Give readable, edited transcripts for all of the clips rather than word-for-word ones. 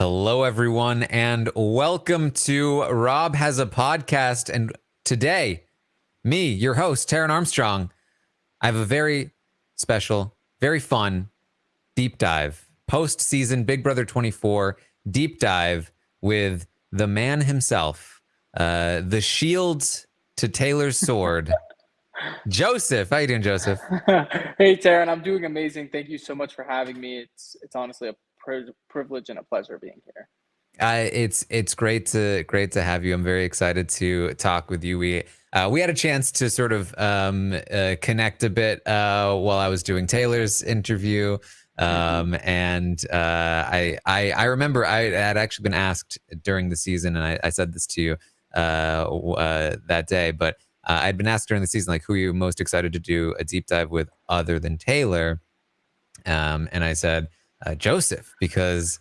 Hello, everyone, and welcome to Rob Has a Podcast. And today, me, your host, Taran Armstrong, I have a very special, very fun deep dive, post-season Big Brother 24 deep dive with the man himself, the shield to Taylor's sword, Joseph. How you doing, Joseph? Hey, Taran, I'm doing amazing. Thank you so much for having me. It's honestly a privilege and a pleasure being here. It's great to have you. I'm very excited to talk with you. We had a chance to sort of connect a bit while I was doing Taylor's interview, and I remember I had actually been asked during the season, and I said this to you that day, but I'd been asked during the season, like, who are you most excited to do a deep dive with other than Taylor? And I said Joseph, because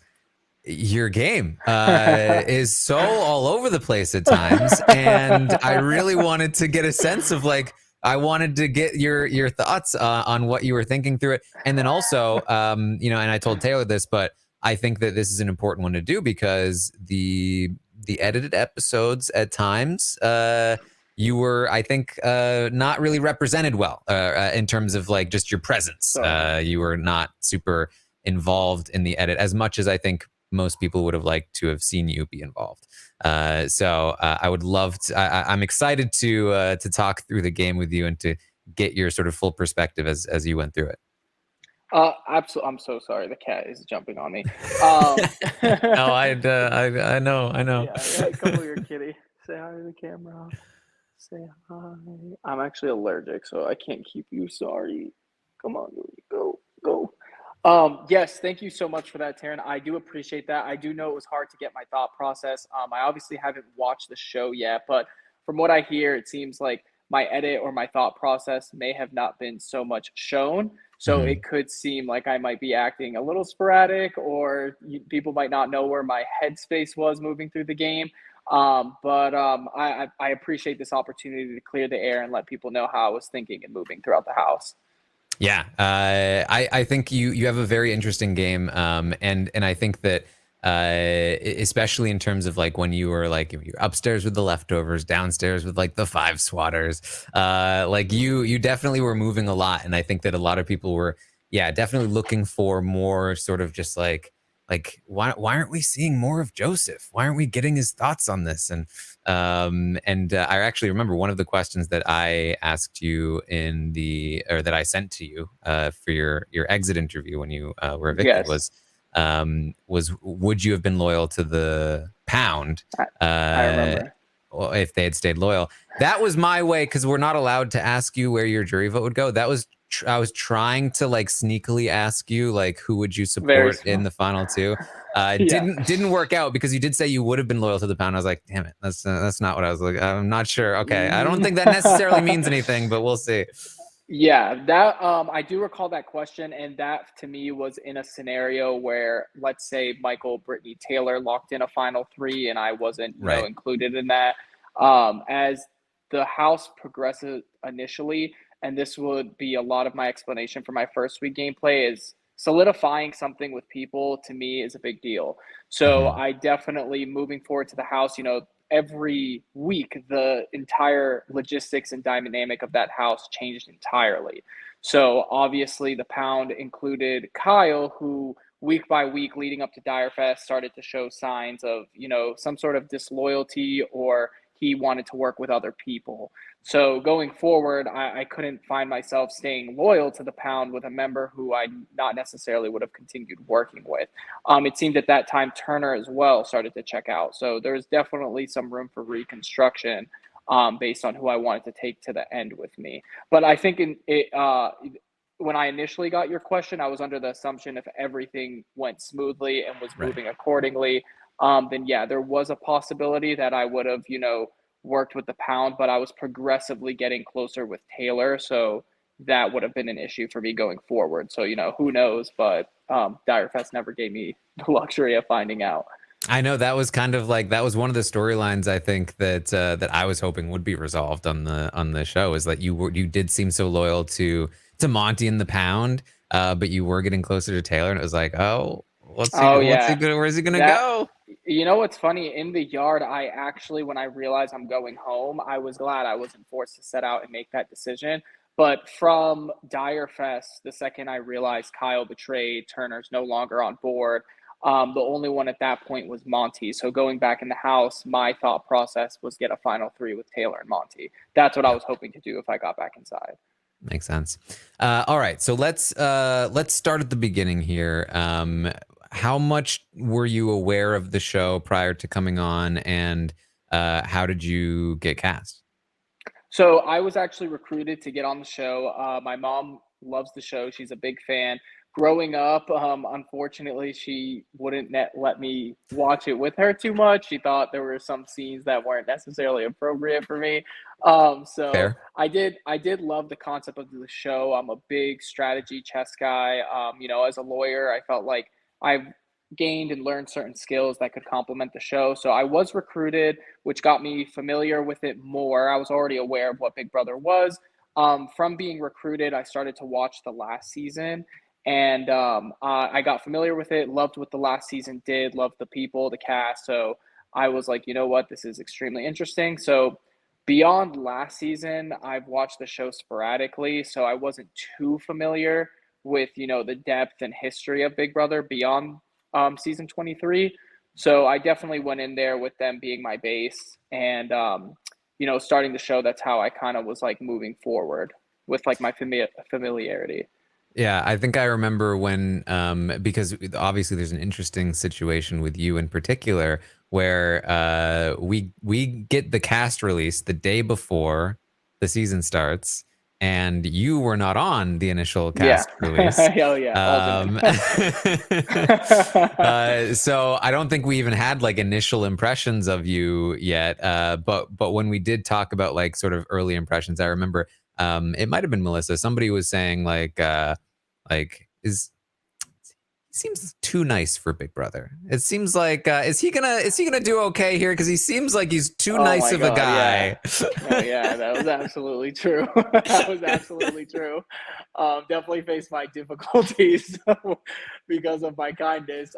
your game is so all over the place at times, and I really wanted to get a sense of, like, I wanted to get your thoughts on what you were thinking through it, and then also, and I told Taylor this, but I think that this is an important one to do because the edited episodes at times, you were, I think, not really represented well in terms of, like, just your presence. You were not super involved in the edit as much as I think most people would have liked to have seen you be involved. So I would love to. I'm excited to talk through the game with you and to get your sort of full perspective as you went through it. Absolutely. I'm so sorry. The cat is jumping on me. No, I know. Yeah, come over here, kitty. Say hi to the camera. Say hi. I'm actually allergic, so I can't keep you. Sorry. Come on, go. Yes, thank you so much for that, Taran. I do appreciate that. I do know it was hard to get my thought process. I obviously haven't watched the show yet, but from what I hear, it seems like my edit or my thought process may have not been so much shown. So it could seem like I might be acting a little sporadic, or people might not know where my headspace was moving through the game. I appreciate this opportunity to clear the air and let people know how I was thinking and moving throughout the house. Yeah, I think you have a very interesting game, and I think that especially in terms of, like, when you were, like, you're upstairs with the leftovers, downstairs with, like, the five swatters, like, you definitely were moving a lot, and I think that a lot of people were, definitely looking for more sort of just like why aren't we seeing more of Joseph? Why aren't we getting his thoughts on this? And I actually remember one of the questions that I asked you that I sent to you for your exit interview when you were evicted, Yes. was would you have been loyal to the pound I remember. if they had stayed loyal? That was my way, because we're not allowed to ask you where your jury vote would go. That was I was trying to, like, sneakily ask you, like, who would you Very support in small. the final two. Yeah. Didn't work out, because you did say you would have been loyal to the pound. I was like, damn it, that's not what I was like. I'm not sure. Okay, I don't think that necessarily means anything, but we'll see. Yeah, that I do recall that question, and that to me was in a scenario where, let's say, Michael, Brittany, Taylor locked in a final three, and I wasn't, Right. included in that. As the house progresses initially, and this would be a lot of my explanation for my first week gameplay, is solidifying something with people to me is a big deal. So Hmm. I definitely, moving forward to the house, every week the entire logistics and dynamic of that house changed entirely. So obviously the pound included Kyle, who week by week leading up to Direfest started to show signs of, some sort of disloyalty, or he wanted to work with other people. So going forward, I couldn't find myself staying loyal to the pound with a member who I not necessarily would have continued working with. It seemed at that time Turner as well started to check out. So there's definitely some room for reconstruction, based on who I wanted to take to the end with me. But I think when I initially got your question, I was under the assumption if everything went smoothly and was Right. moving accordingly, then yeah, there was a possibility that I would have, worked with the pound, but I was progressively getting closer with Taylor. So that would have been an issue for me going forward. So, who knows? But Direfest never gave me the luxury of finding out. I know that was kind of like, that was one of the storylines I think that I was hoping would be resolved on the show, is that you did seem so loyal to Monty and the pound, but you were getting closer to Taylor, and it was like, oh, What's he? Oh What's he yeah. gonna? Where's he gonna That go? you know what's funny? In the yard, I actually, when I realized I'm going home, I was glad I wasn't forced to set out and make that decision. But from Dire Fest, the second I realized Kyle betrayed, Turner's no longer on board. The only one at that point was Monty. So going back in the house, my thought process was get a final three with Taylor and Monty. That's what I Yeah, was hoping to do if I got back inside. makes sense. All right, so let's start at the beginning here. How much were you aware of the show prior to coming on, and how did you get cast? So I was actually recruited to get on the show. My mom loves the show. She's a big fan. Growing up, unfortunately, she wouldn't let me watch it with her too much. She thought there were some scenes that weren't necessarily appropriate for me. So Fair. I did love the concept of the show. I'm a big strategy chess guy. As a lawyer, I felt like I've gained and learned certain skills that could complement the show. So I was recruited, which got me familiar with it more. I was already aware of what Big Brother was. From being recruited, I started to watch the last season, and I got familiar with it. Loved what the last season did. Loved the people, the cast. So I was like, you know what, this is extremely interesting. So beyond last season, I've watched the show sporadically, so I wasn't too familiar with the depth and history of Big Brother beyond season 23. So I definitely went in there with them being my base, and starting the show. That's how I kind of was like moving forward with like my familiarity. Yeah, I think I remember when, because obviously there's an interesting situation with you in particular, where we get the cast release the day before the season starts, and you were not on the initial Yeah. cast release. Hell yeah, alternate. Um, so I don't think we even had like initial impressions of you yet. But when we did talk about like sort of early impressions, I remember it might have been Melissa. Somebody was saying like is he seems too nice for Big Brother. It seems like is he gonna do okay here? Because he seems like he's too Oh nice my of a god, yeah. guy. No, yeah, that was absolutely true. That was absolutely true. Definitely faced my difficulties because of my kindness.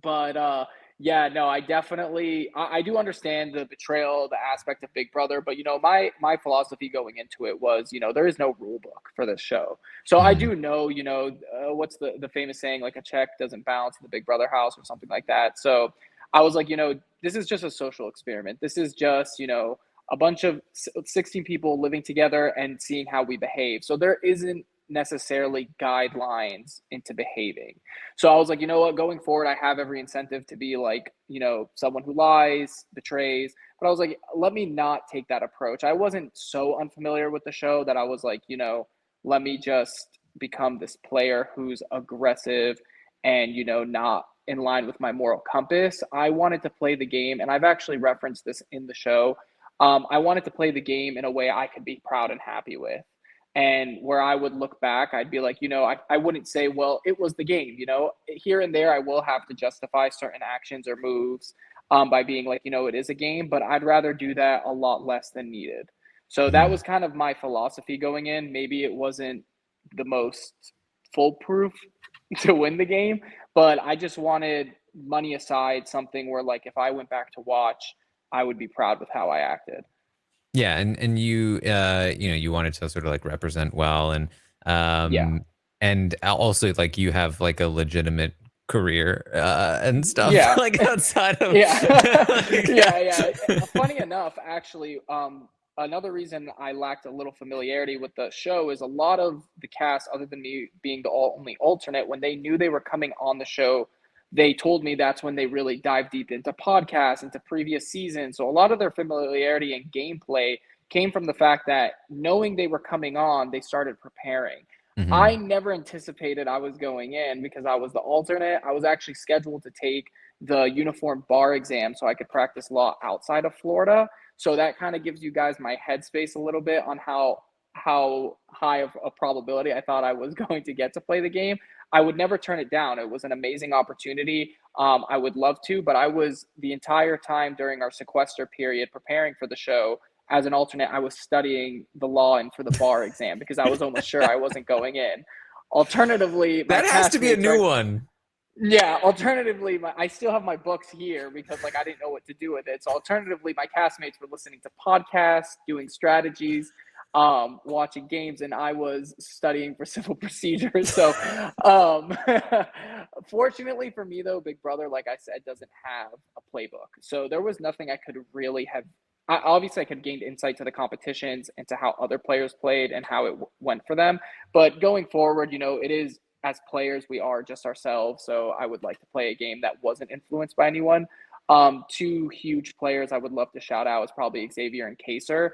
But yeah, no, I do understand the betrayal, the aspect of Big Brother, but my philosophy going into it was, there is no rule book for this show. So I Mhm. do know, what's the famous saying, like a check doesn't bounce in the Big Brother house or something like that. So I was like, this is just a social experiment. This is just, a bunch of 16 people living together and seeing how we behave. So there isn't necessarily guidelines into behaving. So I was like, you know what, going forward, I have every incentive to be like, someone who lies, betrays. But I was like, let me not take that approach. I wasn't so unfamiliar with the show that I was like, let me just become this player who's aggressive and, not in line with my moral compass. I wanted to play the game, and I've actually referenced this in the show. I wanted to play the game in a way I could be proud and happy with. And where I would look back, I'd be like, I wouldn't say, well, it was the game, here and there, I will have to justify certain actions or moves by being like, it is a game, but I'd rather do that a lot less than needed. So that Mhm. was kind of my philosophy going in. Maybe it wasn't the most foolproof to win the game, but I just wanted, money aside, something where like if I went back to watch, I would be proud with how I acted. Yeah, and you you wanted to sort of like represent well, Yeah. and also like you have like a legitimate career and stuff Yeah. like outside of Yeah. like, Yeah, yeah. Funny enough, actually, another reason I lacked a little familiarity with the show is a lot of the cast, other than me being the only alternate, when they knew they were coming on the show, they told me that's when they really dive deep into podcasts, into previous seasons. So a lot of their familiarity and gameplay came from the fact that knowing they were coming on, they started preparing. I Mhm. never anticipated I was going in because I was the alternate. I was actually scheduled to take the uniform bar exam so I could practice law outside of Florida. So that kind of gives you guys my headspace a little bit on how high of a probability I thought I was going to get to play the game. I would never turn it down. It was an amazing opportunity. I would love to, but I was the entire time during our sequester period preparing for the show as an alternate. I was studying the law and for the bar exam because I was almost sure I wasn't going in. Alternatively, my That has to be a castmates new right. one. Yeah, alternatively, I still have my books here because like I didn't know what to do with it. So alternatively, my castmates were listening to podcasts, doing strategies, watching games, and I was studying for civil procedure. So um, fortunately for me though, Big Brother, like I said, doesn't have a playbook. So there was nothing I could really have. Obviously, I could have gained insight to the competitions and to how other players played and how it went for them. But going forward, it is, as players, we are just ourselves. So I would like to play a game that wasn't influenced by anyone. Two huge players I would love to shout out is probably Xavier and Kaser.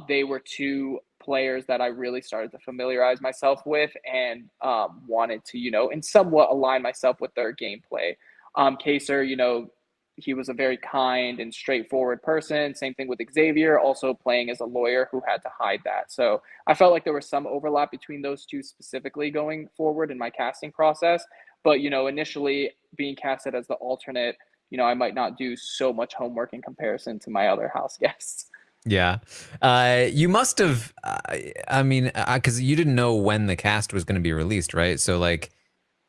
They were two players that I really started to familiarize myself with and wanted to, and somewhat align myself with their gameplay. Kaser, he was a very kind and straightforward person. Same thing with Xavier, also playing as a lawyer who had to hide that. So I felt like there was some overlap between those two specifically going forward in my casting process. But, initially being casted as the alternate, I might not do so much homework in comparison to my other house guests. Yeah. You must have, I mean, because you didn't know when the cast was going to be released, right? So, like,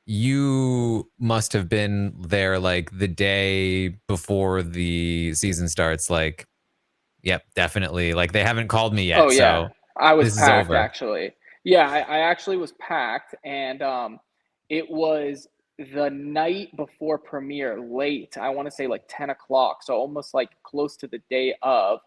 you must have been there like the day before the season starts. Like, yep, definitely. Like, they haven't called me Oh yet. yeah, So I was this is packed over. actually. Yeah, I actually was packed, and it was the night before premiere, late. I want to say like 10 o'clock, so almost like close to the day of.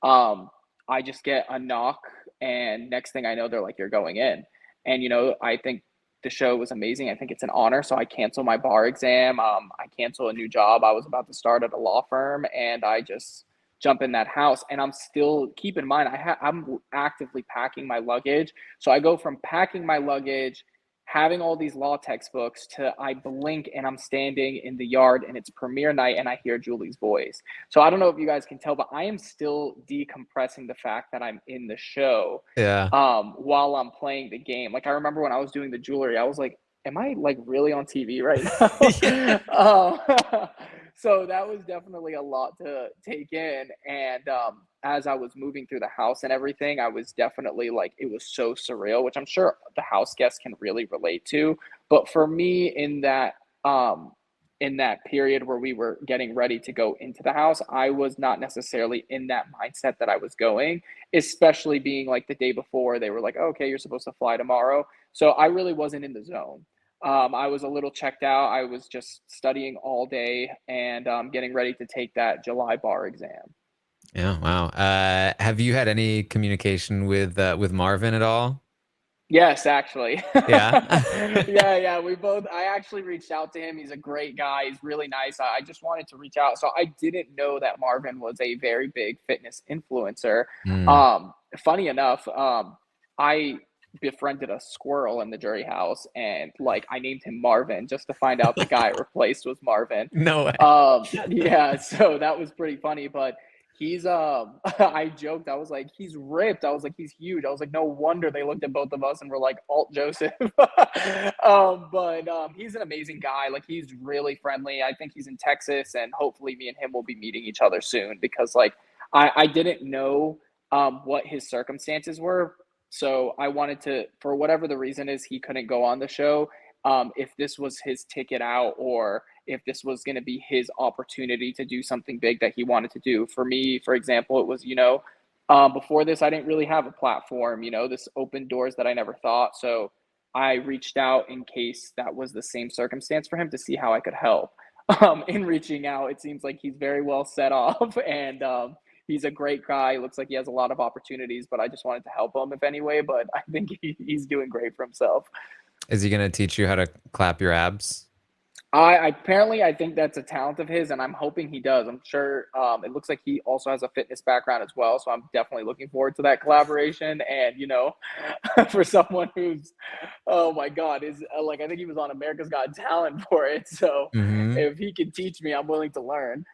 Um, I just get a knock, and next thing I know, they're like, "You're going in," and I think the show was amazing. I think it's an honor, so I cancel my bar exam. I cancel a new job I was about to start at a law firm, and I just jump in that house. And I'm still, keep in mind, I'm actively packing my luggage. So I go from packing my luggage, having all these law textbooks, to I blink and I'm standing in the yard and it's premiere night and I hear Julie's voice. So I don't know if you guys can tell, but I am still decompressing the fact that I'm in the show Yeah. while I'm playing the game. Like I remember when I was doing the jewelry, I was like, am I like really on TV right now? So that was definitely a lot to take in. And as I was moving through the house and everything, I was definitely like, it was so surreal, which I'm sure the house guests can really relate to. But for me, in that period where we were getting ready to go into the house, I was not necessarily in that mindset that I was going, especially being like the day before. They were like, oh, okay, you're supposed to fly tomorrow. So I really wasn't in the zone. I was a little checked out. I was just studying all day and getting ready to take that July bar exam. Yeah. Wow. Have you had any communication with Marvin at all? Yes, actually. Yeah. Yeah. I actually reached out to him. He's a great guy. He's really nice. I just wanted to reach out. So I didn't know that Marvin was a very big fitness influencer. Mm. Funny enough, I befriended a squirrel in the jury house, and like I named him Marvin just to find out the guy I replaced was Marvin. No way. Yeah, so that was pretty funny, but he's I joked, I was like, he's ripped. I was like, he's huge. I was like, no wonder they looked at both of us and were like, alt Joseph. But he's an amazing guy. Like he's really friendly. I think he's in Texas, and hopefully me and him will be meeting each other soon, because like I didn't know what his circumstances were. So I wanted to, for whatever the reason is, he couldn't go on the show. If this was his ticket out, or if this was going to be his opportunity to do something big that he wanted to do. For me, for example, it was, before this, I didn't really have a platform, this opened doors that I never thought. So I reached out in case that was the same circumstance for him, to see how I could help. In reaching out, it seems like he's very well set off, and he's a great guy. Looks like he has a lot of opportunities, but I just wanted to help him if any way. But I think he's doing great for himself. Is he gonna teach you how to clap your abs? I think that's a talent of his, and I'm hoping he does. I'm sure. It looks like he also has a fitness background as well, so I'm definitely looking forward to that collaboration. And for someone who's, oh my God, is like, I think he was on America's Got Talent for it. So Mm-hmm. if he can teach me, I'm willing to learn.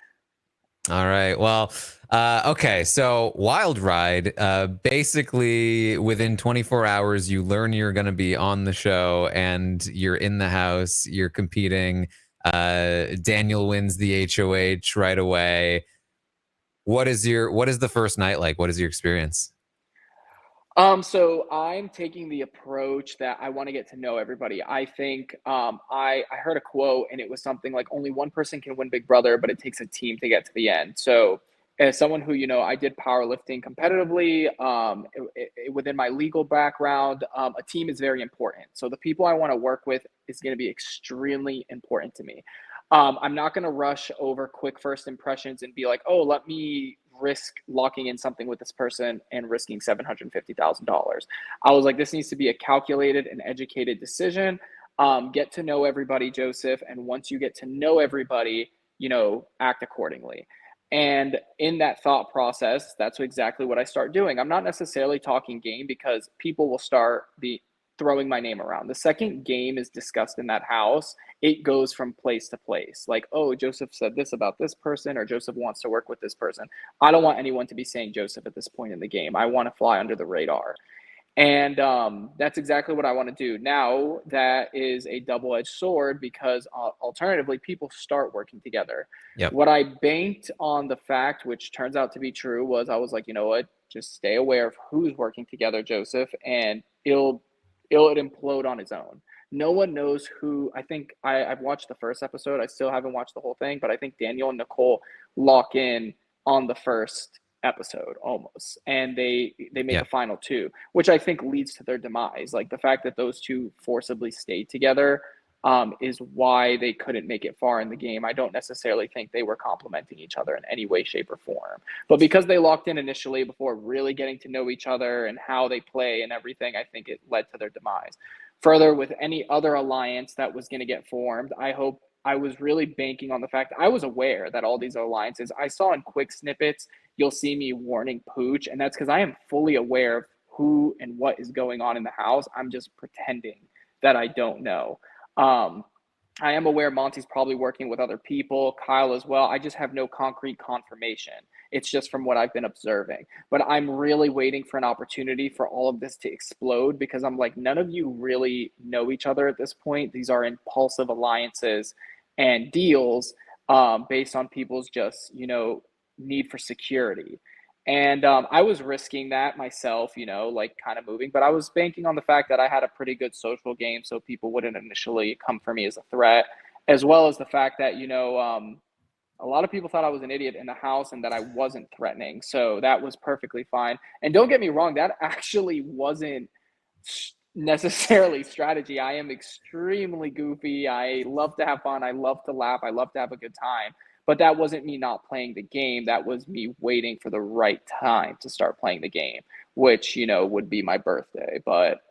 All right. Well, okay. So Wild Ride, basically within 24 hours, you learn you're going to be on the show and you're in the house, you're competing. Daniel wins the HOH right away. What is the first night like? What is your experience? So I'm taking the approach that I want to get to know everybody. I think I heard a quote and it was something like only one person can win Big Brother, but it takes a team to get to the end. So as someone who I did powerlifting competitively, within my legal background, a team is very important. So the people I want to work with is going to be extremely important to me. I'm not going to rush over quick first impressions and be like, oh, let me risk locking in something with this person and risking $750,000. I was like, this needs to be a calculated and educated decision. Get to know everybody, Joseph. And once you get to know everybody, act accordingly. And in that thought process, that's exactly what I start doing. I'm not necessarily talking game because people will start throwing my name around. The second game is discussed in that house, it goes from place to place. Like, oh, Joseph said this about this person, or Joseph wants to work with this person. I don't want anyone to be saying Joseph at this point in the game. I want to fly under the radar. And that's exactly what I want to do. Now, that is a double edged sword because alternatively, people start working together. Yep. What I banked on the fact, which turns out to be true, was I was like, you know what? Just stay aware of who's working together, Joseph, and it'll implode on its own. No one knows who. I think I've watched the first episode. I still haven't watched the whole thing, but I think Daniel and Nicole lock in on the first episode almost, and they make Yeah. a final two, which I think leads to their demise. Like the fact that those two forcibly stayed together is why they couldn't make it far in the game. I don't necessarily think they were complementing each other in any way, shape, or form. But because they locked in initially before really getting to know each other and how they play and everything, I think it led to their demise. Further, with any other alliance that was going to get formed, I was really banking on the fact that I was aware that all these alliances, I saw in quick snippets, you'll see me warning Pooch, and that's because I am fully aware of who and what is going on in the house. I'm just pretending that I don't know. Um, I am aware Monty's probably working with other people, Kyle as well. I just have no concrete confirmation. It's just from what I've been observing. But I'm really waiting for an opportunity for all of this to explode because I'm like, none of you really know each other at this point. These are impulsive alliances and deals based on people's just, need for security. And I was risking that myself, like kind of moving, but I was banking on the fact that I had a pretty good social game so people wouldn't initially come for me as a threat, as well as the fact that, a lot of people thought I was an idiot in the house and that I wasn't threatening. So that was perfectly fine. And don't get me wrong, that actually wasn't necessarily strategy. I am extremely goofy. I love to have fun. I love to laugh. I love to have a good time. But that wasn't me not playing the game. That was me waiting for the right time to start playing the game, which, would be my birthday. But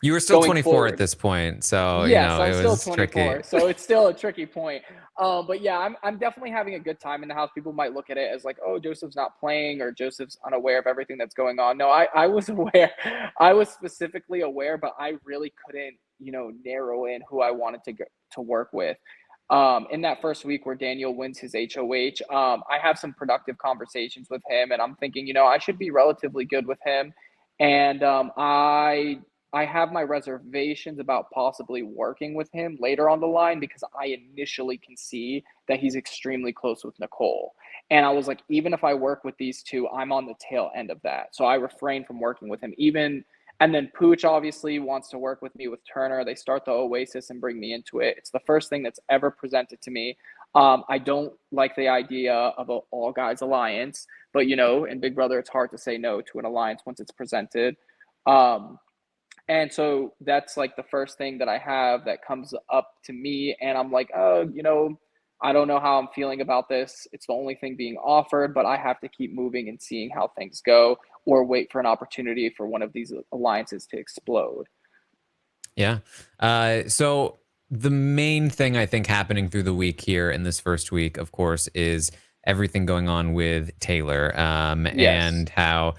You were still going 24 at forward, this point, so yes, I'm it still was tricky. 24, so it's still a tricky point. But yeah, I'm definitely having a good time in the house. People might look at it as like, oh, Joseph's not playing or Joseph's unaware of everything that's going on. No, I was aware. I was specifically aware, but I really couldn't, narrow in who I wanted to work with. In that first week where Daniel wins his HOH, I have some productive conversations with him, and I'm thinking, I should be relatively good with him. And I have my reservations about possibly working with him later on the line because I initially can see that he's extremely close with Nicole. And I was like, even if I work with these two, I'm on the tail end of that. So I refrain from working with him. And then Pooch obviously wants to work with me with Turner. They start the Oasis and bring me into it. It's the first thing that's ever presented to me. I don't like the idea of an all guys alliance, but in Big Brother, it's hard to say no to an alliance once it's presented. And so that's like the first thing that I have that comes up to me. And I'm like, oh, I don't know how I'm feeling about this. It's the only thing being offered, but I have to keep moving and seeing how things go or wait for an opportunity for one of these alliances to explode. Yeah. So the main thing I think happening through the week here in this first week, of course, is everything going on with Taylor Yes. and how,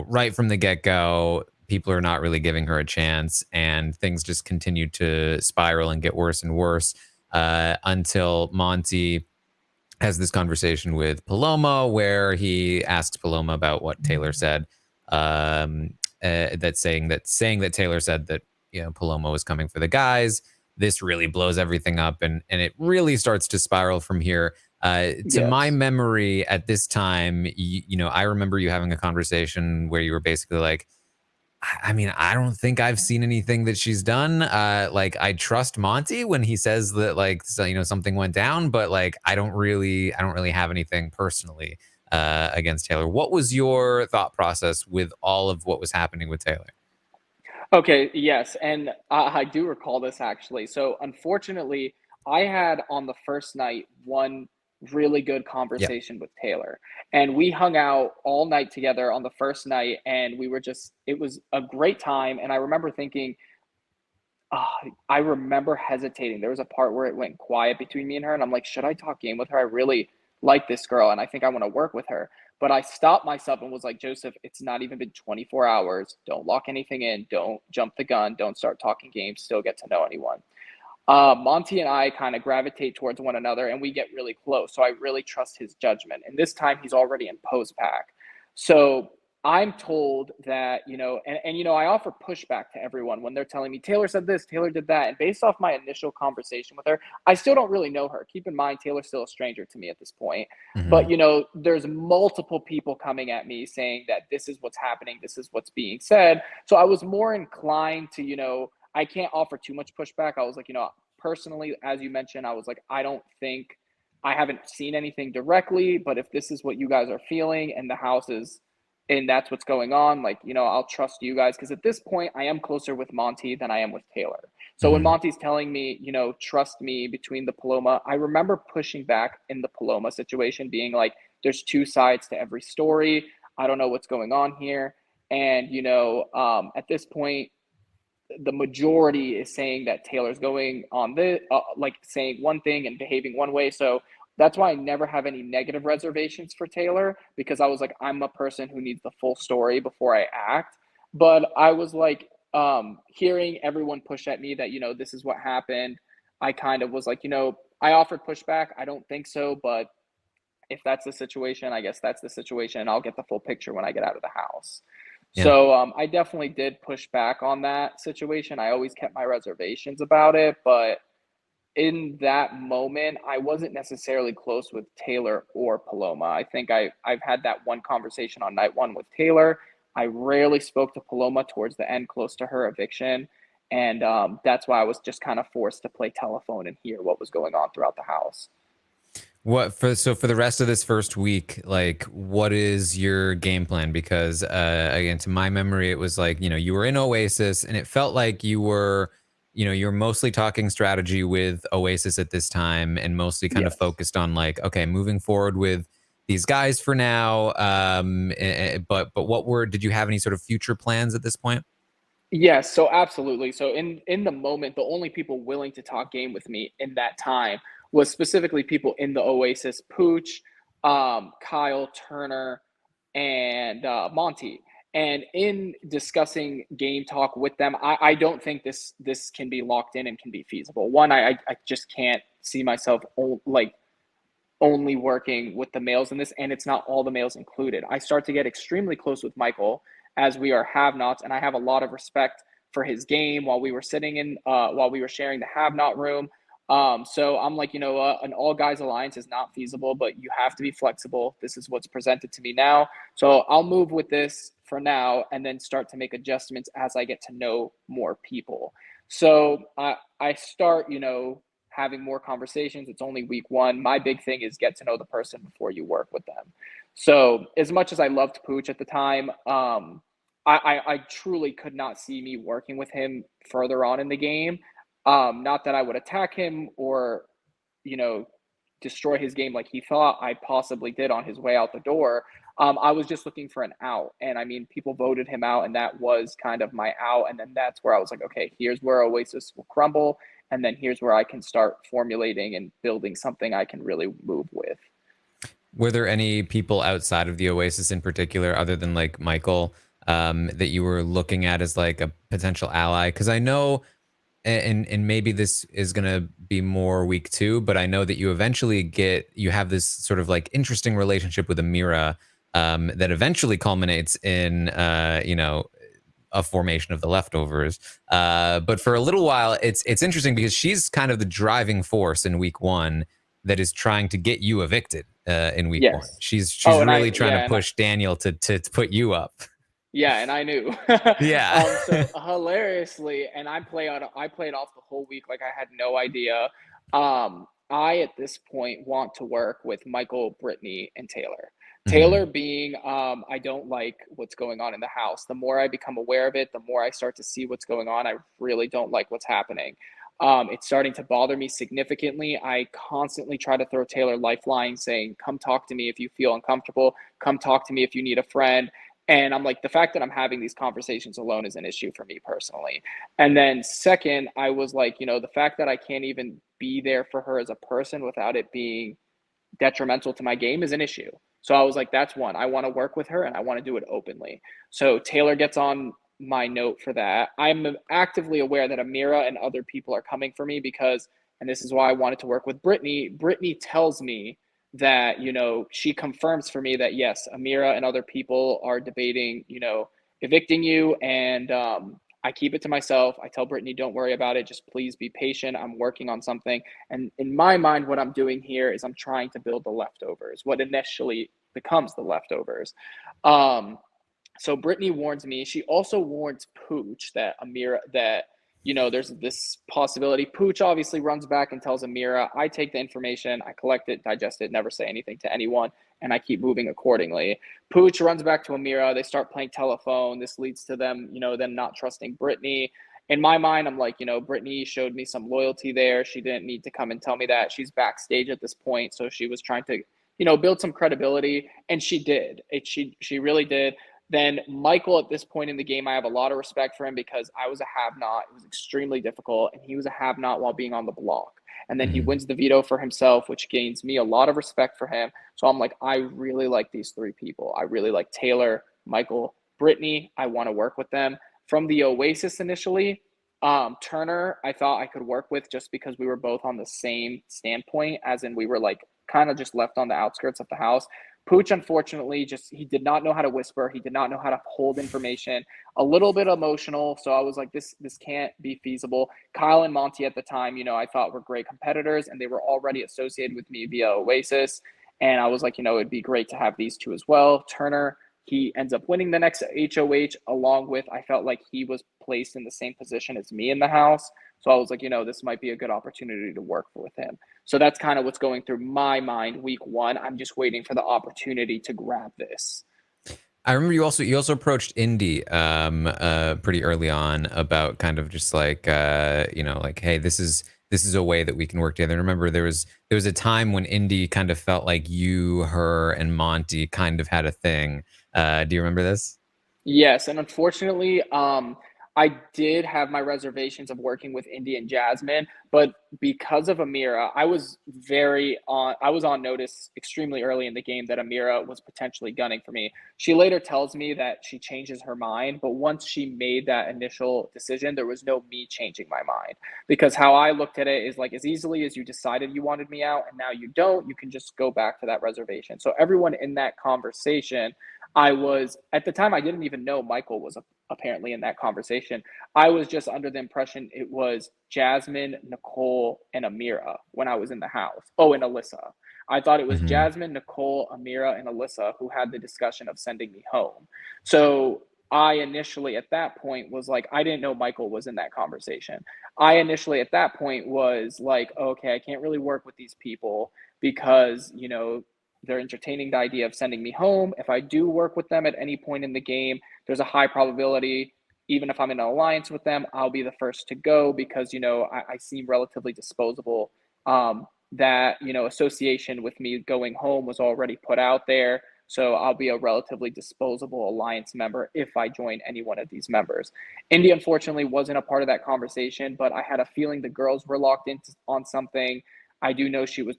right from the get-go, people are not really giving her a chance and things just continue to spiral and get worse and worse until Monty has this conversation with Paloma where he asks Paloma about what Taylor said. Saying that Taylor said that Paloma was coming for the guys. This really blows everything up, and it really starts to spiral from here. To my Yes. memory, at this time, I remember you having a conversation where you were basically like, I mean, I don't think I've seen anything that she's done. Like, I trust Monty when he says that, like, so, something went down, but like, I don't really have anything personally against Taylor. What was your thought process with all of what was happening with Taylor? Okay, yes, and I do recall this actually. So, unfortunately, I had on the first night one really good Yeah. conversation with Taylor, and we hung out all night together on the first night, and we were just it was a great time, and I remember thinking, I remember hesitating. There was a part where it went quiet between me and her, and I'm like, "Should I talk game with her? I really like this girl, and I think I wanna work with her." But I stopped myself and was like, "Joseph, it's not even been 24 hours. Don't lock anything in. Don't jump the gun. Don't start talking games. Still get to know anyone." Monty and I kind of gravitate towards one another and we get really close. So I really trust his judgment. And this time he's already in post pack. So I'm told that, I offer pushback to everyone when they're telling me Taylor said this, Taylor did that. And based off my initial conversation with her, I still don't really know her. Keep in mind, Taylor's still a stranger to me at this point. But, Hmm. there's multiple people coming at me saying that this is what's happening, this is what's being said. So I was more inclined to, I can't offer too much pushback. I was like, personally, as you mentioned, I was like, I haven't seen anything directly, but if this is what you guys are feeling and the house is, and that's what's going on, like, I'll trust you guys. Cause at this point, I am closer with Monty than I am with Taylor. So when Hmm. Monty's telling me, trust me between the Paloma, I remember pushing back in the Paloma situation, being like, there's two sides to every story. I don't know what's going on here. And, at this point, the majority is saying that Taylor's going on this, like saying one thing and behaving one way. So that's why I never have any negative reservations for Taylor, because I was like, I'm a person who needs the full story before I act. But I was like, hearing everyone push at me that, this is what happened. I kind of was like, I offered pushback. I don't think so, but if that's the situation, I guess that's the situation, and I'll get the full picture when I get out of the house. Yeah. So I definitely did push back on that situation. I always kept my reservations about it, but in that moment, I wasn't necessarily close with Taylor or Paloma. I think I've had that one conversation on night one with Taylor. I rarely spoke to Paloma towards the end, close to her eviction, and that's why I was just kind of forced to play telephone and hear what was going on throughout the house. For the rest of this first week, like, what is your game plan? Because again, to my memory, it was like, you were in Oasis and it felt like you were mostly talking strategy with Oasis at this time and mostly kind of Yes. focused on like, okay, moving forward with these guys for now. But did you have any sort of future plans at this point? Yes, so absolutely. So in the moment, the only people willing to talk game with me in that time was specifically people in the Oasis, Pooch, Kyle, Turner, and Monty. And in discussing game talk with them, I don't think this can be locked in and can be feasible. One, I just can't see myself like only working with the males in this, and it's not all the males included. I start to get extremely close with Michael as we are have-nots, and I have a lot of respect for his game while we were while we were sharing the have-not room. So I'm like, an all guys alliance is not feasible, but you have to be flexible. This is what's presented to me now. So I'll move with this for now and then start to make adjustments as I get to know more people. So I start, having more conversations. It's only week one. My big thing is get to know the person before you work with them. So as much as I loved Pooch at the time, I truly could not see me working with him further on in the game. Not that I would attack him or, you know, destroy his game like he thought I possibly did on his way out the door. I was just looking for an out. And I mean, people voted him out, and that was kind of my out. And then that's where I was like, okay, here's where Oasis will crumble. And then here's where I can start formulating and building something I can really move with. Were there any people outside of the Oasis in particular, other than like Michael, that you were looking at as like a potential ally? Because I know, and maybe this is gonna be more week two, but I know that you have this sort of like interesting relationship with Amira, that eventually culminates in a formation of the leftovers. But for a little while, it's interesting because she's kind of the driving force in week one that is trying to get you evicted in week one. Yes. She's Oh, and really trying to push Daniel to put you up. yeah, and I knew. Yeah. So hilariously, and I played off the whole week like I had no idea. I at this point want to work with Michael, Brittany, and Taylor. Taylor Mhm. being, I don't like what's going on in the house. The more I become aware of it, the more I start to see what's going on. I really don't like what's happening. It's starting to bother me significantly. I constantly try to throw Taylor lifelines saying, come talk to me if you feel uncomfortable. Come talk to me if you need a friend. And I'm like, the fact that I'm having these conversations alone is an issue for me personally. And then, second, I was like, the fact that I can't even be there for her as a person without it being detrimental to my game is an issue. So I was like, that's one. I want to work with her and I want to do it openly. So Taylor gets on my note for that. I'm actively aware that Amira and other people are coming for me because, and this is why I wanted to work with Brittany. Brittany tells me that, she confirms for me that yes, Amira and other people are debating, evicting you. And I keep it to myself. I tell Brittany, don't worry about it. Just please be patient. I'm working on something. And in my mind, what I'm doing here is I'm trying to build the leftovers, what initially becomes the leftovers. So Brittany warns me. She also warns Pooch that there's this possibility. Pooch obviously runs back and tells Amira. I take the information, I collect it, digest it, never say anything to anyone, and I keep moving accordingly. Pooch runs back to Amira. They start playing telephone. This leads to them, them not trusting Brittany. In my mind, I'm like, Brittany showed me some loyalty there. She didn't need to come and tell me that. She's backstage at this point, so she was trying to, build some credibility, and she did. She really did. Then Michael, at this point in the game, I have a lot of respect for him because I was a have-not. It was extremely difficult, and he was a have-not while being on the block. And then he Mhm. wins the veto for himself, which gains me a lot of respect for him. So I'm like, I really like these three people. I really like Taylor, Michael, Brittany. I want to work with them. From the Oasis initially, Turner, I thought I could work with just because we were both on the same standpoint, as in we were like kind of just left on the outskirts of the house. Pooch, unfortunately, he did not know how to whisper. He did not know how to hold information. A little bit emotional, so I was like, this can't be feasible. Kyle and Monty at the time, I thought were great competitors, and they were already associated with me via Oasis. And I was like, it'd be great to have these two as well. Turner, he ends up winning the next HOH, along with, I felt like he was placed in the same position as me in the house. So I was like, this might be a good opportunity to work with him. So that's kind of what's going through my mind week one. I'm just waiting for the opportunity to grab this. I remember you also approached Indy pretty early on about kind of just like like, hey, this is a way that we can work together. And remember there was a time when Indy kind of felt like you, her, and Monty kind of had a thing. Do you remember this? Yes, and unfortunately, I did have my reservations of working with Indy and Jasmine, but because of Amira, I was on notice extremely early in the game that Amira was potentially gunning for me. She later tells me that she changes her mind, but once she made that initial decision, there was no me changing my mind. Because how I looked at it is like, as easily as you decided you wanted me out and now you don't, you can just go back to that reservation. So everyone in that conversation, at the time, I didn't even know Michael was apparently in that conversation. I was just under the impression it was Jasmine, Nicole, and Amira when I was in the house. Oh, and Alyssa. I thought it was Hmm. Jasmine, Nicole, Amira, and Alyssa who had the discussion of sending me home. So I initially at that point was like, I didn't know Michael was in that conversation. I initially at that point was like, okay, I can't really work with these people because, they're entertaining the idea of sending me home. If I do work with them at any point in the game, there's a high probability, even if I'm in an alliance with them, I'll be the first to go because, I seem relatively disposable. That, association with me going home was already put out there. So I'll be a relatively disposable alliance member if I join any one of these members. India, unfortunately, wasn't a part of that conversation, but I had a feeling the girls were locked in on something. I do know she was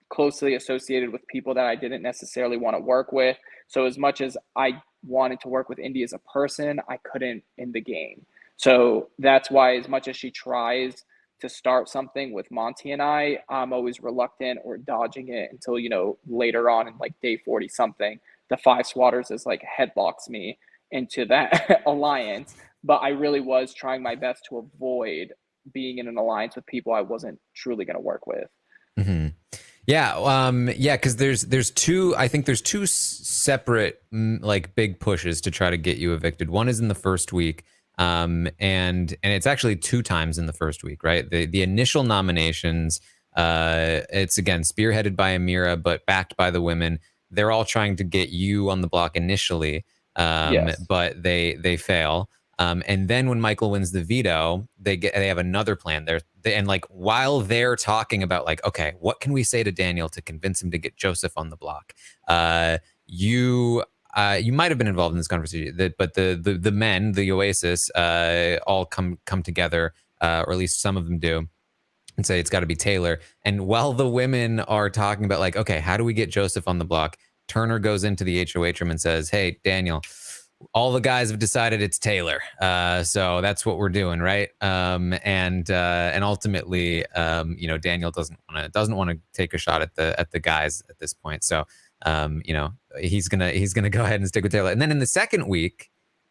closely associated with people that I didn't necessarily want to work with. So as much as I wanted to work with Indy as a person, I couldn't in the game. So that's why, as much as she tries to start something with Monty and I'm always reluctant or dodging it until, later on in like day 40 something, the five swatters is like headlocks me into that alliance. But I really was trying my best to avoid being in an alliance with people I wasn't truly going to work with. Hmm. Yeah, yeah, because there's two. I think there's two separate like big pushes to try to get you evicted. One is in the first week, and it's actually two times in the first week, right? The initial nominations, it's again spearheaded by Amira, but backed by the women. They're all trying to get you on the block initially, Yes, but they fail. And then when Michael wins the veto, they have another plan. And like while they're talking about like, okay, what can we say to Daniel to convince him to get Joseph on the block? You might have been involved in this conversation, but the men, the Oasis, all come together, or at least some of them do, and say it's got to be Taylor. And while the women are talking about like, okay, how do we get Joseph on the block? Turner goes into the HOH room and says, "Hey, Daniel, all the guys have decided it's Taylor, so that's what we're doing, right?" And ultimately, Daniel doesn't want to take a shot at the guys at this point. So, he's gonna go ahead and stick with Taylor. And then in the second week,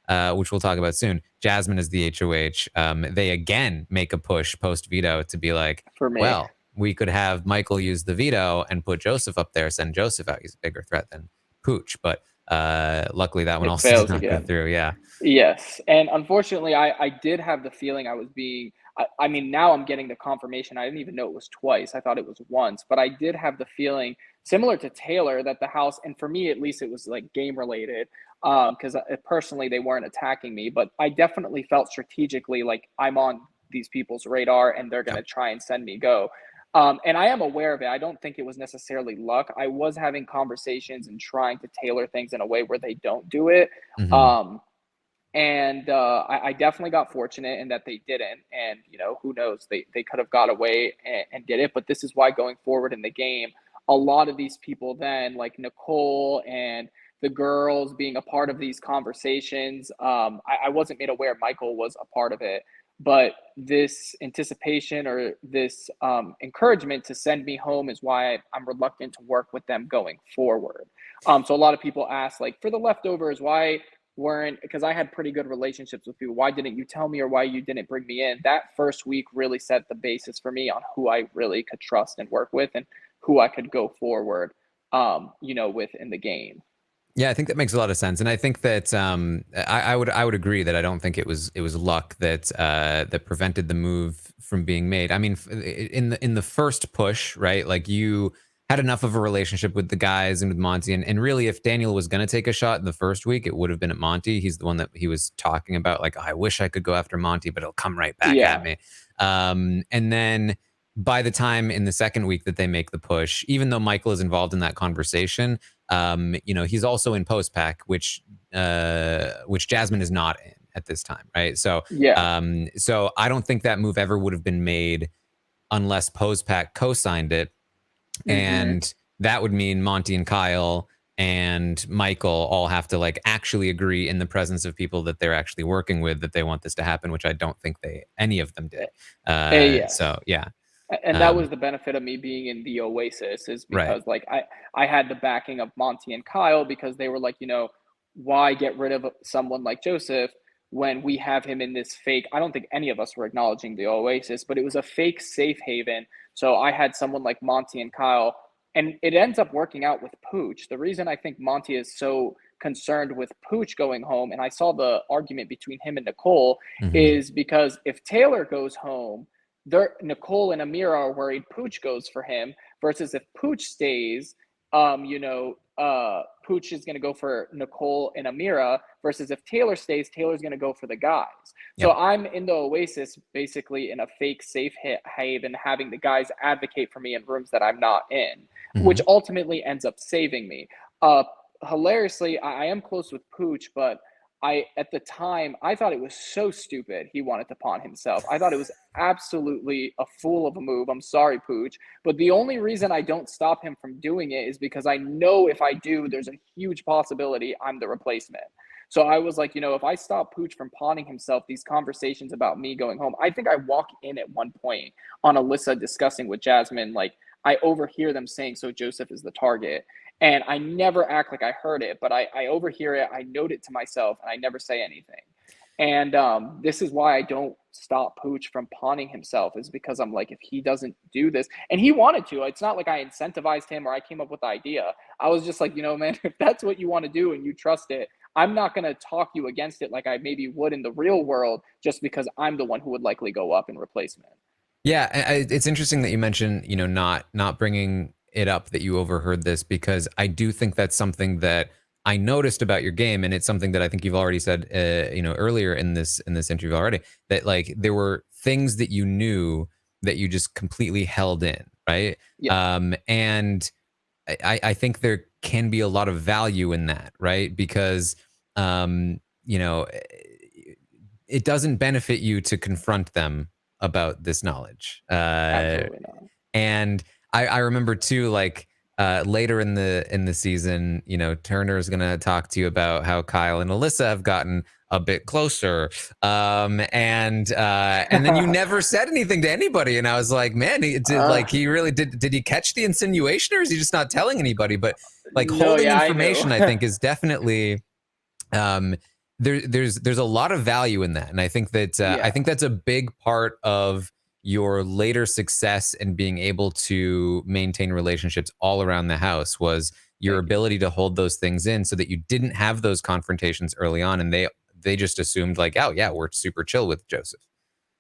which we'll talk about soon, Jasmine is the HOH. They again make a push post veto to be like, for me, well, we could have Michael use the veto and put Joseph up there, send Joseph out. He's a bigger threat than Pooch, but luckily that one it also did fails not go again. through. Yeah. Yes, and unfortunately, I did have the feeling I was being. I mean, now I'm getting the confirmation. I didn't even know it was twice. I thought it was once, but I did have the feeling similar to Taylor that the house, and for me at least, it was like game related. Because personally they weren't attacking me, but I definitely felt strategically like I'm on these people's radar and they're gonna Yep. try and send me go. And I am aware of it. I don't think it was necessarily luck. I was having conversations and trying to tailor things in a way where they don't do it. Hmm. Um, and I definitely got fortunate in that they didn't. And who knows? They could have got away and did it. But this is why going forward in the game, a lot of these people then, like Nicole and the girls, being a part of these conversations. I wasn't made aware Michael was a part of it, but this anticipation or this encouragement to send me home is why I'm reluctant to work with them going forward. So a lot of people ask, like, for the leftovers, why weren't, because I had pretty good relationships with people. Why didn't you tell me, or why you didn't bring me in? That first week really set the basis for me on who I really could trust and work with, and who I could go forward, with in the game. Yeah, I think that makes a lot of sense, and I think that I would agree that I don't think it was luck that prevented the move from being made. I mean, in the first push, right? Like you had enough of a relationship with the guys and with Monty, and really, if Daniel was going to take a shot in the first week, it would have been at Monty. He's the one that he was talking about. Like, "Oh, I wish I could go after Monty, but it'll come right back at Yeah, me." And then by the time in the second week that they make the push, even though Michael is involved in that conversation, he's also in post pack, which Jasmine is not in at this time, right? So, yeah. so I don't think that move ever would have been made unless post pack co-signed it, Hmm. and that would mean Monty and Kyle and Michael all have to like actually agree in the presence of people that they're actually working with that they want this to happen, which I don't think any of them did. Yes. So yeah, And that um, was the benefit of me being in the Oasis, is right. because like I had the backing of Monty and Kyle, because they were like, why get rid of someone like Joseph when we have him in this fake. I don't think any of us were acknowledging the Oasis, but it was a fake safe haven. So I had someone like Monty and Kyle, and it ends up working out with Pooch. The reason I think Monty is so concerned with Pooch going home, and I saw the argument between him and Nicole, Hmm. is because if Taylor goes home, Nicole and Amira are worried Pooch goes for him, versus if Pooch stays, Pooch is going to go for Nicole and Amira, versus if Taylor stays, Taylor's going to go for the guys. So Yep. I'm in the Oasis basically in a fake safe haven, having the guys advocate for me in rooms that I'm not in, which Hmm. ultimately ends up saving me. Uh, Hilariously, I am close with Pooch, but at the time, I thought it was so stupid he wanted to pawn himself. I thought it was absolutely a fool of a move. I'm sorry, Pooch. But the only reason I don't stop him from doing it is because I know if I do, there's a huge possibility I'm the replacement. So I was like, if I stop Pooch from pawning himself, these conversations about me going home, I think I walk in at one point on Alyssa discussing with Jasmine, like, I overhear them saying, so Joseph is the target. And I never act like I heard it, but I overhear it, I note it to myself, and I never say anything. And this is why I don't stop Pooch from pawning himself, is because I'm like, if he doesn't do this, and he wanted to, it's not like I incentivized him or I came up with the idea. I was just like, man, if that's what you want to do and you trust it, I'm not going to talk you against it like I maybe would in the real world, just because I'm the one who would likely go up in replacement. Yeah, it's interesting that you mentioned, not bringing it up that you overheard this, because I do think that's something that I noticed about your game, and it's something that I think you've already said, earlier in this interview already, that like there were things that you knew that you just completely held in, right? Yeah, And I think there can be a lot of value in that, right? Because um, you know, it doesn't benefit you to confront them about this knowledge. absolutely not. And I remember too, like later in the season, Turner is gonna talk to you about how Kyle and Alyssa have gotten a bit closer. And then you never said anything to anybody, and I was like, man, uh, he really did he catch the insinuation, or is he just not telling anybody? But like no, holding yeah, I knew. information, I think, is definitely um there's a lot of value in that, and I Yeah, think that's a big part of your later success and being able to maintain relationships all around the house was your thank you. ability to hold those things in, so that you didn't have those confrontations early on, and they just assumed like, oh yeah, we're super chill with Joseph.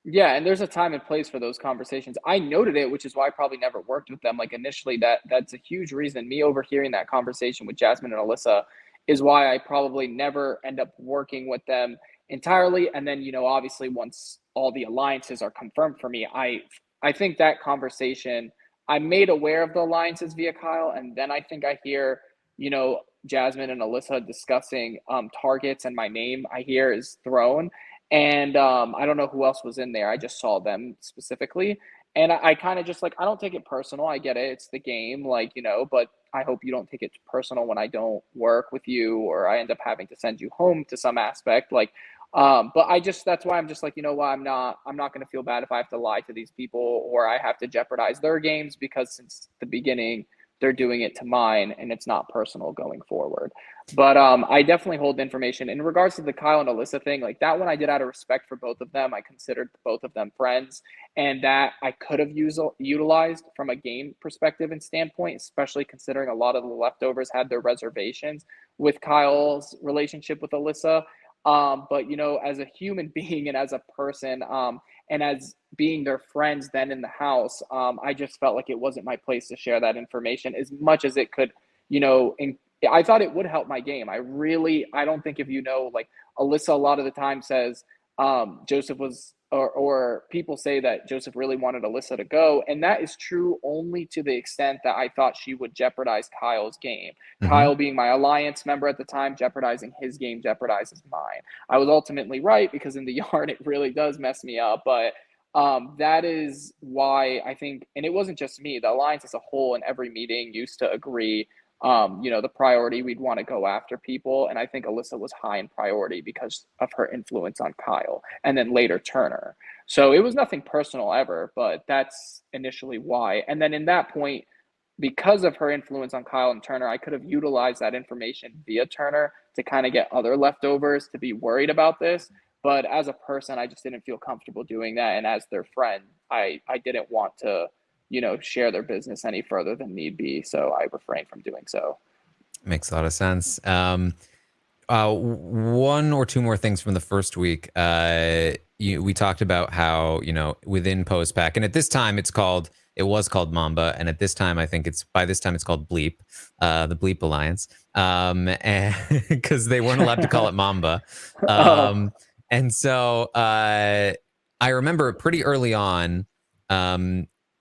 Yeah, and there's a time and place for those conversations. I noted it, which is why I probably never worked with them. Like initially, that's a huge reason. Me overhearing that conversation with Jasmine and Alyssa is why I probably never end up working with them entirely. And then, obviously, once all the alliances are confirmed for me, I think that conversation, I'm made aware of the alliances via Kyle, and then I think I hear, Jasmine and Alyssa discussing targets, and my name I hear is thrown, and I don't know who else was in there. I just saw them specifically. And I kind of just like, I don't take it personal. I get it. It's the game, like, but I hope you don't take it personal when I don't work with you or I end up having to send you home to some aspect. Like, but that's why I'm just like, why I'm not going to feel bad if I have to lie to these people or I have to jeopardize their games, because since the beginning, they're doing it to mine and it's not personal going forward. But I definitely hold information in regards to the Kyle and Alyssa thing. Like that one, I did out of respect for both of them. I considered both of them friends, and that I could have utilized from a game perspective and standpoint, especially considering a lot of the leftovers had their reservations with Kyle's relationship with Alyssa. But as a human being and as a person, and as being their friends then in the house, I just felt like it wasn't my place to share that information as much as it could, I thought it would help my game. I don't think, if like Alyssa a lot of the time says Joseph was, or people say that Joseph really wanted Alyssa to go. And that is true only to the extent that I thought she would jeopardize Kyle's game. Mm-hmm. Kyle being my alliance member at the time, jeopardizing his game jeopardizes mine. I was ultimately right, because in the yard, it really does mess me up. But that is why I think, and it wasn't just me, the alliance as a whole in every meeting used to agree, the priority, we'd want to go after people. And I think Alyssa was high in priority because of her influence on Kyle and then later Turner. So it was nothing personal ever, but that's initially why. And then in that point, because of her influence on Kyle and Turner, I could have utilized that information via Turner to kind of get other leftovers to be worried about this. But as a person, I just didn't feel comfortable doing that. And as their friend, I didn't want to, share their business any further than need be. So I refrained from doing so. Makes a lot of sense. One or two more things from the first week. We talked about how, within postpack, and at this time it was called Mamba, and at this time I think by this time it's called Bleep, the Bleep Alliance, and because they weren't allowed to call it Mamba, Oh, and so I remember pretty early on.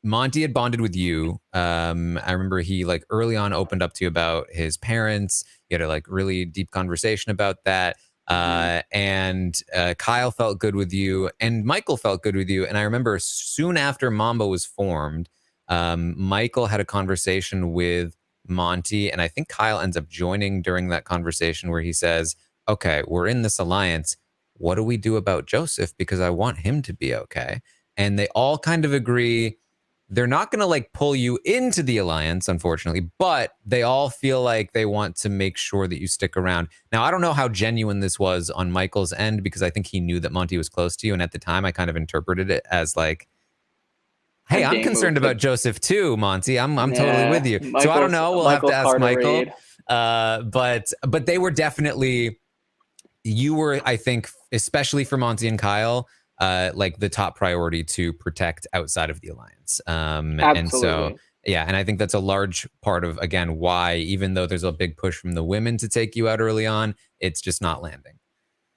Monty had bonded with you. I remember he like early on opened up to you about his parents. You had a like really deep conversation about that. mhm. And Kyle felt good with you, and Michael felt good with you. And I remember soon after Mamba was formed, Michael had a conversation with Monty, and I think Kyle ends up joining during that conversation where he says, "Okay, we're in this alliance. What do we do about Joseph? Because I want him to be okay." And they all kind of agree they're not going to like pull you into the alliance, unfortunately, but they all feel like they want to make sure that you stick around. Now, I don't know how genuine this was on Michael's end, because I think he knew that Monty was close to you. And at the time, I kind of interpreted it as like, A hey, I'm game move concerned to, about Joseph too, Monty. I'm totally with yeah, you. So I don't Michael's know. We'll have to Michael's ask hard to Michael. read. But they were definitely, you were, I think, especially for Monty and Kyle, like the top priority to protect outside of the alliance. And so, Absolutely. yeah, and I think that's a large part of, again, why, even though there's a big push from the women to take you out early on, it's just not landing.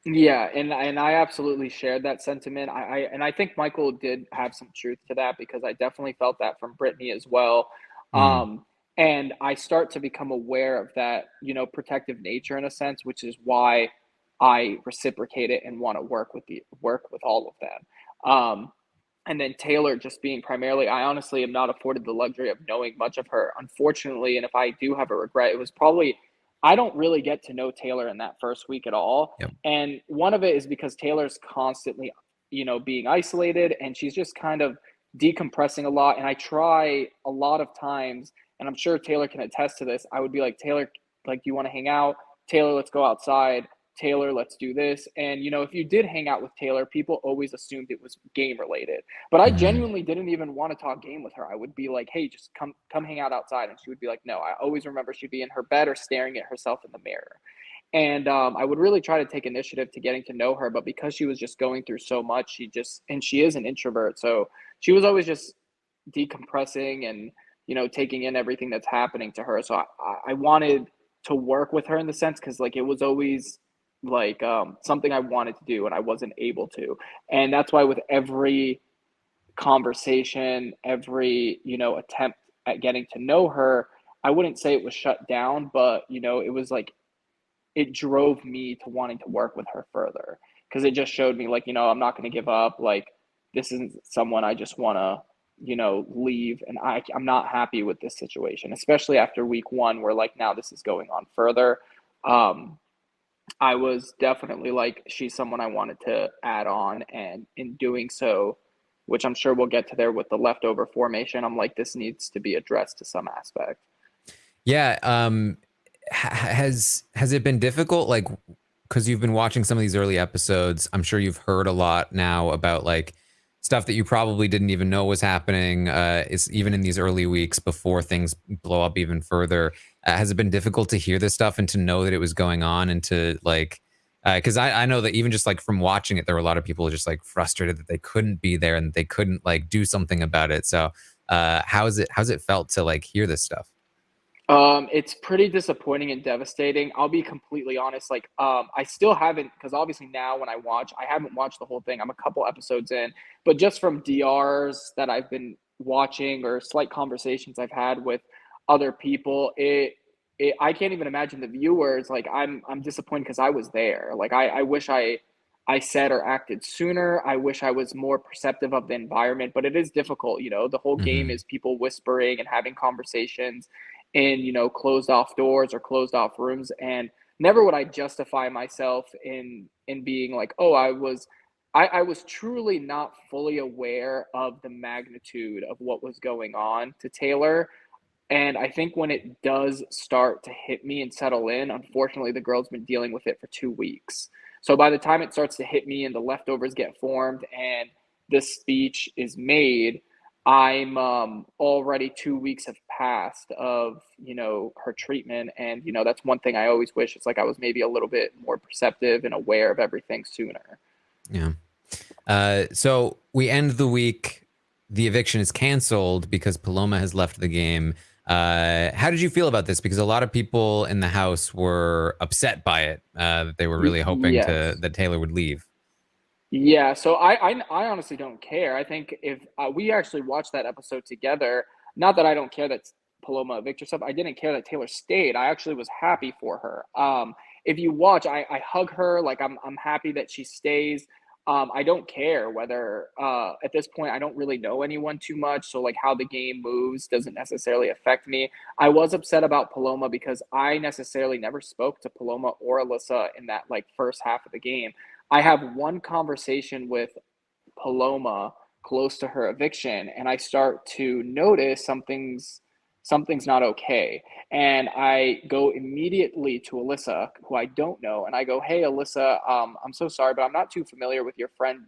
Yeah, and I absolutely shared that sentiment. I think Michael did have some truth to that because I definitely felt that from Brittany as well. Mm, Um, and I start to become aware of that, protective nature in a sense, which is why I reciprocate it and want to work with all of them. And then Taylor just being primarily, I honestly am not afforded the luxury of knowing much of her, unfortunately. And if I do have a regret, it was probably, I don't really get to know Taylor in that first week at all. yep. And one of it is because Taylor's constantly, being isolated and she's just kind of decompressing a lot. And I try a lot of times, and I'm sure Taylor can attest to this. I would be like, Taylor, like, do you want to hang out? Taylor, let's go outside. Taylor, let's do this. And, if you did hang out with Taylor, people always assumed it was game related. But I Mm, genuinely didn't even want to talk game with her. I would be like, "Hey, just come hang out outside," and she would be like, "No." I always remember she'd be in her bed or staring at herself in the mirror. And I would really try to take initiative to getting to know her, but because she was just going through so much, and she is an introvert, so she was always just decompressing and taking in everything that's happening to her. So I wanted to work with her in the sense because like it was always like something I wanted to do and I wasn't able to, and that's why with every conversation, every, attempt at getting to know her, I wouldn't say it was shut down, but, it was like it drove me to wanting to work with her further because it just showed me like, I'm not going to give up. Like, this isn't someone I just want to, leave. And I'm not happy with this situation, especially after week one, where like now this is going on further. Um, I was definitely like, she's someone I wanted to add on. And in doing so, which I'm sure we'll get to there with the leftover formation, I'm like, this needs to be addressed to some aspect. yeah. Has it been difficult? Like, because you've been watching some of these early episodes, I'm sure you've heard a lot now about like stuff that you probably didn't even know was happening. Is even in these early weeks before things blow up even further. Has it been difficult to hear this stuff and to know that it was going on and to like? Because I know that even just like from watching it, there were a lot of people just like frustrated that they couldn't be there and they couldn't like do something about it. So, how's it felt to like hear this stuff? It's pretty disappointing and devastating. I'll be completely honest. Like, I still haven't, because obviously now when I watch, I haven't watched the whole thing. I'm a couple episodes in, but just from DRs that I've been watching or slight conversations I've had with other people, I can't even imagine the viewers. Like, I'm disappointed because I was there. Like, I wish I said or acted sooner. I wish I was more perceptive of the environment, but it is difficult. The whole game Hmm. is people whispering and having conversations in closed off doors or closed off rooms, and never would I justify myself in being like, oh, I was truly not fully aware of the magnitude of what was going on to Taylor. And I think when it does start to hit me and settle in, unfortunately the girl's been dealing with it for 2 weeks. So by the time it starts to hit me and the leftovers get formed and this speech is made, I'm already 2 weeks have passed of her treatment, and that's one thing I always wish. It's like I was maybe a little bit more perceptive and aware of everything sooner. Yeah. So we end the week. The eviction is canceled because Paloma has left the game. How did you feel about this? Because a lot of people in the house were upset by it. That they were really hoping to Yes. that Taylor would leave. Yeah, so I honestly don't care. I think if we actually watched that episode together, not that I don't care that Paloma evicted herself, I didn't care that Taylor stayed. I actually was happy for her. If you watch, I hug her, like I'm happy that she stays. I don't care whether at this point I don't really know anyone too much, so like how the game moves doesn't necessarily affect me. I was upset about Paloma because I necessarily never spoke to Paloma or Alyssa in that like first half of the game. I have one conversation with Paloma close to her eviction, and I start to notice something's not okay. And I go immediately to Alyssa, who I don't know, and I go, "Hey, Alyssa, I'm so sorry, but I'm not too familiar with your friend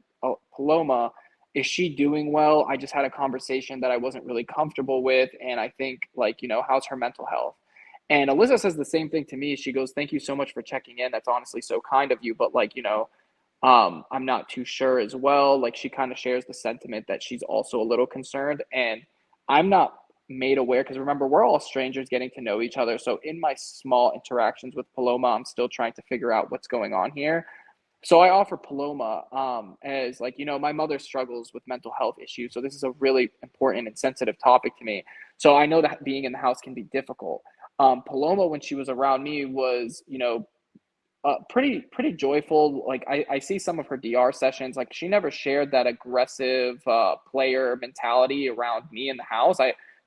Paloma. Is she doing well? I just had a conversation that I wasn't really comfortable with, and I think, like, how's her mental health?" And Alyssa says the same thing to me. She goes, "Thank you so much for checking in. That's honestly so kind of you, but, like, I'm not too sure as well." Like, she kind of shares the sentiment that she's also a little concerned, and I'm not made aware, because remember, we're all strangers getting to know each other. So in my small interactions with Paloma, I'm still trying to figure out what's going on here. So I offer Paloma, as, like, my mother struggles with mental health issues. So this is a really important and sensitive topic to me. So I know that being in the house can be difficult. Paloma, when she was around me, was, pretty joyful. Like, I see some of her DR sessions. Like, she never shared that aggressive player mentality around me in the house.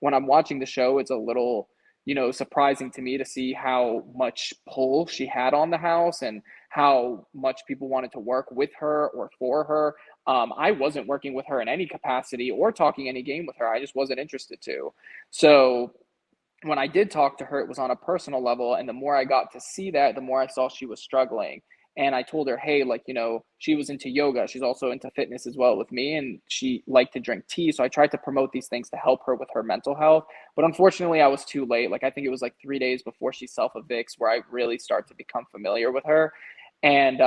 When I'm watching the show, it's a little surprising to me to see how much pull she had on the house and how much people wanted to work with her or for her. I wasn't working with her in any capacity or talking any game with her. I just wasn't interested to. So when I did talk to her, it was on a personal level. And the more I got to see that, the more I saw she was struggling. And I told her, hey, like, she was into yoga. She's also into fitness as well with me. And she liked to drink tea. So I tried to promote these things to help her with her mental health. But unfortunately, I was too late. Like, I think it was like 3 days before she self-evicts where I really start to become familiar with her. And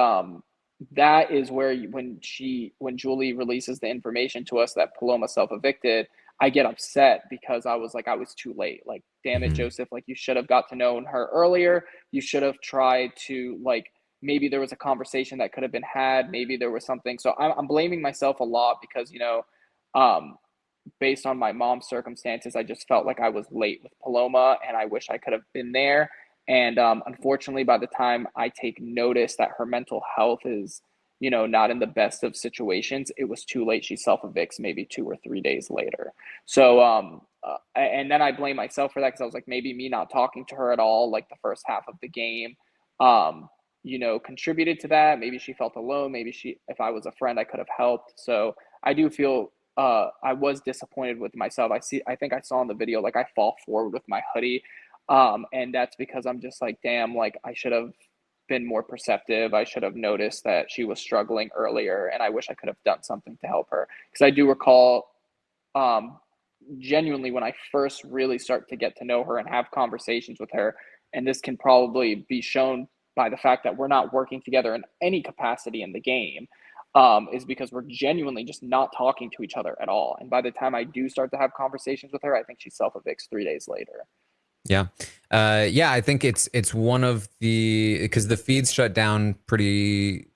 that is where when Julie releases the information to us that Paloma self-evicted, I get upset because I was like, I was too late. Like, damn it, Mhm. Joseph. Like, you should have got to know her earlier. You should have tried to, like, maybe there was a conversation that could have been had. Maybe there was something. So I'm blaming myself a lot because, um, based on my mom's circumstances, I just felt like I was late with Paloma and I wish I could have been there. And unfortunately, by the time I take notice that her mental health is, not in the best of situations, it was too late. She self evicts maybe 2 or 3 days later. So, and then I blame myself for that because I was like, maybe me not talking to her at all, like the first half of the game, contributed to that. Maybe she felt alone. Maybe if I was a friend, I could have helped. So I do feel I was disappointed with myself. I think I saw in the video, like, I fall forward with my hoodie. And that's because I'm just like, damn, like, I should have been more perceptive. I should have noticed that she was struggling earlier, and I wish I could have done something to help her. Because I do recall, um, genuinely, when I first really start to get to know her and have conversations with her, and this can probably be shown by the fact that we're not working together in any capacity in the game, is because we're genuinely just not talking to each other at all. And by the time I do start to have conversations with her, I think she self evicts 3 days later. Yeah. Yeah, I think it's one of because the feeds shut down pretty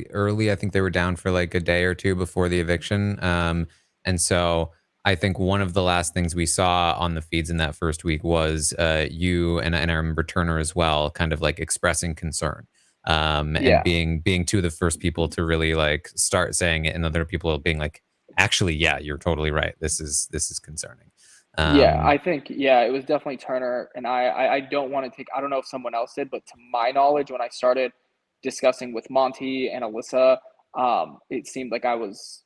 early. I think they were down for like a day or two before the eviction. And so I think one of the last things we saw on the feeds in that first week was you and I remember Turner as well, kind of like expressing concern. And Yeah. being two of the first people to really like start saying it, and other people being like, actually, yeah, you're totally right. This is concerning. Yeah, Um, I think, yeah, it was definitely Turner, and I don't want to take. I don't know if someone else did, but to my knowledge, when I started discussing with Monty and Alyssa, it seemed like I was,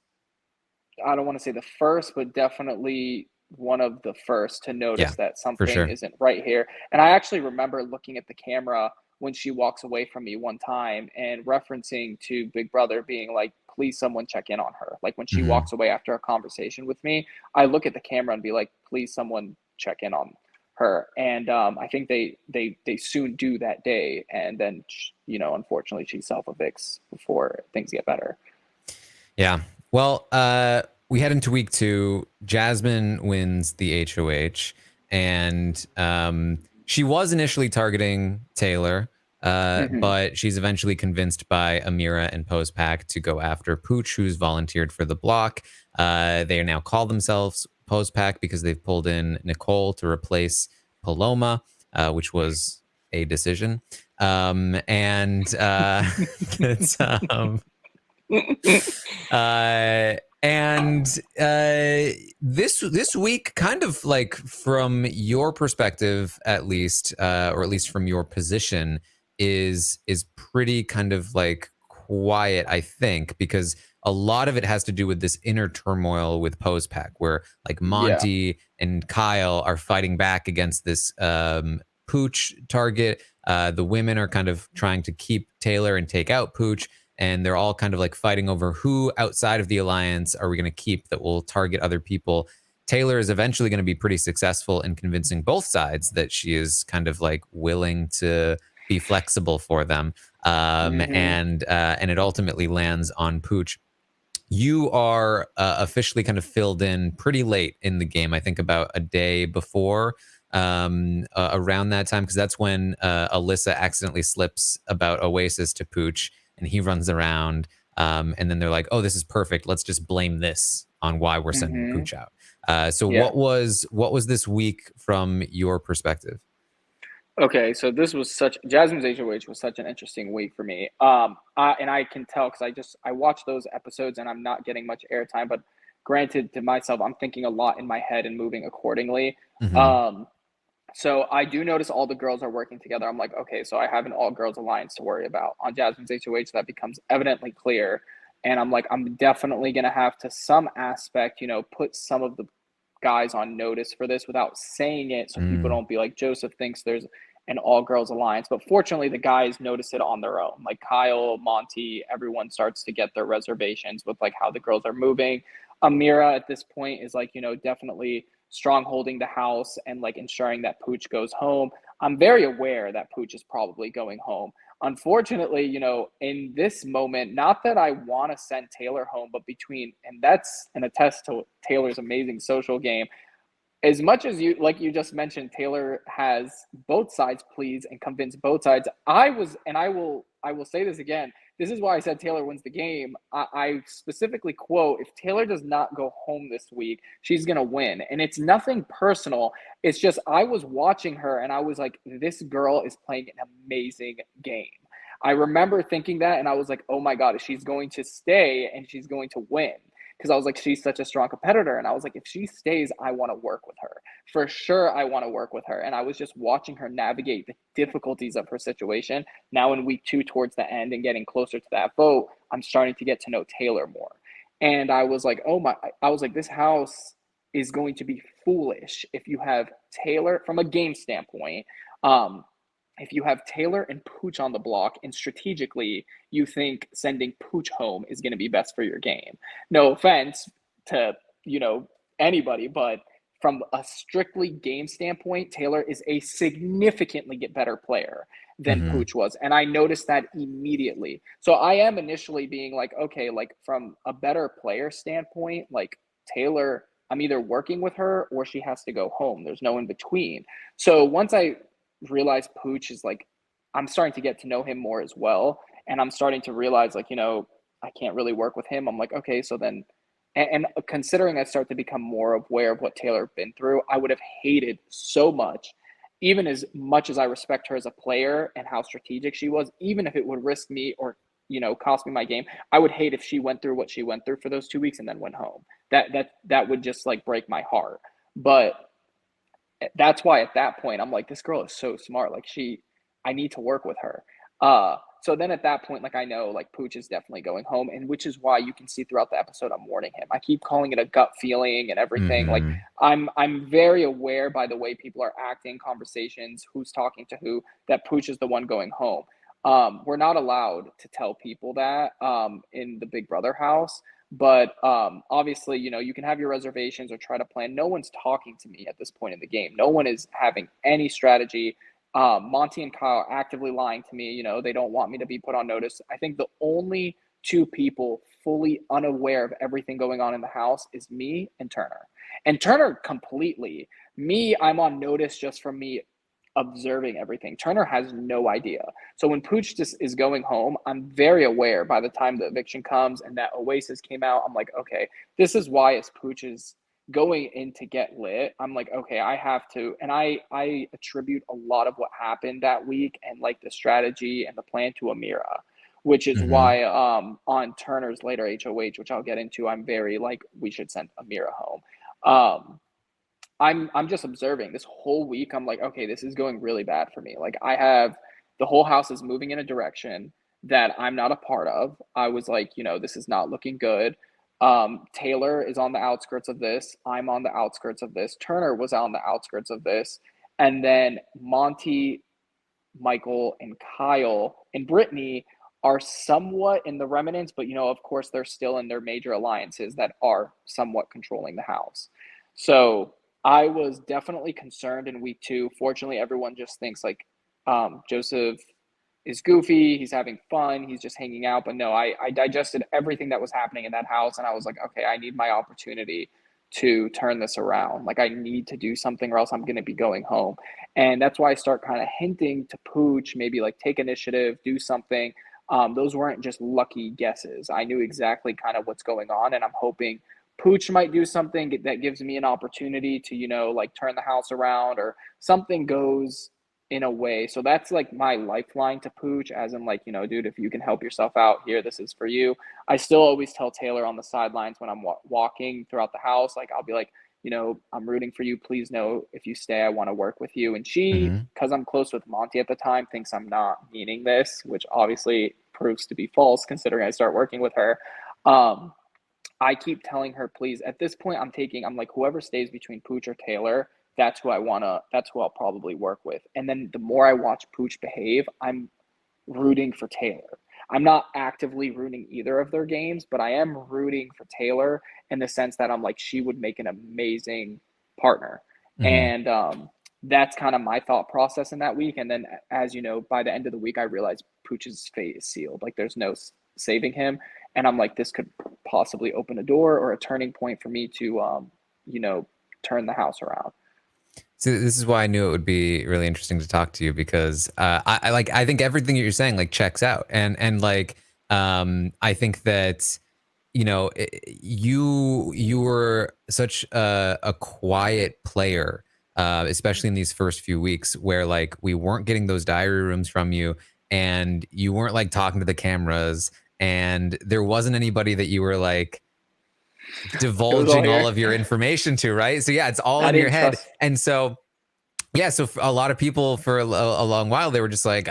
I don't want to say the first, but definitely one of the first to yeah, notice that for something sure. isn't right here. And I actually remember looking at the camera when she walks away from me one time and referencing to Big Brother being like, please someone check in on her. Like, when she Mhm. walks away after a conversation with me, I look at the camera and be like, please someone check in on her. And I think they soon do that day. And then, unfortunately, she self evicts before things get better. Yeah. Well, we head into week 2. Jasmine wins the HOH, and she was initially targeting Taylor, Hmm. but she's eventually convinced by Amira and Postpack to go after Pooch, who's volunteered for the block. They now call themselves Postpack because they've pulled in Nicole to replace Paloma, which was a decision. And it's and this week, kind of like from your perspective, at least, or at least from your position, is pretty kind of like quiet, I think, because a lot of it has to do with this inner turmoil with Pack, where like Yeah. Monty and Kyle are fighting back against this Pooch target. The women are kind of trying to keep Taylor and take out Pooch, and they're all kind of like fighting over who outside of the alliance are we going to keep that will target other people. Taylor is eventually going to be pretty successful in convincing both sides that she is kind of like willing to be flexible for them, Hmm. and it ultimately lands on Pooch. You are officially kind of filled in pretty late in the game. I think about a day before, around that time, because that's when Alyssa accidentally slips about Oasis to Pooch, and he runs around. And then they're like, "Oh, this is perfect. Let's just blame this on why we're sending Hmm. Pooch out." So Yeah. what was this week from your perspective? Okay, so this was such Jasmine's HOH was such an interesting week for me. And I can tell because I watched those episodes and I'm not getting much airtime, but granted to myself, I'm thinking a lot in my head and moving accordingly. Hmm. Um, so I do notice all the girls are working together. I'm like, okay, so I have an all girls alliance to worry about. On Jasmine's HOH, that becomes evidently clear. And I'm like, I'm definitely gonna have to some aspect, put some of the guys on notice for this without saying it so people Mm. don't be like Joseph thinks there's an all girls alliance. But fortunately the guys notice it on their own. Like Kyle, Monty, everyone starts to get their reservations with like how the girls are moving. Amira at this point is like, definitely strong holding the house and like ensuring that Pooch goes home. I'm very aware that Pooch is probably going home. Unfortunately, in this moment, not that I want to send Taylor home, but and that's an attest to Taylor's amazing social game. As much as you just mentioned, Taylor has both sides pleased and convinced both sides. I will say this again. This is why I said Taylor wins the game. I specifically quote, if Taylor does not go home this week, she's gonna win. And it's nothing personal. It's just I was watching her and I was like, this girl is playing an amazing game. I remember thinking that and I was like, oh my God, she's going to stay and she's going to win because I was like, she's such a strong competitor. And I was like, if she stays, I want to work with her. For sure, I want to work with her. And I was just watching her navigate the difficulties of her situation. Now, in week 2, towards the end and getting closer to that vote, I'm starting to get to know Taylor more. And I was like, I was like, this house is going to be foolish if you have Taylor from a game standpoint. Um, if you have Taylor and Pooch on the block, and strategically you think sending Pooch home is going to be best for your game. No offense to, you know, anybody, but from a strictly game standpoint, Taylor is a significantly better player than Hmm. Pooch was. And I noticed that immediately. So I am initially being like, okay, like from a better player standpoint, like Taylor, I'm either working with her or she has to go home. There's no in between. So once I realized Pooch is like, I'm starting to get to know him more as well. And I'm starting to realize, like, I can't really work with him. I'm like, okay, so then, and considering I start to become more aware of what Taylor been through, I would have hated so much as I respect her as a player and how strategic she was, even if it would risk me or, cost me my game, I would hate if she went through what she went through for those 2 weeks and then went home. That would just like break my heart. But that's why at that point I'm like, this girl is so smart. Like I need to work with her. So then at that point, like I know like Pooch is definitely going home, and which is why you can see throughout the episode I'm warning him. I keep calling it a gut feeling and everything. Like Hmm. I'm very aware by the way people are acting, conversations, who's talking to who, that Pooch is the one going home. We're not allowed to tell people that in the Big Brother house. But obviously, you can have your reservations or try to plan. No one's talking to me at this point in the game. No one is having any strategy. Monty and Kyle are actively lying to me. They don't want me to be put on notice. I think the only two people fully unaware of everything going on in the house is me and Turner. And Turner completely. Me, I'm on notice just from me observing everything. Turner has no idea. So when Pooch just is going home, I'm very aware by the time the eviction comes and that Oasis came out, I'm like, okay, this is why as Pooch is going in to get lit, I'm like, okay, I have to. And I attribute a lot of what happened that week and like the strategy and the plan to Amira, which is Hmm. why on Turner's later HOH, which I'll get into, I'm very like, we should send Amira home. I'm just observing this whole week. I'm like, okay, this is going really bad for me. Like I have the whole house is moving in a direction. that I'm not a part of. I was like, you know, this is not looking good. Taylor is on the outskirts of this. I'm on the outskirts of this. Turner was on the outskirts of this. And then Monty, Michael, and Kyle and Brittany are somewhat in the remnants, but you know, of course, they're still in their major alliances that are somewhat controlling the house. So I was definitely concerned in week 2. Fortunately, everyone just thinks like Joseph is goofy, he's having fun, he's just hanging out. But no, I digested everything that was happening in that house, and I was like, okay, I need my opportunity to turn this around. Like, I need to do something or else I'm going to be going home. And that's why I start kind of hinting to Pooch, maybe like take initiative, do something. Those weren't just lucky guesses. I knew exactly kind of what's going on, and I'm hoping Pooch might do something that gives me an opportunity to, you know, like turn the house around or something goes in a way. So that's like my lifeline to Pooch, as in like, you know, dude, if you can help yourself out here, this is for you. I still always tell Taylor on the sidelines when I'm walking throughout the house, like I'll be like, you know, I'm rooting for you. Please know if you stay, I want to work with you. And she, Mm-hmm. because I'm close with Monty at the time, thinks I'm not meaning this, which obviously proves to be false considering I start working with her. I keep telling her, please, at this point, I'm like, whoever stays between Pooch or Taylor, that's who I'll probably work with. And then the more I watch Pooch behave, I'm rooting for Taylor. I'm not actively rooting either of their games, but I am rooting for Taylor in the sense that I'm like, she would make an amazing partner. Mm-hmm. And that's kind of my thought process in that week. And then, as you know, by the end of the week, I realized Pooch's fate is sealed. Like, there's no saving him. And I'm like, this could possibly open a door or a turning point for me to, you know, turn the house around. So this is why I knew it would be really interesting to talk to you because I think everything that you're saying like checks out and like I think that you were such a quiet player, especially in these first few weeks where like we weren't getting those diary rooms from you and you weren't like talking to the cameras and there wasn't anybody that you were like It was all divulging all here. of your information to, right? So yeah, it's all I in your didn't head. trust. And so yeah, so for a lot of people for a long while, they were just like,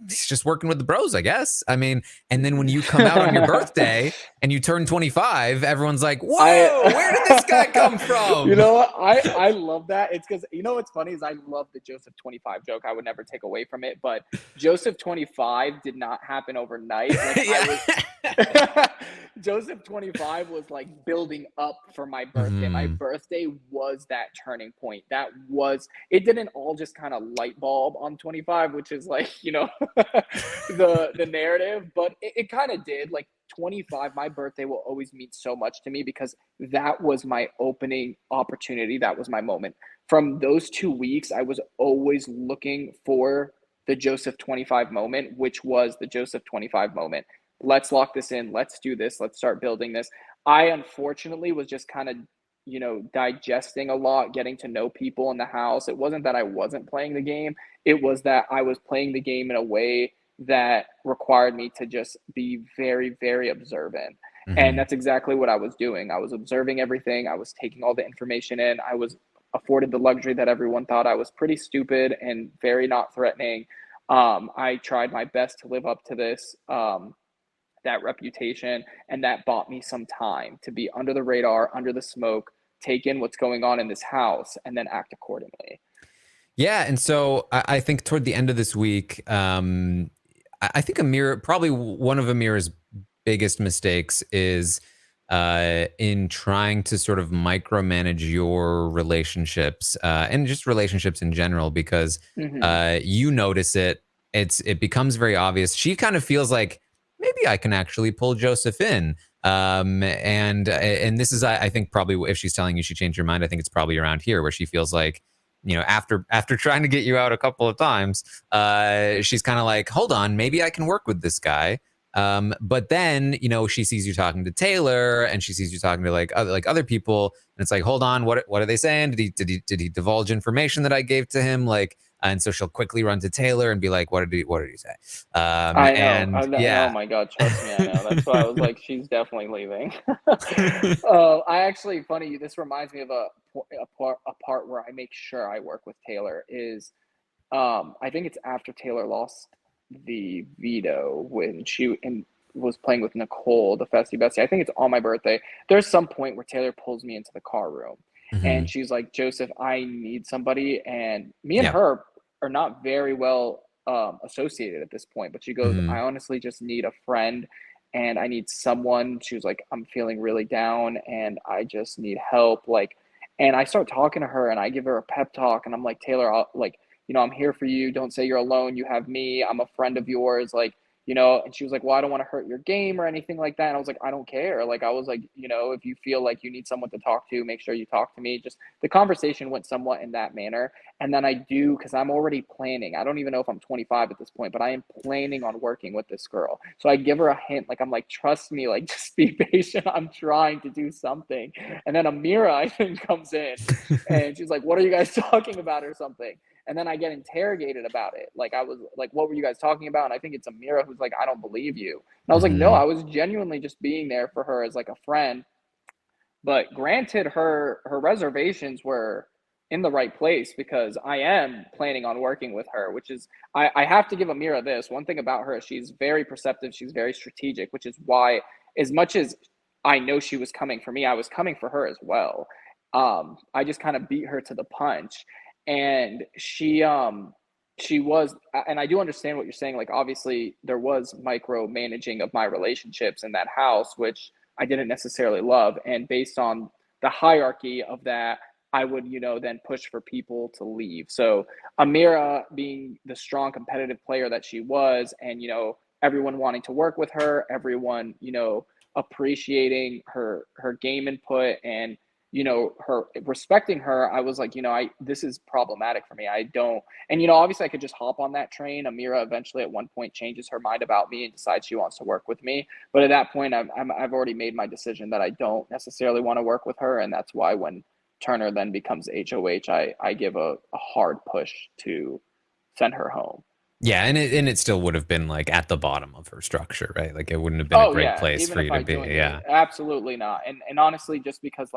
he's just working with the bros, I guess. I mean, and then when you come out on your birthday and you turn 25, everyone's like, whoa, where did this guy come You from? know what? I love that. It's because, you know what's funny is I love the Joseph 25 joke. I would never take away from it, but Joseph 25 did not happen overnight. Like, I Yeah. was Joseph 25 was like building up for my birthday. My Hmm. birthday was that turning point. That was it. Didn't all just kind of light bulb on 25, which is like, you know, the narrative, but it kind of did. Like, 25, my birthday will always mean so much to me because that was my opening opportunity. That was my moment. From those 2 weeks, I was always looking for the Joseph 25 moment, which was the Joseph 25 moment. Let's lock this in. Let's do this. Let's start building this. I unfortunately was just kind of, you know, digesting a lot, getting to know people in the house. It wasn't that I wasn't playing the game, it was that I was playing the game in a way that required me to just be very, very observant. And Hmm. that's exactly what I was doing. I was observing everything. I was taking all the information in. I was afforded the luxury that everyone thought I was pretty stupid and very not threatening. I tried my best to live up to this, that reputation, and that bought me some time to be under the radar, under the smoke, take in what's going on in this house, and then act accordingly. Yeah, and so I think toward the end of this week, I think probably one of Amir's biggest mistakes is in trying to sort of micromanage your relationships and just relationships in general, because Mm-hmm. you notice it. It becomes very obvious. She kind of feels like maybe I can actually pull Joseph in. And this is, I think, probably if she's telling you she changed her mind, I think it's probably around here where she feels like, after trying to get you out a couple of times, she's kind of like, hold on, maybe I can work with this guy. But then, she sees you talking to Taylor and she sees you talking to like other people. And it's like, hold on, what are they saying? Did he divulge information that I gave to him? Like, and so she'll quickly run to Taylor and be like, what did he say? I know. And Oh yeah. my God, trust me, I know. That's why I was like, she's definitely leaving. I actually, funny, this reminds me of a part where I make sure I work with Taylor is, I think it's after Taylor lost. the veto when was playing with Nicole, the Festy Bestie. I think it's on my birthday. There's some point where Taylor pulls me into the car room and Hmm. she's like, Joseph, I need somebody. And me and Yeah. her are not very well associated at this point, but she goes, I Hmm. honestly just need a friend and I need someone. She was like, I'm feeling really down and I just need help. Like, and I start talking to her and I give her a pep talk and I'm like, Taylor, I'm here for you. Don't say you're alone. You have me. I'm a friend of yours. Like, and she was like, well, I don't want to hurt your game or anything like that. And I was like, I don't care. Like, I was like, if you feel like you need someone to talk to, make sure you talk to me. Just the conversation went somewhat in that manner. And then because I'm already planning. I don't even know if I'm 25 at this point, but I am planning on working with this girl. So I give her a hint. Like, I'm like, trust me, like, just be patient. I'm trying to do something. And then Amira, I think, comes in and she's like, what are you guys talking about or something? And then I get interrogated about it. Like, I was like, what were you guys talking about? And I think it's Amira who's like, I don't believe you. And I was like, no, Hmm. I was genuinely just being there for her as like a friend. But granted, her reservations were in the right place because I am planning on working with her, which is I have to give Amira this. One thing about her, she's very perceptive, she's very strategic, which is why as much as I know she was coming for me, I was coming for her as well. I just kind of beat her to the punch. And she was, and I do understand what you're saying. Like, obviously there was micromanaging of my relationships in that house, which I didn't necessarily love. And based on the hierarchy of that, I would, then push for people to leave. So Amira, being the strong competitive player that she was, and, everyone wanting to work with her, everyone, appreciating her game input and, her respecting her, I was like, this is problematic for me. I don't, and, obviously I could just hop on that train. Amira eventually at one point changes her mind about me and decides she wants to work with me. But at that point, I've already made my decision that I don't necessarily want to work with her. And that's why when Turner then becomes HOH, I give a hard push to send her home. Yeah, and it still would have been like at the bottom of her structure, right? Like it wouldn't have been a Oh great yeah, place even for if you to I be. joined Yeah. absolutely not. And honestly, just because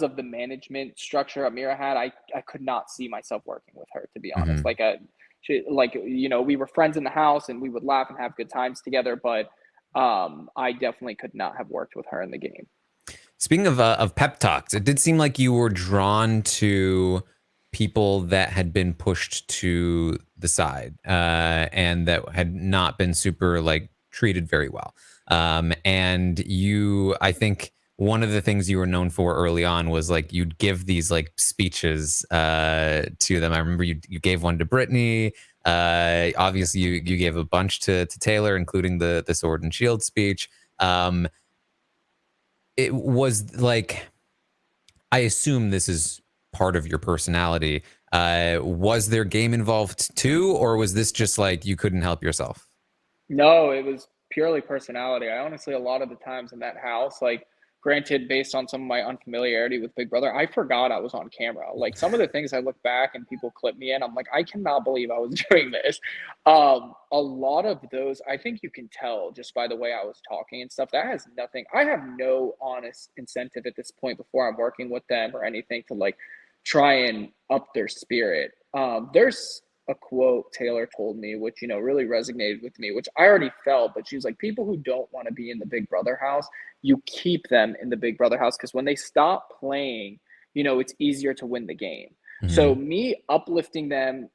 of the management structure Amira had, I could not see myself working with her, to be honest. Hmm. We were friends in the house and we would laugh and have good times together, but I definitely could not have worked with her in the game. Speaking of pep talks, it did seem like you were drawn to people that had been pushed to the side and that had not been super like treated very well. And I think one of the things you were known for early on was like you'd give these like speeches to them. I remember you gave one to Brittany. Obviously, you gave a bunch to Taylor, including the sword and shield speech. It was like, I assume this is part of your personality. Was there game involved too, or was this just like you couldn't help yourself? No, it was purely personality. I honestly, a lot of the times in that house, like, granted, based on some of my unfamiliarity with Big Brother, I forgot I was on camera. Like, some of the things I look back and people clip me in, I'm like, I cannot believe I was doing this. A lot of those, I think you can tell just by the way I was talking and stuff. That has nothing, I have no honest incentive at this point before I'm working with them or anything to like try and up their spirit. There's a quote Taylor told me, which, really resonated with me, which I already felt, but she was like, people who don't want to be in the Big Brother house, you keep them in the Big Brother house because when they stop playing, it's easier to win the game. So Hmm. me uplifting them,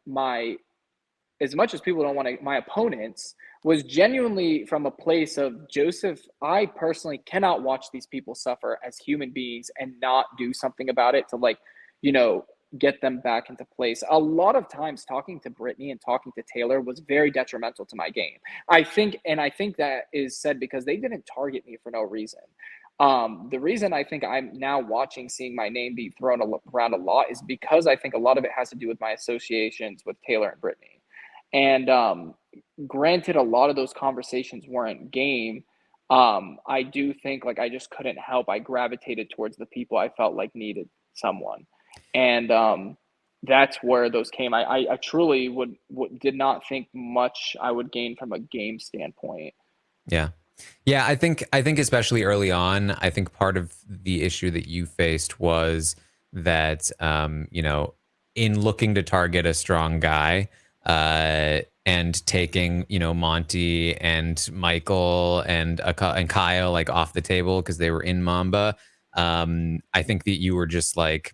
as much as people don't want to, my opponents, was genuinely from a place of Joseph. I personally cannot watch these people suffer as human beings and not do something about it to like, you know, get them back into place. A lot of times talking to Brittany and talking to Taylor was very detrimental to my game. I think that is said because they didn't target me for no reason. The reason I think I'm now seeing my name be thrown around a lot is because I think a lot of it has to do with my associations with Taylor and Brittany. And granted, a lot of those conversations weren't game. I do think like I just couldn't help. I gravitated towards the people I felt like needed someone, and that's where those came. I truly did not think much I would gain from a game standpoint. Yeah. Yeah, I think especially early on, I think part of the issue that you faced was that in looking to target a strong guy, and taking, you know, Monty and Michael and Kyle like off the table because they were in Mamba. I think that you were just like,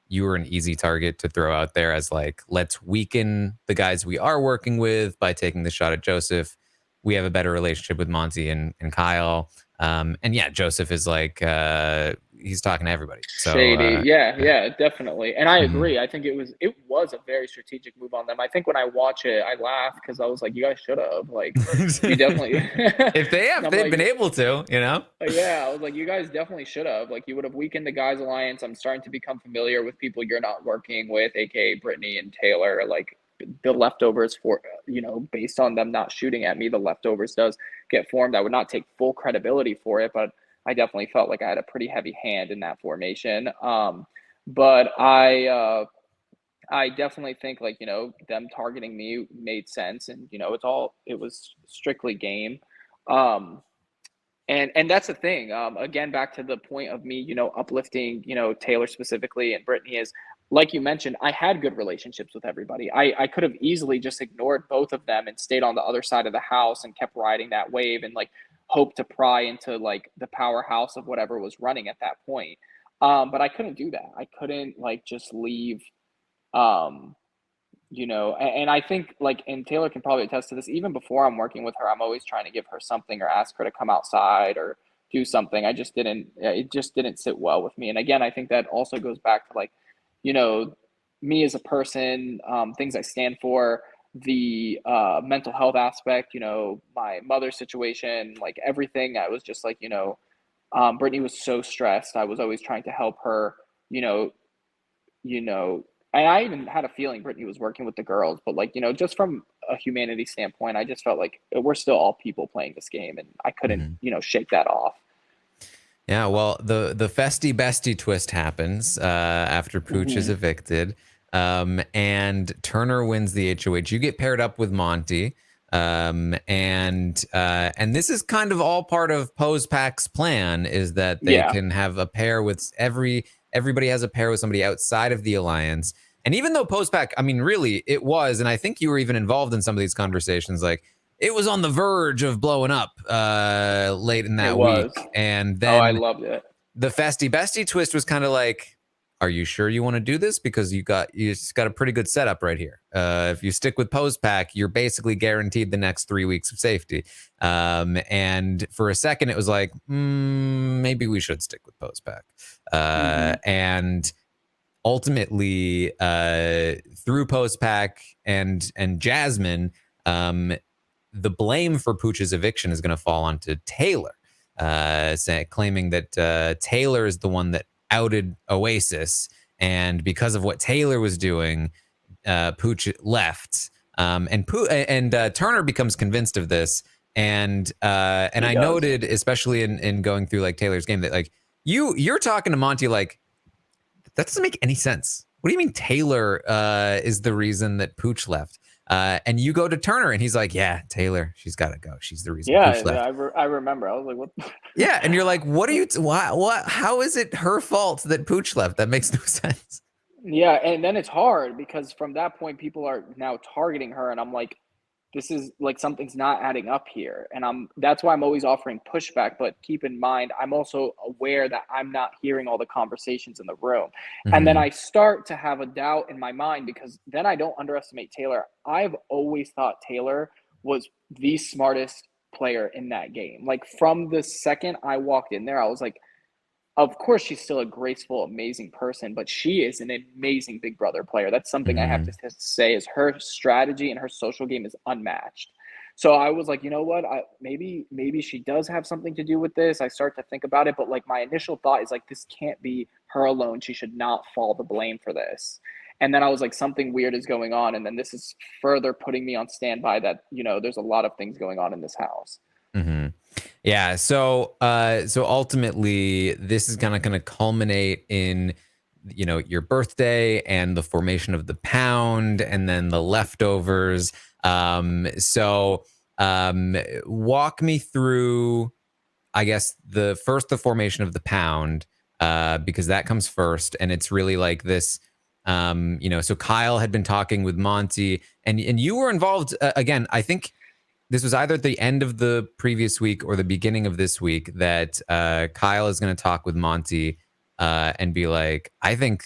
you were an easy target to throw out there as like, let's weaken the guys we are working with by taking the shot at Joseph. We have a better relationship with Monty and Kyle. And yeah, Joseph is like, he's talking to everybody. So, Shady. Yeah, yeah, definitely. And I mhm. agree. I think it was a very strategic move on them. I think when I watch it, I laugh because I was like, you guys should have. Like, you definitely if they and have, I'm they'd been like, able to, you know. yeah, I was like, you guys definitely should have. Like, you would have weakened the guys' alliance. I'm starting to become familiar with people you're not working with, aka Brittany and Taylor. Like the leftovers for based on them not shooting at me, the leftovers does get formed. I would not take full credibility for it, but I definitely felt like I had a pretty heavy hand in that formation. But I definitely think like them targeting me made sense, and it was strictly game. Um, and that's the thing. Again, back to the point of me, uplifting, Taylor specifically and Brittany is like you mentioned, I had good relationships with everybody. I could have easily just ignored both of them and stayed on the other side of the house and kept riding that wave and like hope to pry into like the powerhouse of whatever was running at that point. But I couldn't do that. I couldn't like just leave um and I think like, and Taylor can probably attest to this, even before I'm working with her, I'm always trying to give her something or ask her to come outside or do something. It just didn't sit well with me. And again, I think that also goes back to like, you know, me as a person, things I stand for, the mental health aspect, my mother's situation, like everything. I was just like, Brittany was so stressed. I was always trying to help her, you know, you know, and I even had a feeling Brittany was working with the girls, but like, just from a humanity standpoint, I just felt like we're still all people playing this game, and I couldn't, Mhm. shake that off. Yeah, well, the festy bestie twist happens after Pooch is Hmm. evicted, and Turner wins the HOH. You get paired up with Monty, and this is kind of all part of Pose Pack's plan, is that they Yeah, can have a pair with everybody has a pair with somebody outside of the alliance. And even though Pose Pack, I mean, really, it was, and I think you were even involved in some of these conversations, like it was on the verge of blowing up late in it that was. week. And Oh, I then loved it. the festy bestie twist was kind of like, are you sure you want to do this? Because you just got a pretty good setup right here. If you stick with Pose Pack, you're basically guaranteed the next 3 weeks of safety. And for a second, it was like, maybe we should stick with Pose Pack. Hmm. And ultimately, through Pose Pack and Jasmine, the blame for Pooch's eviction is going to fall onto Taylor, claiming that Taylor is the one that outed Oasis, and because of what Taylor was doing, Pooch left. And Turner becomes convinced of this, and He I does. noted, especially in going through like Taylor's game, that like you're talking to Monty like, that doesn't make any sense. What do you mean Taylor is the reason that Pooch left? And you go to Turner and he's like, yeah, Taylor, she's got to go. She's the reason Yeah, Pooch left. I remember. I was like, what? Yeah. And you're like, what are you, how is it her fault that Pooch left? That makes no sense. Yeah, and then it's hard because from that point, people are now targeting her, and I'm like, this is like something's not adding up here, and that's why I'm always offering pushback. But keep in mind, I'm also aware that I'm not hearing all the conversations in the room, and then Mm-hmm. I start to have a doubt in my mind because then I don't underestimate Taylor. I've always thought Taylor was the smartest player in that game. Like from the second I walked in there, I was like, of course she's still a graceful, amazing person, but she is an amazing Big Brother player. That's something I have Mm-hmm. to say is her strategy and her social game is unmatched. So I was like, you know what? Maybe she does have something to do with this. I start to think about it, but like my initial thought is like this can't be her alone. She should not fall the blame for this. And then I was like, something weird is going on, and then this is further putting me on standby that there's a lot of things going on in this house. Mm-hmm. Yeah. So ultimately, this is kind of going to culminate in, your birthday and the formation of the pound, and then the leftovers. Walk me through, I guess, the formation of the pound, because that comes first, and it's really like this. So Kyle had been talking with Monty, and you were involved again. I think this was either at the end of the previous week or the beginning of this week that Kyle is going to talk with Monty and be like, I think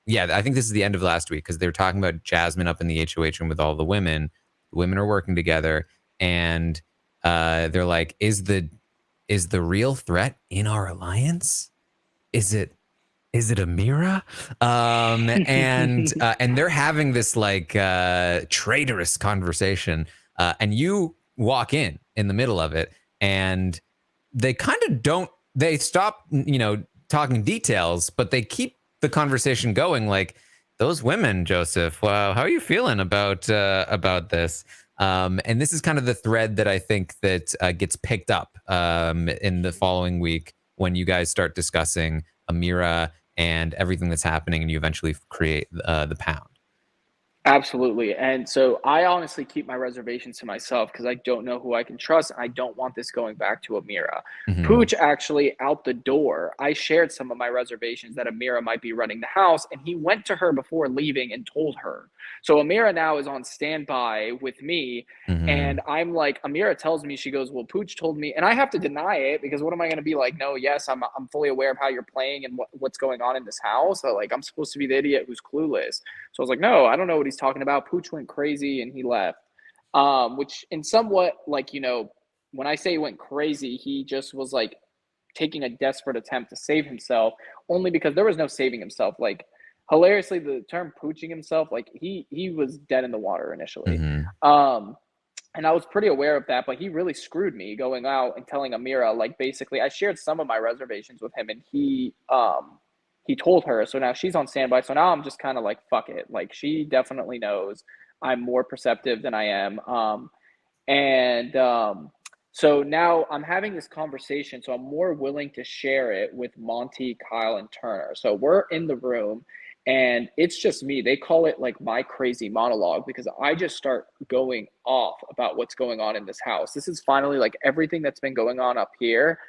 this is the end of last week because they were talking about Jasmine up in the HOH room with all the women. The women are working together, and they're like, is the real threat in our alliance? Is it Amira? And they're having this like traitorous conversation, and you walk in the middle of it, and they kind of don't. They stop, talking details, but they keep the conversation going. Like, those women, Joseph. Wow, how are you feeling about this? And this is kind of the thread that I think that gets picked up in the following week when you guys start discussing Amira and everything that's happening, and you eventually create the pound. Absolutely. And so I honestly keep my reservations to myself because I don't know who I can trust. I don't want this going back to Amira. Mm-hmm. Pooch actually out the door, I shared some of my reservations that Amira might be running the house, and he went to her before leaving and told her. So Amira now is on standby with me. Mm-hmm. And I'm like, Amira tells me, she goes, well, Pooch told me, and I have to deny it because what am I going to be like? No, yes, I'm fully aware of how you're playing and what's going on in this house. So, like, I'm supposed to be the idiot who's clueless. So I was like, no, I don't know what he's talking about. Pooch went crazy and he left. Which in somewhat like, when I say he went crazy, he just was like taking a desperate attempt to save himself, only because there was no saving himself. Like, hilariously, the term pooching himself, like he was dead in the water initially. Mm-hmm. And I was pretty aware of that, but he really screwed me going out and telling Amira, like, basically I shared some of my reservations with him, and he told her. So now she's on standby. So now I'm just kind of like, fuck it. Like, she definitely knows I'm more perceptive than I am. So now I'm having this conversation. So I'm more willing to share it with Monty, Kyle, and Turner. So we're in the room and it's just me. They call it like my crazy monologue because I just start going off about what's going on in this house. This is finally like everything that's been going on up here.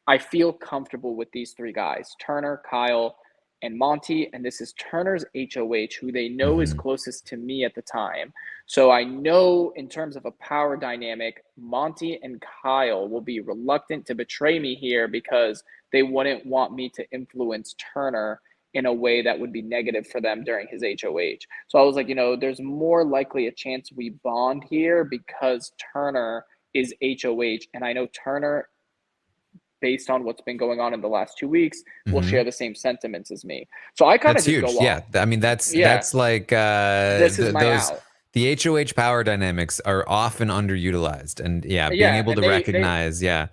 I feel comfortable with these three guys, Turner, Kyle, and Monty. And this is Turner's HOH, who they know is Mm-hmm. closest to me at the time. So I know in terms of a power dynamic, Monty and Kyle will be reluctant to betray me here because they wouldn't want me to influence Turner in a way that would be negative for them during his HOH. So I was like, there's more likely a chance we bond here because Turner is HOH. And I know Turner, based on what's been going on in the last 2 weeks, will Mm-hmm. share the same sentiments as me. So I kind That's of just huge. go Yeah, off. I mean Yeah, that's like this is my those out. the HOH power dynamics are often underutilized, and yeah, being Yeah, able and to they recognize, yeah.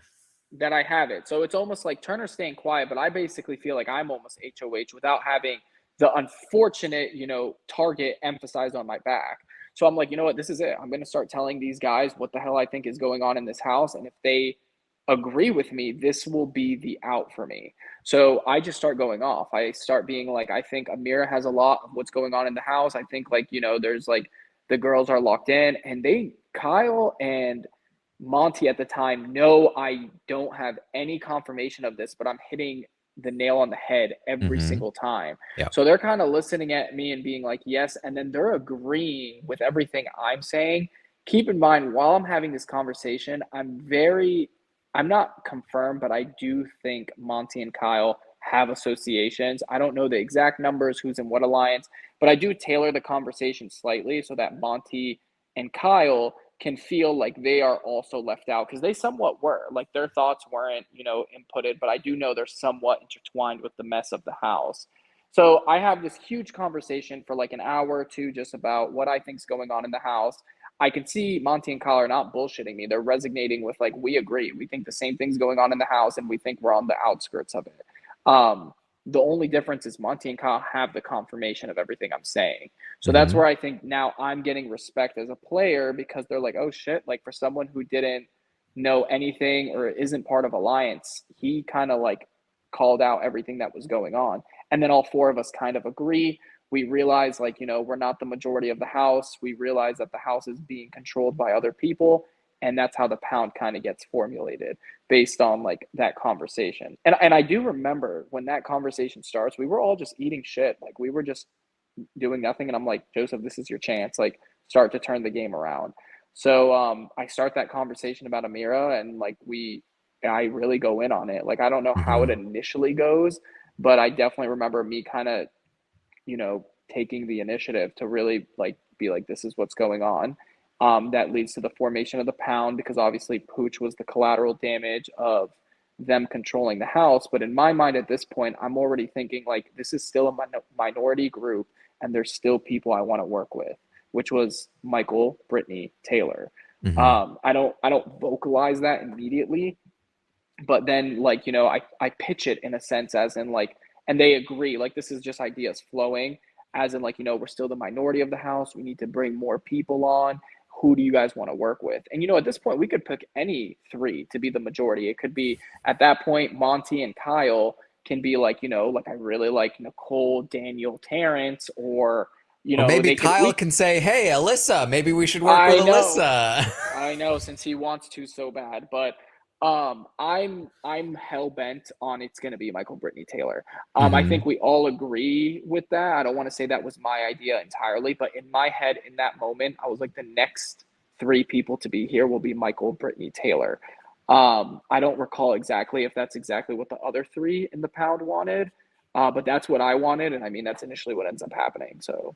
that I have it. So it's almost like Turner's staying quiet, but I basically feel like I'm almost HOH without having the unfortunate, target emphasized on my back. So I'm like, you know what, this is it. I'm going to start telling these guys what the hell I think is going on in this house. And if they agree with me, this will be the out for me. So I just start going off. I start being like, I think Amira has a lot of what's going on in the house. I think, like, there's like the girls are locked in, and Kyle and Monty at the time, no, I don't have any confirmation of this, but I'm hitting the nail on the head every Mm-hmm. single time. Yeah. So they're kind of listening at me and being like, yes. And then they're agreeing with everything I'm saying. Keep in mind, while I'm having this conversation, I'm not confirmed, but I do think Monty and Kyle have associations. I don't know the exact numbers, who's in what alliance, but I do tailor the conversation slightly so that Monty and Kyle can feel like they are also left out because they somewhat were. Like, their thoughts weren't, inputted, but I do know they're somewhat intertwined with the mess of the house. So I have this huge conversation for like an hour or two just about what I think's going on in the house. I can see Monty and Kyle are not bullshitting me. They're resonating with, like, we agree. We think the same thing's going on in the house, and we think we're on the outskirts of it. The only difference is Monty and Kyle have the confirmation of everything I'm saying. So that's Mm-hmm. where I think now I'm getting respect as a player because they're like, oh shit, like, for someone who didn't know anything or isn't part of Alliance, he kind of like called out everything that was going on. And then all four of us kind of agree. We realize, like, we're not the majority of the house. We realize that the house is being controlled by other people. And that's how the pound kind of gets formulated based on like that conversation. And I do remember when that conversation starts, we were all just eating shit. Like, we were just doing nothing. And I'm like, Joseph, this is your chance. Like, start to turn the game around. So I start that conversation about Amira, and like I really go in on it. Like, I don't know how it Hmm. initially goes, but I definitely remember me kind of, taking the initiative to really like be like, this is what's going on. That leads to the formation of the pound, because obviously Pooch was the collateral damage of them controlling the house. But in my mind at this point, I'm already thinking like, this is still a minority group, and there's still people I want to work with, which was Michael, Brittany, Taylor. Hmm. I don't vocalize that immediately, but then like, I pitch it in a sense as in like, and they agree, like this is just ideas flowing, as in like, we're still the minority of the house, we need to bring more people on, who do you guys want to work with? And at this point we could pick any three to be the majority. It could be, at that point, Monty and Kyle can be like, like I really like Nicole, Daniel, Terrence, or Or maybe they could, Kyle can say, "Hey, Alyssa, maybe we should work with I know, Alyssa." I know, since he wants to so bad, but I'm hell bent on it's going to be Michael, Brittany, Taylor. I think Hmm. we all agree with that. I don't want to say that was my idea entirely, but in my head, in that moment, I was like, the next three people to be here will be Michael, Brittany, Taylor. I don't recall exactly if that's exactly what the other three in the pound wanted, but that's what I wanted, and I mean that's initially what ends up happening. So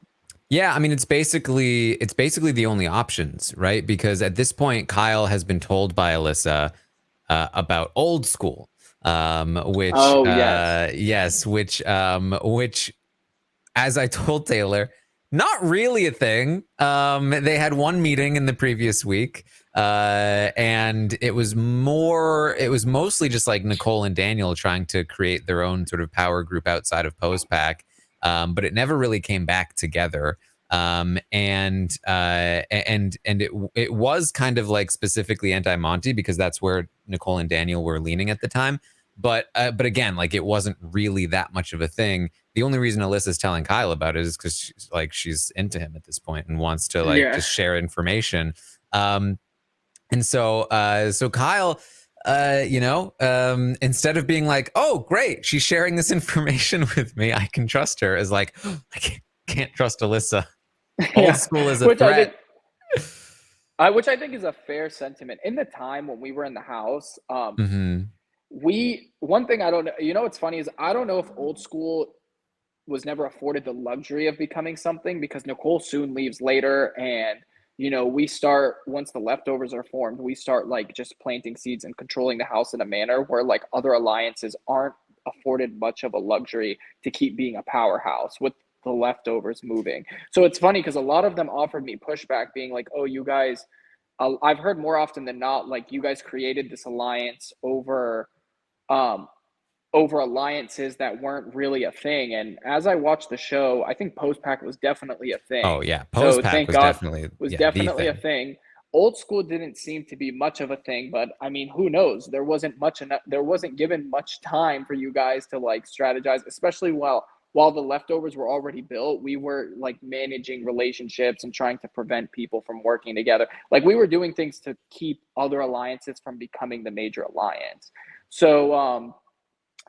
Yeah, I mean it's basically the only options, right? Because at this point, Kyle has been told by Alyssa about old school, which oh yes. yes, which as I told Taylor, not really a thing. They had one meeting in the previous week, and it was mostly just like Nicole and Daniel trying to create their own sort of power group outside of Postpac, but it never really came back together. And it was kind of like specifically anti Monty because that's where Nicole and Daniel were leaning at the time. But again, like it wasn't really that much of a thing. The only reason Alyssa's telling Kyle about it is because she's into him at this point and wants to like Yeah. just share information. Um, and so Kyle, instead of being like, "Oh, great, she's sharing this information with me, I can trust her," is like, "I can't trust Alyssa. Old Yeah, school is a which I threat." think which I think is a fair sentiment. In the time when we were in the house, Hmm. we one thing I don't know, what's funny is I don't know if old school was never afforded the luxury of becoming something, because Nicole soon leaves later, and we start, once the leftovers are formed, we start like just planting seeds and controlling the house in a manner where like other alliances aren't afforded much of a luxury to keep being a powerhouse with the leftovers moving. So it's funny because a lot of them offered me pushback, being like, "Oh, you guys," I've heard more often than not, like, "You guys created this alliance um, over alliances that weren't really a thing." And as I watched the show, I think Postpac was definitely a Oh thing. yeah, So Postpac thank was God, definitely, was yeah, the definitely a thing. thing. Old school didn't seem to be much of a thing, but I mean, who knows? There wasn't much enough. There wasn't given much time for you guys to like strategize, especially while the leftovers were already built. We were like managing relationships and trying to prevent people from working together. Like we were doing things to keep other alliances from becoming the major alliance. So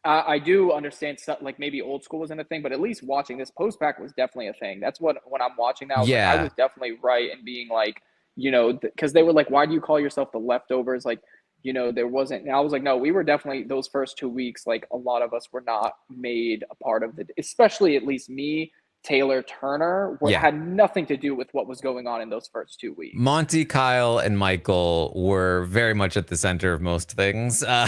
I do understand stuff like maybe old school wasn't a thing, but at least watching this, post pack was definitely a thing. That's what, when I'm watching that, I was like, I Yeah. was definitely right in being like, because they were like, why do you call yourself the leftovers? Like, there wasn't. And I was like, no, we were definitely, those first 2 weeks, like a lot of us were not made a part of the, especially at least me, Taylor, Turner, Yeah. had nothing to do with what was going on in those first 2 weeks. Monty, Kyle, and Michael were very much at the center of most things. So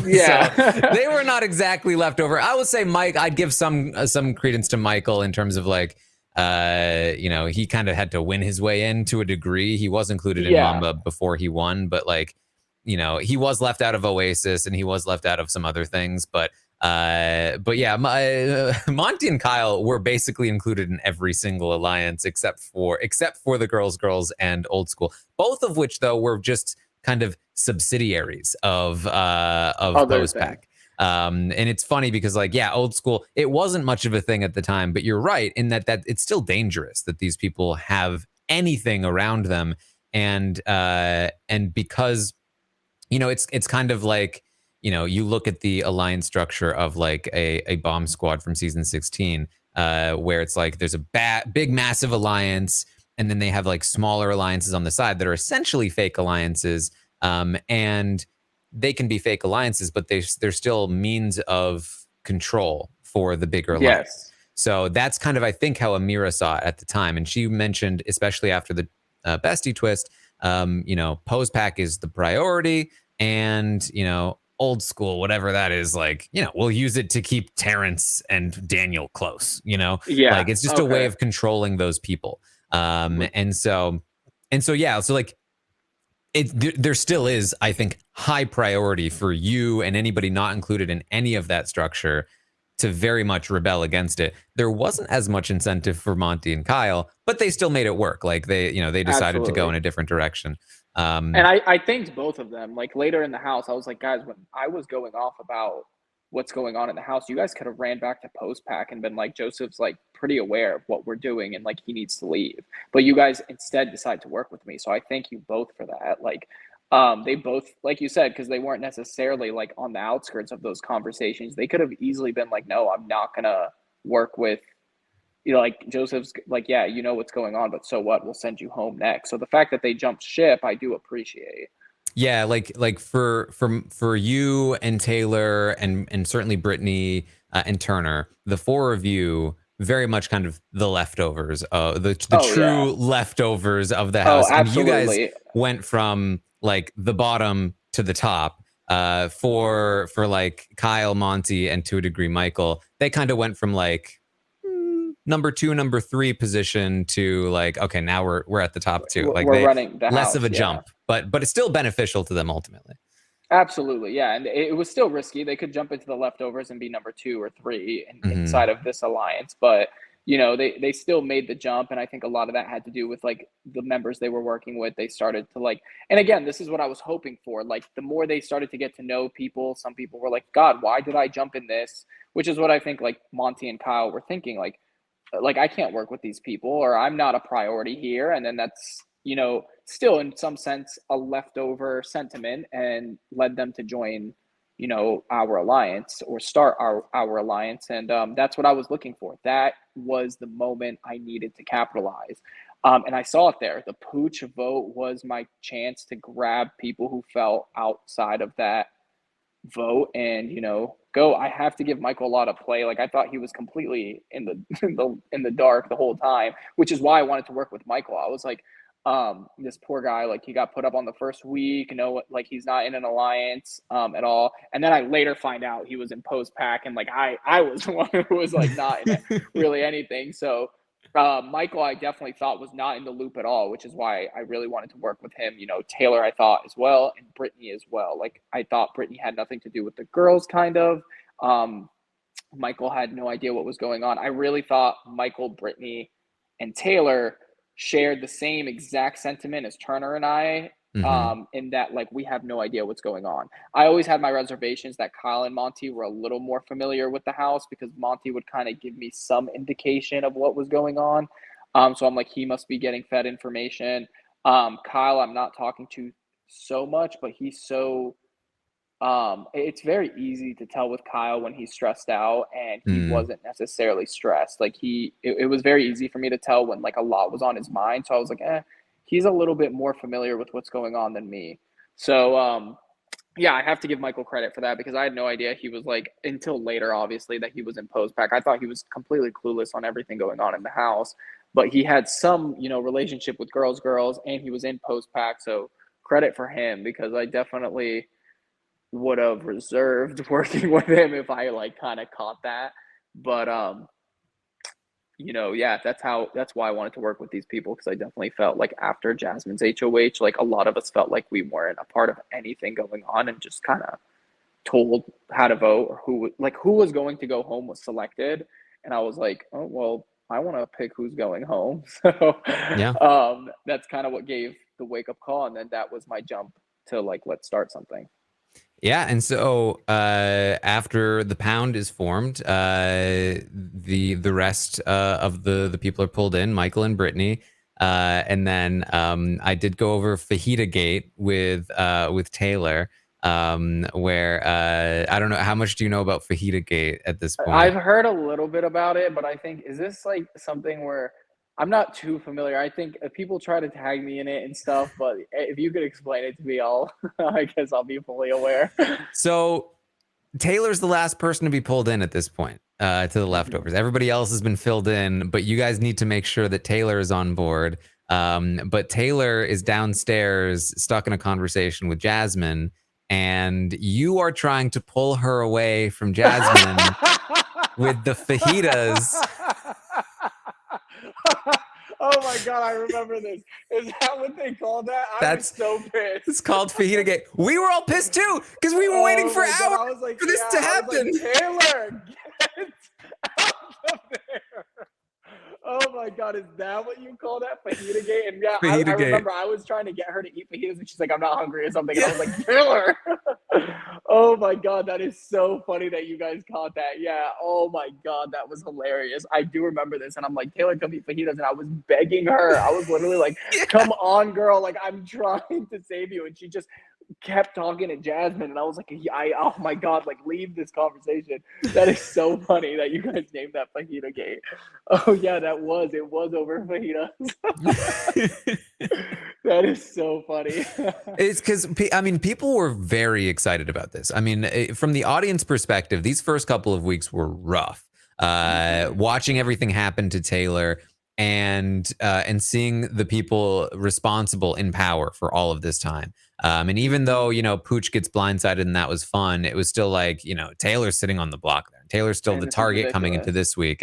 Yeah. they were not exactly left over. I would say Mike. I'd give some credence to Michael in terms of like, he kind of had to win his way in to a degree. He was included in Yeah. Mamba before he won, but like, he was left out of Oasis and he was left out of some other things, but yeah, Monty and Kyle were basically included in every single alliance except for the girls and old school, both of which though were just kind of subsidiaries of Other Postpac. thing. And it's funny because like, yeah, old school, it wasn't much of a thing at the time, but you're right in that it's still dangerous that these people have anything around them. And because it's kind of like, you look at the alliance structure of like a bomb squad from season 16. where it's like there's a big, massive alliance, and then they have like smaller alliances on the side that are essentially fake alliances. And they can be fake alliances, but they're still means of control for the bigger alliance. Yes. So that's kind of, I think, how Amira saw it at the time. And she mentioned, especially after the bestie twist, pose pack is the priority, and old school, whatever that is, like, we'll use it to keep Terrence and Daniel close, Yeah. like it's just a way Okay. of controlling those people. And so yeah, so like there still is, I think, high priority for you and anybody not included in any of that structure to very much rebel against it. There wasn't as much incentive for Monty and Kyle, but they still made it work. Like they decided to go Absolutely. in a different direction. And I thanked both of them. Like later in the house, I was like, guys, when I was going off about what's going on in the house, you guys could have ran back to post pack and been like, Joseph's like pretty aware of what we're doing and like he needs to leave. But you guys instead decide to work with me. So I thank you both for that. Like they both, like you said, because they weren't necessarily like on the outskirts of those conversations. They could have easily been like, no, I'm not gonna work with, like Joseph's like, yeah, you know what's going on, but so what? We'll send you home next. So the fact that they jumped ship, I do appreciate. Yeah, like for you and Taylor and certainly Brittany and Turner, the four of you, very much kind of the leftovers, the Oh yeah. true leftovers of the Oh, house, and you guys absolutely. went from like the bottom to the top. For like Kyle, Monty, and to a degree Michael, they kind of went from like number 2, number 3 position to like, okay, now we're at the top 2. Like We're they running the less of house. a Yeah. jump, but it's still beneficial to them ultimately. Absolutely. Yeah. And it was still risky. They could jump into the leftovers and be number 2 or 3 inside Hmm. of this alliance. But, they still made the jump. And I think a lot of that had to do with like the members they were working with. They started to like, and again, this is what I was hoping for. Like the more they started to get to know people, some people were like, God, why did I jump in this? Which is what I think like Monty and Kyle were thinking. Like I can't work with these people or I'm not a priority here. And then that's, still in some sense a leftover sentiment and led them to join, our alliance or start our alliance. And that's what I was looking for. That was the moment I needed to capitalize. And I saw it there. The pooch vote was my chance to grab people who fell outside of that vote and go. I have to give Michael a lot of play. Like I thought he was completely in the in the dark the whole time, which is why I wanted to work with Michael. I was like, this poor guy, like he got put up on the first week, like he's not in an alliance at all. And then I later find out he was in post pack, and like I was the one who was like not in really anything. So Michael, I definitely thought was not in the loop at all, which is why I really wanted to work with him. Taylor, I thought as well, and Brittany as well. Like I thought Brittany had nothing to do with the girls, kind of. Um, Michael had no idea what was going on. I really thought Michael, Brittany, and Taylor shared the same exact sentiment as Turner and I, Hmm. in that like we have no idea what's going on. I always had my reservations that Kyle and Monty were a little more familiar with the house because Monty would kind of give me some indication of what was going on. So I'm like, he must be getting fed information. Kyle, I'm not talking to so much, but he's so it's very easy to tell with Kyle when he's stressed out, and he Mm. wasn't necessarily stressed. Like it was very easy for me to tell when like a lot was on his mind. So I was like, he's a little bit more familiar with what's going on than me. So yeah, I have to give Michael credit for that because I had no idea he was like until later, obviously, that he was in post pack. I thought he was completely clueless on everything going on in the house, but he had some, relationship with girls, and he was in post pack. So credit for him because I definitely would have reserved working with him if I like kind of caught that. But yeah, that's why I wanted to work with these people because I definitely felt like after Jasmine's HOH, like a lot of us felt like we weren't a part of anything going on and just kind of told how to vote or who was going to go home was selected. And I was like, oh well, I want to pick who's going home. So Yeah. that's kind of what gave the wake up call. And then that was my jump to like, let's start something. Yeah, and so after the pound is formed, the rest of the people are pulled in, Michael and Brittany, and then I did go over Fajita Gate with Taylor, where I don't know, how much do you know about Fajita Gate at this I've point? heard a little bit about it, but I think, is this like something where I'm not too familiar? I think people try to tag me in it and stuff, but if you could explain it to me, I'll I guess I'll be fully aware. So Taylor's the last person to be pulled in at this point, to the Mhm. leftovers. Everybody else has been filled in, but you guys need to make sure that Taylor is on board. But Taylor is downstairs, stuck in a conversation with Jasmine, and you are trying to pull her away from Jasmine with the fajitas. Oh my God, I remember this. Is that what they called that? I was That's so it's pissed. called Fajita Gate. We were all pissed too because we were waiting Oh for my God, hours I was like, for this yeah, to I was like, happen. Taylor, get out of there. Oh my God, is that what you call that? Fajita Gate? And yeah, I Fajita Gate. remember I was trying to get her to eat fajitas and she's like, I'm not hungry or something. And I Yeah. was like, Taylor. Oh my God, that is so funny that you guys caught that. Yeah. Oh my God, that was hilarious. I do remember this. And I'm like, Taylor, come eat fajitas. And I was begging her. I was literally like, Yeah. come on, girl. Like, I'm trying to save you. And she just kept talking to Jasmine. And I was like, oh my God, like, leave this conversation. That is so funny that you guys named that Fajita Gate. Oh yeah, it was over fajitas. That is so funny. It's because I mean, people were very excited about this. I mean, from the audience perspective, these first couple of weeks were rough. Mhm. Watching everything happen to Taylor and seeing the people responsible in power for all of this time. And even though Mhm. Pooch gets blindsided and that was fun, it was still like Taylor's sitting on the block there. Taylor's still the And this is target coming into ridiculous. this week,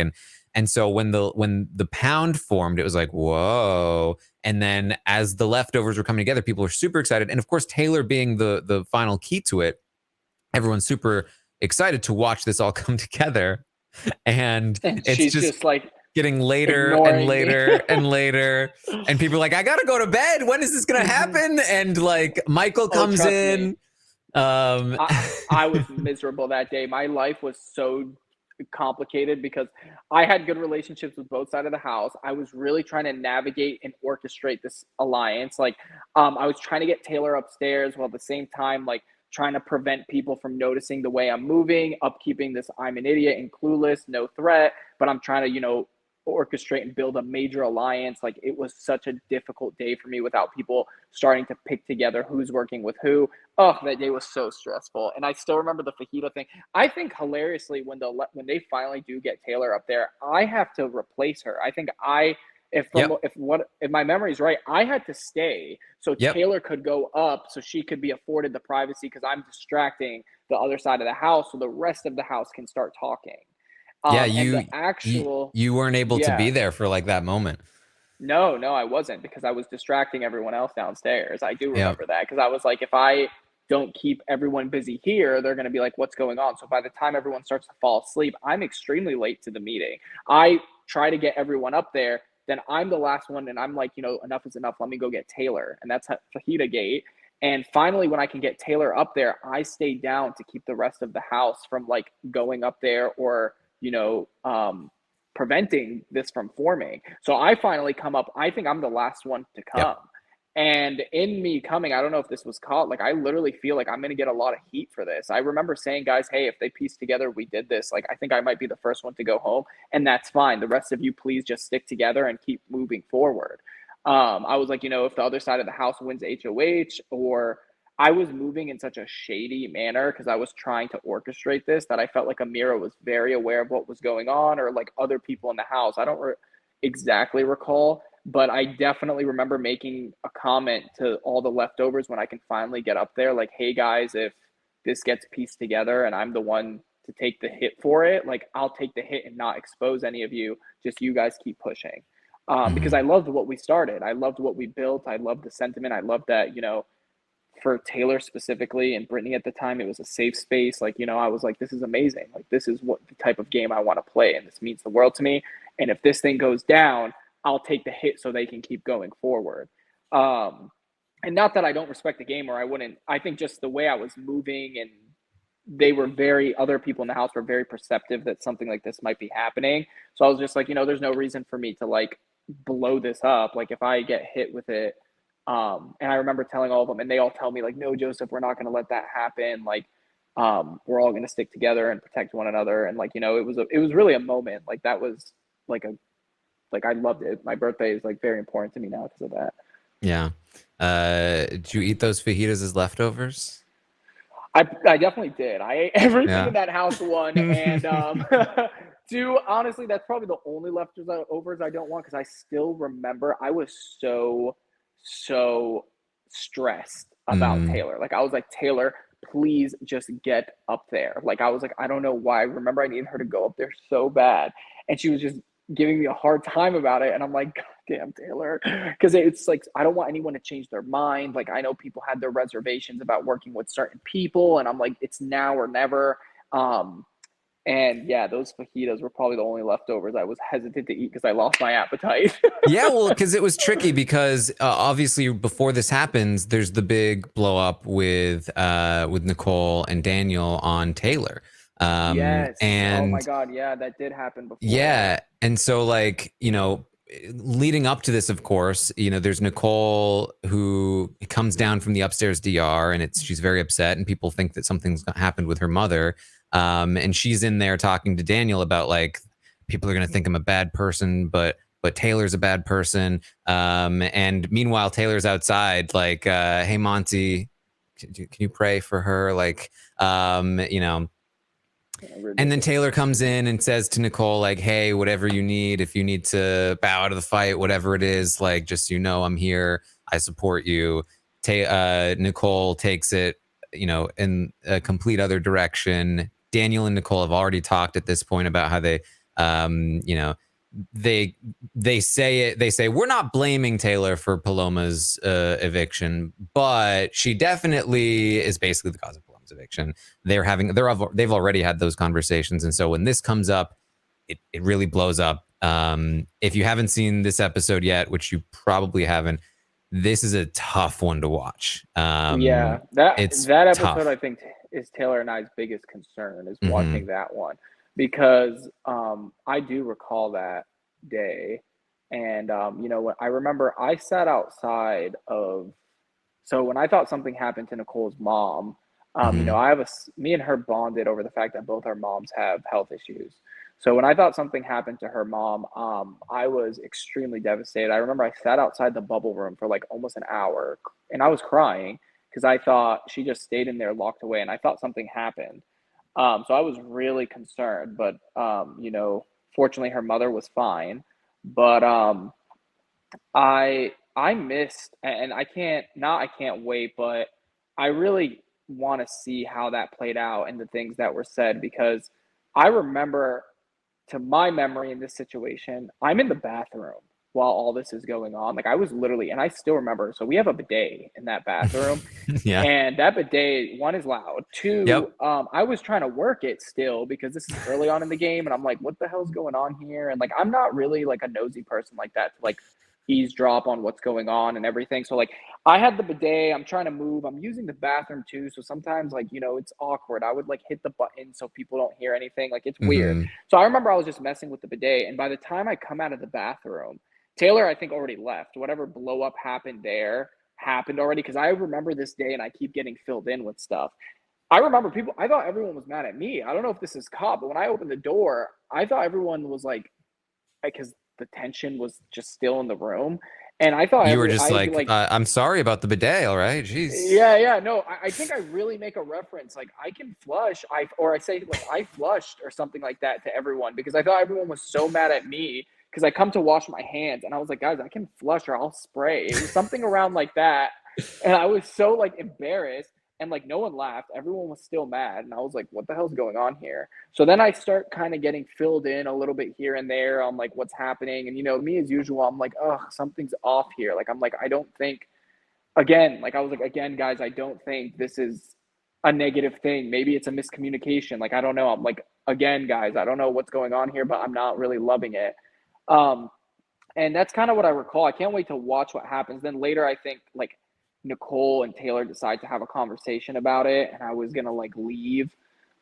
and so when the pound formed, it was like whoa. And then as the leftovers were coming together, people were super excited. And of course, Taylor being the final key to it, everyone's super excited to watch this all come together. And And it's she's just just like getting later and ignoring me. later and later. And people are like, I gotta go to bed. When is this gonna Mhm. happen? And like Michael Oh, comes trust me. in. Um I was miserable that day. My life was so complicated because I had good relationships with both sides of the house. I was really trying to navigate and orchestrate this alliance. Like, I was trying to get Taylor upstairs while at the same time, like, trying to prevent people from noticing the way I'm moving, upkeeping this I'm an idiot and clueless, no threat. But I'm trying to, orchestrate and build a major alliance. Like, it was such a difficult day for me without people starting to pick together who's working with who. Oh, that day was so stressful. And I still remember the fajita thing. I think hilariously when they finally do get Taylor up there, I have to replace her. I think I yep. if my memory's right, I had to stay so Yep. Taylor could go up so she could be afforded the privacy because I'm distracting the other side of the house so the rest of the house can start talking. Yeah, And the you actual you weren't able to be yeah, there for like that moment. no, no, I wasn't because I was distracting everyone else downstairs. I do Yep. remember that because I was like, if I don't keep everyone busy here, they're going to be like, what's going on? So by the time everyone starts to fall asleep, I'm extremely late to the meeting. I try to get everyone up there, then I'm the last one, and I'm like, enough is enough. Let me go get Taylor. And that's Fajita Gate. And finally, when I can get Taylor up there, I stay down to keep the rest of the house from like going up there or, preventing this from forming. So I finally come up. I think I'm the last one to Yep. come. And in me coming, I don't know if this was caught. Like, I literally feel like I'm going to get a lot of heat for this. I remember saying, guys, hey, if they piece together, we did this. Like, I think I might be the first one to go home, and that's fine. The rest of you, please just stick together and keep moving forward. I was like, if the other side of the house wins HOH, or I was moving in such a shady manner because I was trying to orchestrate this that I felt like Amira was very aware of what was going on, or like other people in the house. I don't exactly recall, but I definitely remember making a comment to all the leftovers when I can finally get up there, like, hey guys, if this gets pieced together and I'm the one to take the hit for it, like, I'll take the hit and not expose any of you. Just you guys keep pushing. Because Mhm. I loved what we started. I loved what we built. I loved the sentiment. I loved that, for Taylor specifically and Brittany at the time, it was a safe space. Like, I was like, this is amazing. Like, this is what the type of game I want to play, and this means the world to me. And if this thing goes down, I'll take the hit so they can keep going forward. Um, and not that I don't respect the game or I wouldn't. I think just the way I was moving and other people in the house were very perceptive that something like this might be happening. So I was just like, there's no reason for me to like blow this up. Like, if I get hit with it, And I remember telling all of them, and they all tell me like, no, Joseph, we're not going to let that happen. Like, we're all going to stick together and protect one another. And like, you know, it was really a moment. Like that was like like I loved it. My birthday is like very important to me now because of that. Yeah. Did you eat those fajitas as leftovers? I definitely did. I ate everything in Yeah. that house one, and two. Honestly, that's probably the only leftovers I don't want because I still remember I was so stressed about Mm. Taylor. Like I was like, Taylor, please just get up there. Like I was like, I don't know why. I remember I needed her to go up there so bad, and she was just giving me a hard time about it. And I'm like, God damn, Taylor. Because it's like, I don't want anyone to change their mind. Like, I know people had their reservations about working with certain people. And I'm like, it's now or never. Um, and yeah, those fajitas were probably the only leftovers I was hesitant to eat because I lost my appetite. Yeah, well, because it was tricky because obviously before this happens, there's the big blow up with Nicole and Daniel on Taylor, Yes. Oh my and God. Yeah, that did happen before that. yeah, and so like leading up to this, of course, there's Nicole who comes down from the upstairs DR, and she's very upset, and people think that something's happened with her mother, and she's in there talking to Daniel about like people are gonna think I'm a bad person, but Taylor's a bad person. And meanwhile, Taylor's outside, like, hey, Monty, can you pray for her? Like, and then Taylor Ridiculous. comes in and says to Nicole, like, hey, whatever you need, if you need to bow out of the fight, whatever it is, like, just I'm here. I support you. Nicole takes it, in a complete other direction. Daniel and Nicole have already talked at this point about how they, you know, they say we're not blaming Taylor for Paloma's eviction, but she definitely is basically the cause of Paloma's eviction. They've already had those conversations, and so when this comes up, it really blows up. If you haven't seen this episode yet, which you probably haven't, this is a tough one to watch. Yeah, It's that episode I tough. think is Taylor and I's biggest concern is Mm-hmm. watching that one because I do recall that day, and you know what I remember I sat outside of so when I thought something happened to Nicole's mom, you know, Mm-hmm. me and her bonded over the fact that both our moms have health issues. So when I thought something happened to her mom, I was extremely devastated. I remember I sat outside the bubble room for like almost an hour, and I was crying because I thought she just stayed in there locked away, and I thought something happened. So I was really concerned, but you know, fortunately her mother was fine. But I missed, and I can't wait, but I really want to see how that played out and the things that were said because I remember, to my memory in this situation, I'm in the bathroom while all this is going on. Like I was literally, and I still remember. So we have a bidet in that bathroom, Yeah. and that bidet, one is loud. Two, Yep. I was trying to work it still because this is early on in the game, and I'm like, what the hell's going on here? And like, I'm not really like a nosy person like that to like eavesdrop on what's going on and everything. So like, I had the bidet. I'm trying to move. I'm using the bathroom too. So sometimes like you know it's awkward. I would like hit the button so people don't hear anything. Like it's weird. Mm-hmm. So I remember I was just messing with the bidet, and by the time I come out of the bathroom, Taylor I think already left. Whatever blow up happened there happened already because I remember this day and I keep getting filled in with stuff. I remember people, I thought everyone was mad at me. I don't know if this is cop, but when I opened the door, I thought everyone was like, because the tension was just still in the room. And I thought You were just I'd be like, like, I'm sorry about the bidet. All right. Jeez. yeah, no, I think I really make a reference. Like I can flush, or I say like I flushed or something like that to everyone because I thought everyone was so mad at me because I come to wash my hands and I was like, guys, I can flush or I'll spray. It was something around like that, and I was so like embarrassed and like no one laughed. Everyone was still mad, and I was like, what the hell's going on here? So then I start kind of getting filled in a little bit here and there on like what's happening, and you know, me as usual, I'm like, oh, something's off here. Like I'm like, I don't think again, like I was like, again, guys, I don't think this is a negative thing. Maybe it's a miscommunication. Like, I don't know. I'm like, again, guys, I don't know what's going on here, but I'm not really loving it. Um, and that's kind of what I recall. I can't wait to watch what happens. Then later, I think like Nicole and Taylor decide to have a conversation about it, and I was gonna like leave,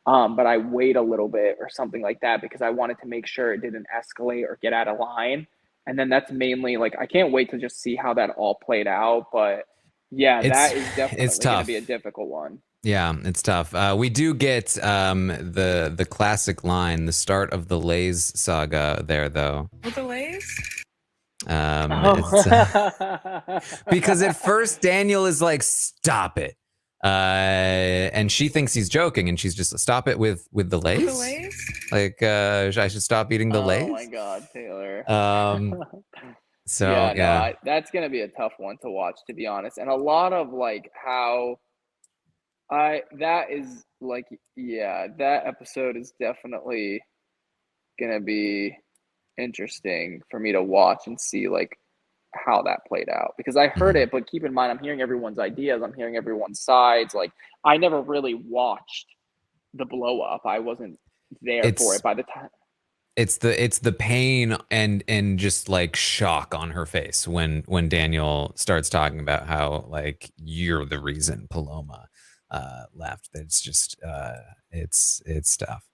but I wait a little bit or something like that because I wanted to make sure it didn't escalate or get out of line. And then that's mainly like I can't wait to just see how that all played out. But yeah, It's that is it's definitely going to be a tough. difficult one. Yeah, it's tough. We do get the classic line, the start of the Lays saga there, though. With the Lays? It's Oh. because at first Daniel is like, "Stop it," and she thinks he's joking, and she's just, "Stop it with the With the Lays." Lays? Like, I should stop eating the Oh my Lays. God, Taylor. So Yeah, no, yeah, that's gonna be a tough one to watch, to be honest. And a lot of like how I that is like yeah, that episode is definitely gonna be interesting for me to watch and see like how that played out because I heard mhm. it, but keep in mind I'm hearing everyone's ideas, I'm hearing everyone's sides. Like I never really watched the blow up. I wasn't there for it it's by the time. it's the pain and just like shock on her face when Daniel starts talking about how like you're the reason Paloma left. It's just it's tough.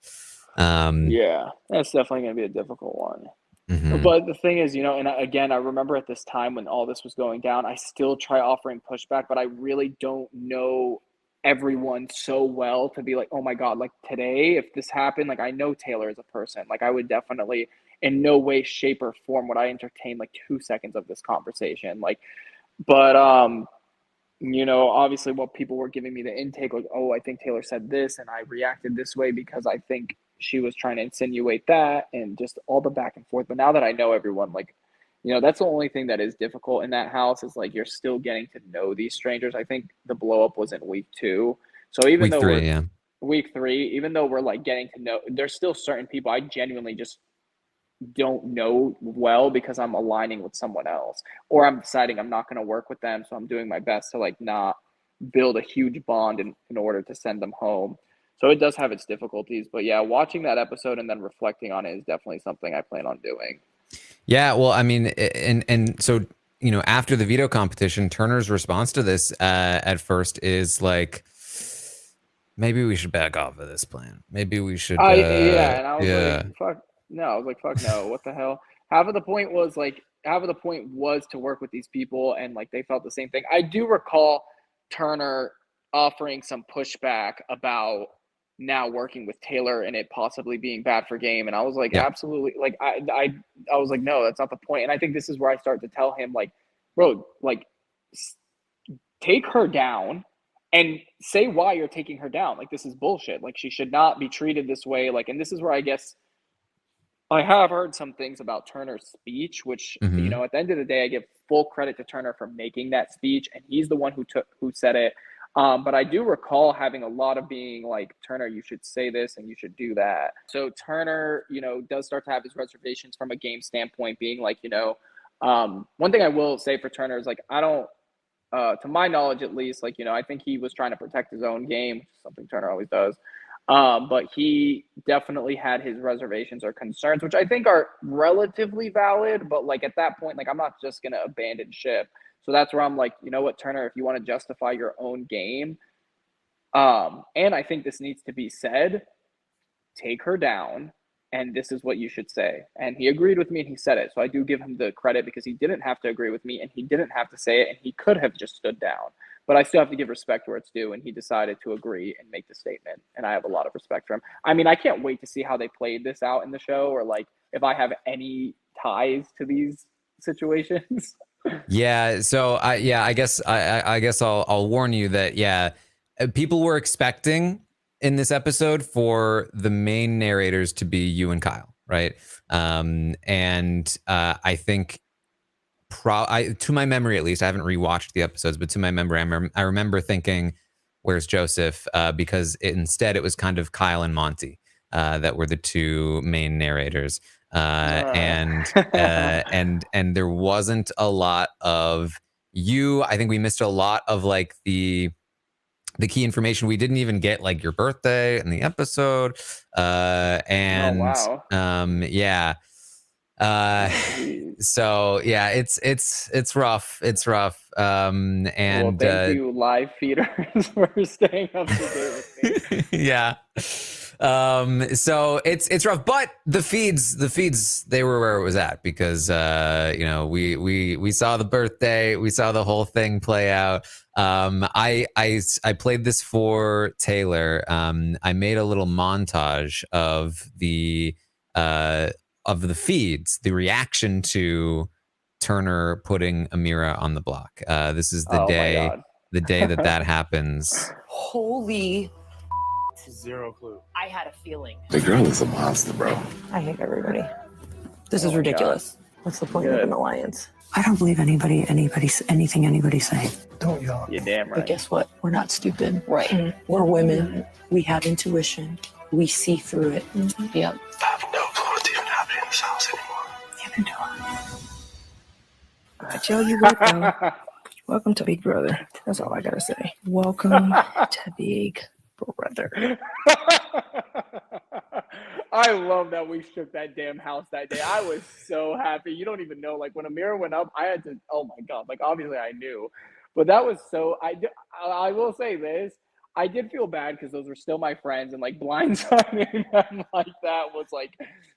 Um, Yeah, that's definitely gonna be a difficult one. mhm. But the thing is, and again, I remember at this time when all this was going down, I still try offering pushback, but I really don't know everyone so well to be like, oh my God, like today, if this happened, like I know Taylor as a person. Like I would definitely, in no way, shape, or form would I entertain like 2 seconds of this conversation. Like, but obviously what people were giving me the intake, like, oh, I think Taylor said this and I reacted this way because I think she was trying to insinuate that and just all the back and forth. But now that I know everyone, like, that's the only thing that is difficult in that house is like you're still getting to know these strangers. I think the blow up was in week 2. So even Week though we're three, yeah. week 3, even though we're like getting to know, there's still certain people I genuinely just don't know well because I'm aligning with someone else or I'm deciding I'm not going to work with them. So I'm doing my best to like not build a huge bond in order to send them home. So it does have its difficulties. But yeah, watching that episode and then reflecting on it is definitely something I plan on doing. Yeah, well, I mean, and so after the veto competition, Turner's response to this at first is like, maybe we should back off of this plan. Maybe we should, Yeah, and I was like, yeah, fuck no. I was like, fuck no. What the hell? Half of the point was to work with these people and like they felt the same thing. I do recall Turner offering some pushback about now working with Taylor and it possibly being bad for game. And I was like, yeah, absolutely like I was like, no, that's not the point. And I think this is where I start to tell him, like, bro, like take her down and say why you're taking her down. Like, this is bullshit. Like, she should not be treated this way. Like, and this is where I guess I have heard some things about Turner's speech, which, hmm, at the end of the day, I give full credit to Turner for making that speech, and he's the one who said it. But I do recall having a lot of being like, Turner, you should say this and you should do that. So Turner, does start to have his reservations from a game standpoint, being like, one thing I will say for Turner is like, I don't, to my knowledge at least, like, I think he was trying to protect his own game, something Turner always does. But he definitely had his reservations or concerns, which I think are relatively valid. But like at that point, like I'm not just gonna abandon ship. So that's where I'm like, you know what, Turner, if you want to justify your own game, and I think this needs to be said, take her down, and this is what you should say. And he agreed with me and he said it. So I do give him the credit because he didn't have to agree with me and he didn't have to say it and he could have just stood down. But I still have to give respect where it's due. And he decided to agree and make the statement. And I have a lot of respect for him. I mean, I can't wait to see how they played this out in the show or like if I have any ties to these situations. yeah. So I guess I guess I'll warn you that people were expecting in this episode for the main narrators to be you and Kyle, right? And I think to my memory at least, I haven't rewatched the episodes, but to my memory, I remember thinking, "Where's Joseph?" Because instead it was kind of Kyle and Monty that were the two main narrators, and there wasn't a lot of you. I think we missed a lot of like the key information. We didn't even get like your birthday in the episode, Oh, and wow. yeah. Uh, Oh, geez. so yeah, it's rough. It's rough. Well, And thank you, live feeders, for staying up to date with me. yeah. So it's rough, but the feeds, they were where it was at because, we saw the birthday, we saw the whole thing play out. I played this for Taylor. I made a little montage of the feeds, the reaction to Turner putting Amira on the block. This is Oh my God. the day that happens. Holy. Zero clue. I had a feeling. The girl is a monster, bro. I hate everybody. This Oh is my ridiculous. What's the point of Good. an alliance? I don't believe anything anybody say. Don't y'all? You're damn But right. guess what? We're not stupid. Right. We're women. We have intuition. We see through it. Yep. I have no clue what's even happening in this house anymore. Neither do I. I tell you what, though. Welcome to Big Brother. That's all I gotta say. Welcome to Big Brother. I love that we shook that damn house that day. I was so happy. You don't even know. Like when Amira went up, I had to. Oh my God! Like obviously I knew, but that was so. I will say this. I did feel bad because those were still my friends, and like blindsiding them like that was like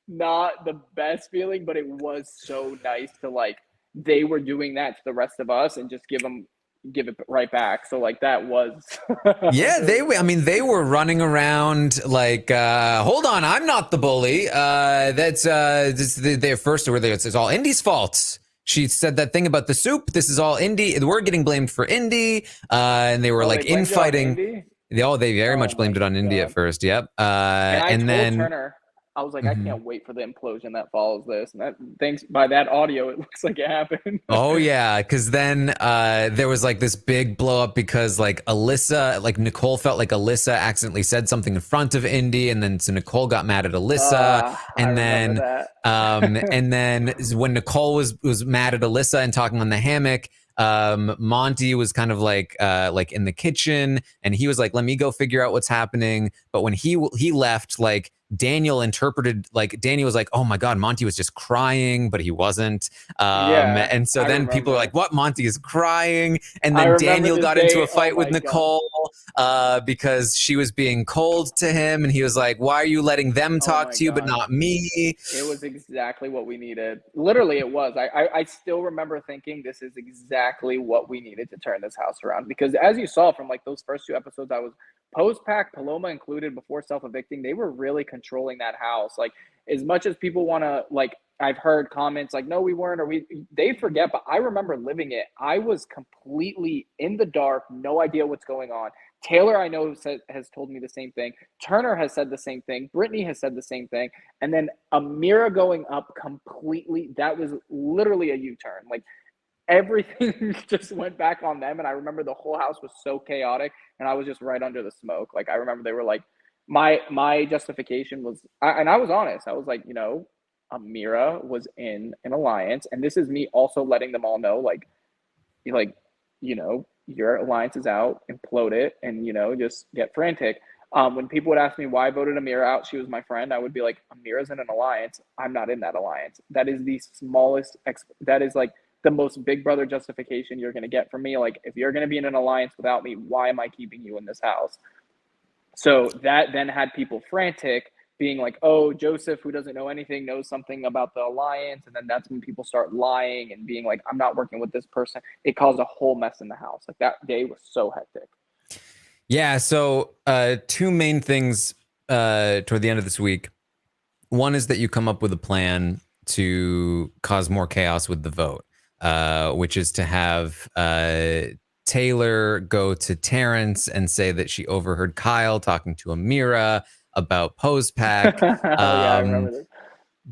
not the best feeling. But it was so nice to like they were doing that to the rest of us and just give it right back. So like that was Yeah, they were running around like, hold on, I'm not the bully. That's their first where it's all Indy's fault. She said that thing about the soup. This is all Indy. We're getting blamed for Indy. And they were like they blamed it on infighting. Indy? They very Oh much blamed it my on Indy God. at first. Yep. And I told then Turner, I was like, Mhm. I can't wait for the implosion that follows this. And that, thanks by that audio, it looks like it happened. Oh yeah, because then there was like this big blow up because like Nicole felt like Alyssa accidentally said something in front of Indy, and then so Nicole got mad at Alyssa, I and remember then that. and then when Nicole was mad at Alyssa and talking on the hammock, Monty was kind of like in the kitchen, and he was like, "Let me go figure out what's happening." But when he left, like Daniel was like, "Oh my God, Monty was just crying," but he wasn't. Yeah, And so I then people were remember. like, "What? Monty is crying?" And I then remember Daniel this got into day. a fight Oh with my God. Nicole because she was being cold to him, and he was like, "Why are you letting them Oh talk my to you, but God. not me?" It was exactly what we needed. Literally, it was. I still remember thinking this is exactly what we needed to turn this house around. Because as you saw from like those first two episodes, I was post-pack, Paloma included, before self-evicting, they were really controlling that house. Like as much as people want to like, I've heard comments like, no, we weren't, or they forget, but I remember living it. I was completely in the dark, no idea what's going on. Taylor, I know, has told me the same thing. Turner has said the same thing. Brittany has said the same thing. And then Amira going up completely, that was literally a U-turn. Like everything just went back on them. And I remember the whole house was so chaotic and I was just right under the smoke. Like I remember they were like, my justification was, and I was honest. I was like, Amira was in an alliance. And this is me also letting them all know, like, your alliance is out, implode it, and, just get frantic. When people would ask me why I voted Amira out, she was my friend, I would be like, Amira's in an alliance. I'm not in that alliance. That is the smallest, that is like the most big brother justification you're going to get from me. Like, if you're going to be in an alliance without me, why am I keeping you in this house? So that then had people frantic, being like, oh, Joseph, who doesn't know anything, knows something about the alliance. And then that's when people start lying and being like, I'm not working with this person. It caused a whole mess in the house. Like that day was so hectic. Yeah. So two main things toward the end of this week. One is that you come up with a plan to cause more chaos with the vote, which is to have Taylor go to Terrence and say that she overheard Kyle talking to Amira about Pose Pack. Yeah, I remember this.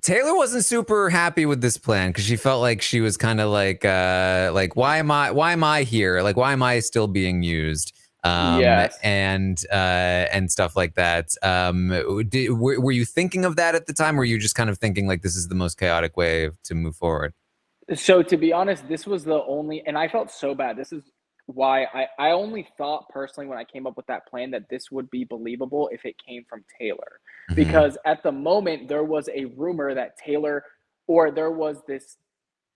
Taylor wasn't super happy with this plan because she felt like she was kind of like why am I here? Like, why am I still being used? Yes. And stuff like that. Were you thinking of that at the time? Or were you just kind of thinking like this is the most chaotic way to move forward? So to be honest, this was the only, and I felt so bad. This is why I only thought personally when I came up with that plan that this would be believable if it came from Taylor. Because at the moment there was a rumor that Taylor, or there was this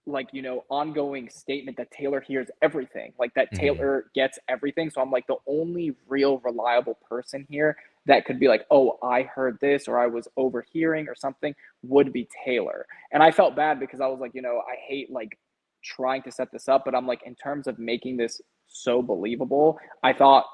like, you know, ongoing statement that Taylor hears everything, like that Taylor gets everything. So I'm like, the only real reliable person here that could be like, oh, I heard this or I was overhearing or something would be Taylor. And I felt bad because I was like, you know, I hate like trying to set this up, but I'm like, in terms of making this so believable, I thought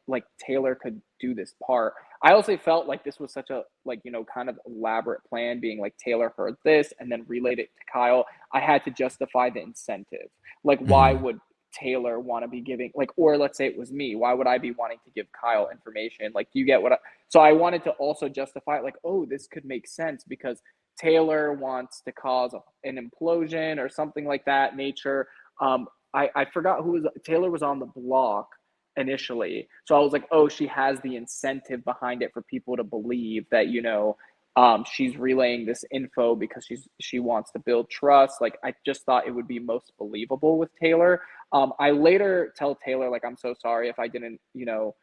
like Taylor could do this part. I also felt like this was such a, like, you know, kind of elaborate plan, being like Taylor heard this and then relayed it to Kyle. I had to justify the incentive. Like, why would Taylor want to be giving, like, or let's say it was me, why would I be wanting to give Kyle information? Like, do you get what so I wanted to also justify it, like, oh, this could make sense because Taylor wants to cause an implosion or something like that nature. I forgot Taylor was on the block initially. So I was like, oh, she has the incentive behind it for people to believe that, you know, she's relaying this info because she wants to build trust. Like, I just thought it would be most believable with Taylor. I later tell Taylor, like, I'm so sorry if I didn't, you know,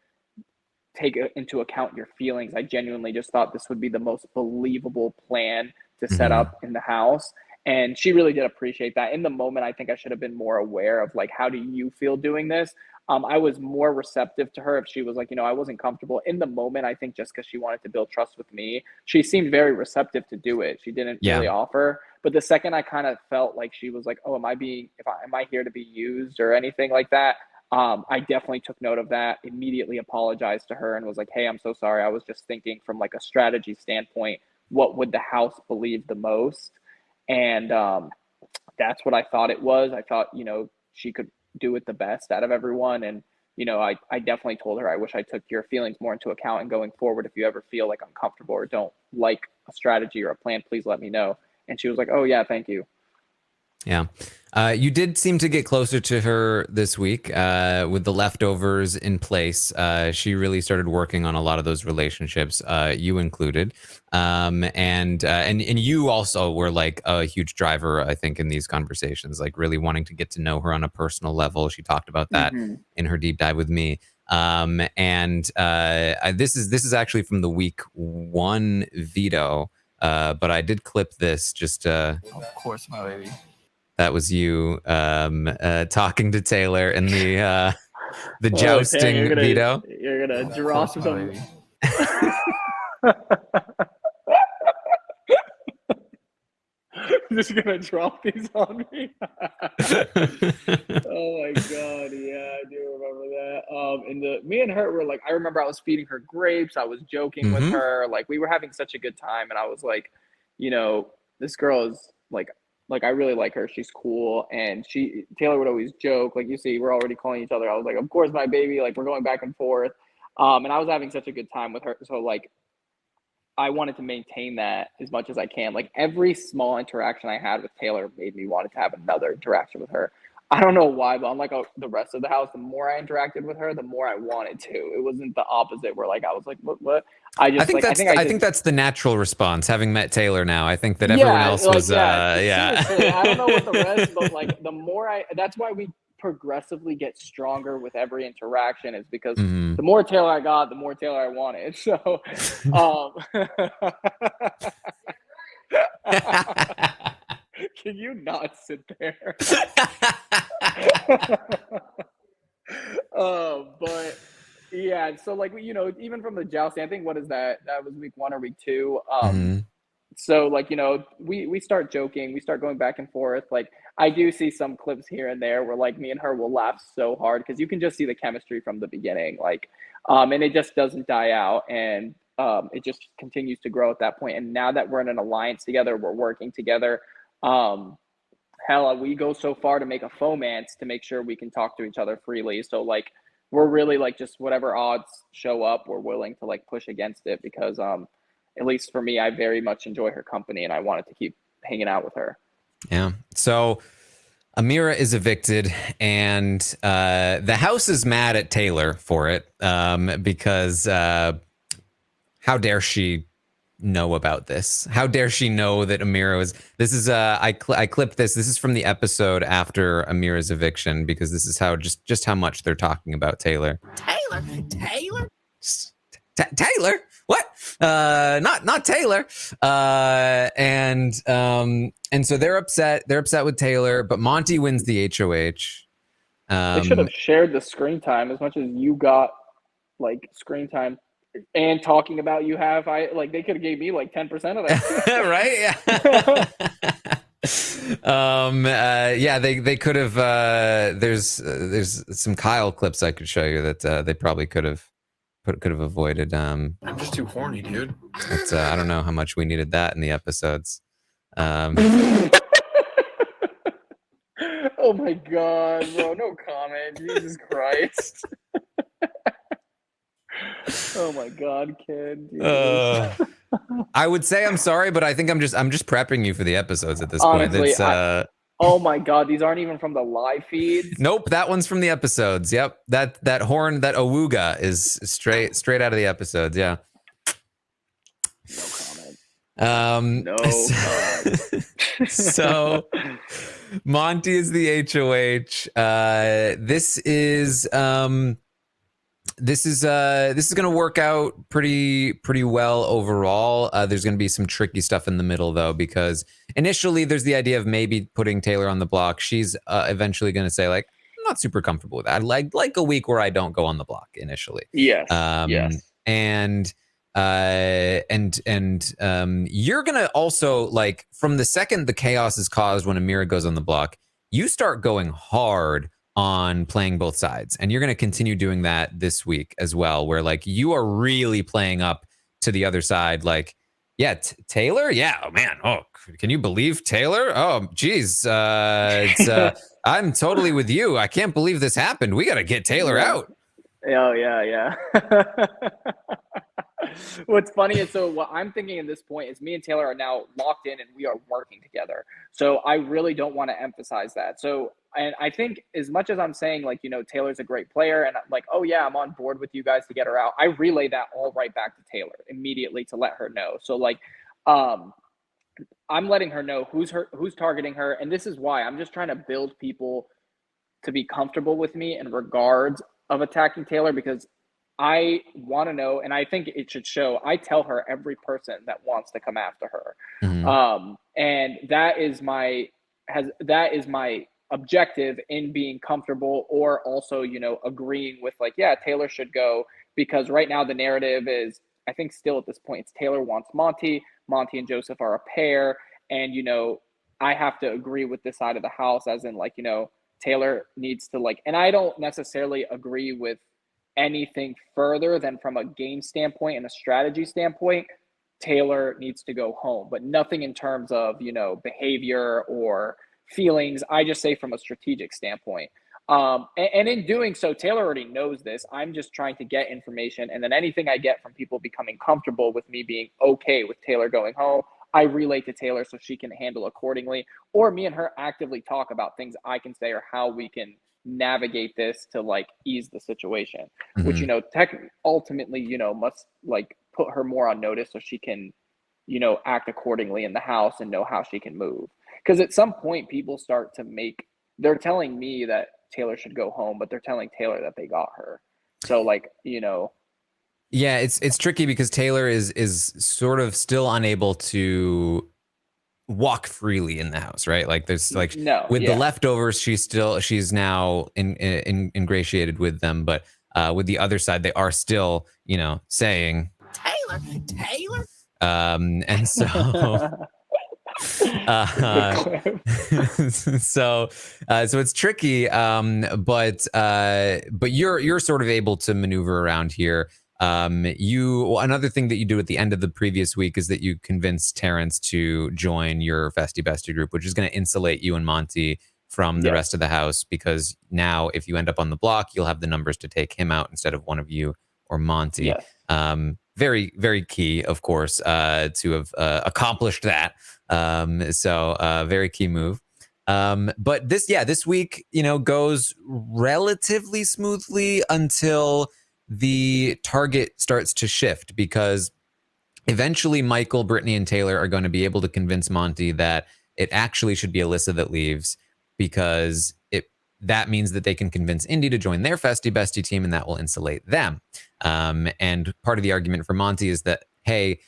take into account your feelings. I genuinely just thought this would be the most believable plan to set up in the house. And she really did appreciate that. In the moment, I think I should have been more aware of, like, how do you feel doing this? I was more receptive to her if she was like, you know, I wasn't comfortable. In the moment, I think just because she wanted to build trust with me, she seemed very receptive to do it. She didn't really offer. But the second I kind of felt like she was like, oh, am I here to be used or anything like that? I definitely took note of that, immediately apologized to her and was like, hey, I'm so sorry. I was just thinking from like a strategy standpoint, what would the house believe the most? And that's what I thought it was. I thought, you know, she could do it the best out of everyone. And, you know, I definitely told her, I wish I took your feelings more into account, and going forward, if you ever feel like uncomfortable or don't like a strategy or a plan, please let me know. And she was like, oh yeah, thank you. Yeah. You did seem to get closer to her this week with the leftovers in place. She really started working on a lot of those relationships, you included. And you also were like a huge driver, I think, in these conversations, like really wanting to get to know her on a personal level. She talked about that in her deep dive with me. This is actually from the week 1 veto, but I did clip this just of course, my baby. That was you talking to Taylor in the jousting veto. You're gonna drop some. Just gonna drop these on me. Oh my god, yeah, I do remember that. Me and her were like, I remember I was feeding her grapes. I was joking with her. Like, we were having such a good time, and I was like, you know, this girl is like I really like her. She's cool. And Taylor would always joke, like, you see, we're already calling each other. I was like, of course, my baby, like, we're going back and forth. And I was having such a good time with her. So like, I wanted to maintain that as much as I can. Like, every small interaction I had with Taylor made me want to have another interaction with her. I don't know why, but unlike the rest of the house, the more I interacted with her, the more I wanted to. It wasn't the opposite where like I was like, what? I think that's the natural response. Having met Taylor now, I think that everyone else was Seriously, I don't know what the rest, but like the more that's why we progressively get stronger with every interaction, is because the more Taylor I got, the more Taylor I wanted. So can you not sit there? But yeah, so like, you know, even from the jousting, I think, what is that was week 1 or week 2. So like, you know, we start joking, we start going back and forth. Like, I do see some clips here and there where like me and her will laugh so hard because you can just see the chemistry from the beginning, like and it just doesn't die out, and it just continues to grow at that point. And now that we're in an alliance together, we're working together. Hell, we go so far to make a fomance to make sure we can talk to each other freely. So like, we're really like, just whatever odds show up, we're willing to like push against it, because at least for me, I very much enjoy her company and I wanted to keep hanging out with her. Yeah. So Amira is evicted, and the house is mad at Taylor for it, because how dare she know about this? How dare she know that Amira was? This is I clipped this. This is from the episode after Amira's eviction, because this is how just how much they're talking about Taylor. Taylor? Taylor? what? Not Taylor. And so they're upset. They're upset with Taylor, but Monty wins the HOH. They should have shared the screen time as much as you got like screen time and talking about you have. They could have gave me like 10% of that. Right? Yeah. They could have. There's some Kyle clips I could show you that they probably could have avoided. I'm just too horny, dude. It's, I don't know how much we needed that in the episodes. Oh my god, bro! No comment. Jesus Christ. Oh my god, kid. I would say I'm sorry, but I think I'm just prepping you for the episodes at this Honestly, point. oh my god, these aren't even from the live feeds. Nope, that one's from the episodes. Yep, that horn, that awooga is straight out of the episodes. Yeah. No comment. No comment. So Monty is the HOH. This is going to work out pretty well overall. There's going to be some tricky stuff in the middle though, because initially there's the idea of maybe putting Taylor on the block. She's eventually going to say like, I'm not super comfortable with that. I'd like a week where I don't go on the block initially. Yes. Yes. And you're going to also, like, from the second the chaos is caused when Amira goes on the block, you start going hard on playing both sides, and you're going to continue doing that this week as well, where like you are really playing up to the other side. Like, yeah, Taylor, yeah, oh man, oh, can you believe Taylor? Oh geez, I'm totally with you. I can't believe this happened. We got to get Taylor out. Oh yeah. What's funny is, so what I'm thinking at this point is me and Taylor are now locked in and we are working together. So I really don't want to emphasize that. So, and I think as much as I'm saying, like, you know, Taylor's a great player and like, oh yeah, I'm on board with you guys to get her out, I relay that all right back to Taylor immediately to let her know. So like, I'm letting her know who's targeting her. And this is why I'm just trying to build people to be comfortable with me in regards of attacking Taylor, because I want to know, and I think it should show, I tell her every person that wants to come after her. Mm-hmm. And that is my objective in being comfortable, or also, you know, agreeing with like, yeah, Taylor should go, because right now the narrative is, I think still at this point, it's Taylor wants Monty and Joseph are a pair. And, you know, I have to agree with this side of the house, as in like, you know, Taylor needs to like, and I don't necessarily agree with anything further than from a game standpoint and a strategy standpoint, Taylor needs to go home, but nothing in terms of, you know, behavior or feelings. I just say from a strategic standpoint. And in doing so, Taylor already knows this. I'm just trying to get information. And then anything I get from people becoming comfortable with me being okay with Taylor going home, I relay to Taylor so she can handle accordingly, or me and her actively talk about things I can say or how we can navigate this to like ease the situation, mm-hmm. which, you know, ultimately, you know, must like put her more on notice so she can, you know, act accordingly in the house and know how she can move. Because at some point people start to they're telling me that Taylor should go home, but they're telling Taylor that they got her. So like, you know. Yeah, it's tricky because Taylor is sort of still unable to walk freely in the house, right? Like there's like the leftovers, she's now ingratiated with them, but with the other side, they are still, you know, saying Taylor. And so so it's tricky, but you're sort of able to maneuver around here. Another thing that you do at the end of the previous week is that you convince Terrence to join your Festy Bestie group, which is going to insulate you and Monty from the rest of the house, because now if you end up on the block, you'll have the numbers to take him out instead of one of you or Monty. Yes. Very, very key, of course, to have accomplished that. So very key move. But this week, you know, goes relatively smoothly until the target starts to shift, because eventually Michael, Brittany, and Taylor are going to be able to convince Monty that it actually should be Alyssa that leaves, because that means that they can convince Indy to join their Festy Bestie team, and that will insulate them. And part of the argument for Monty is that, hey,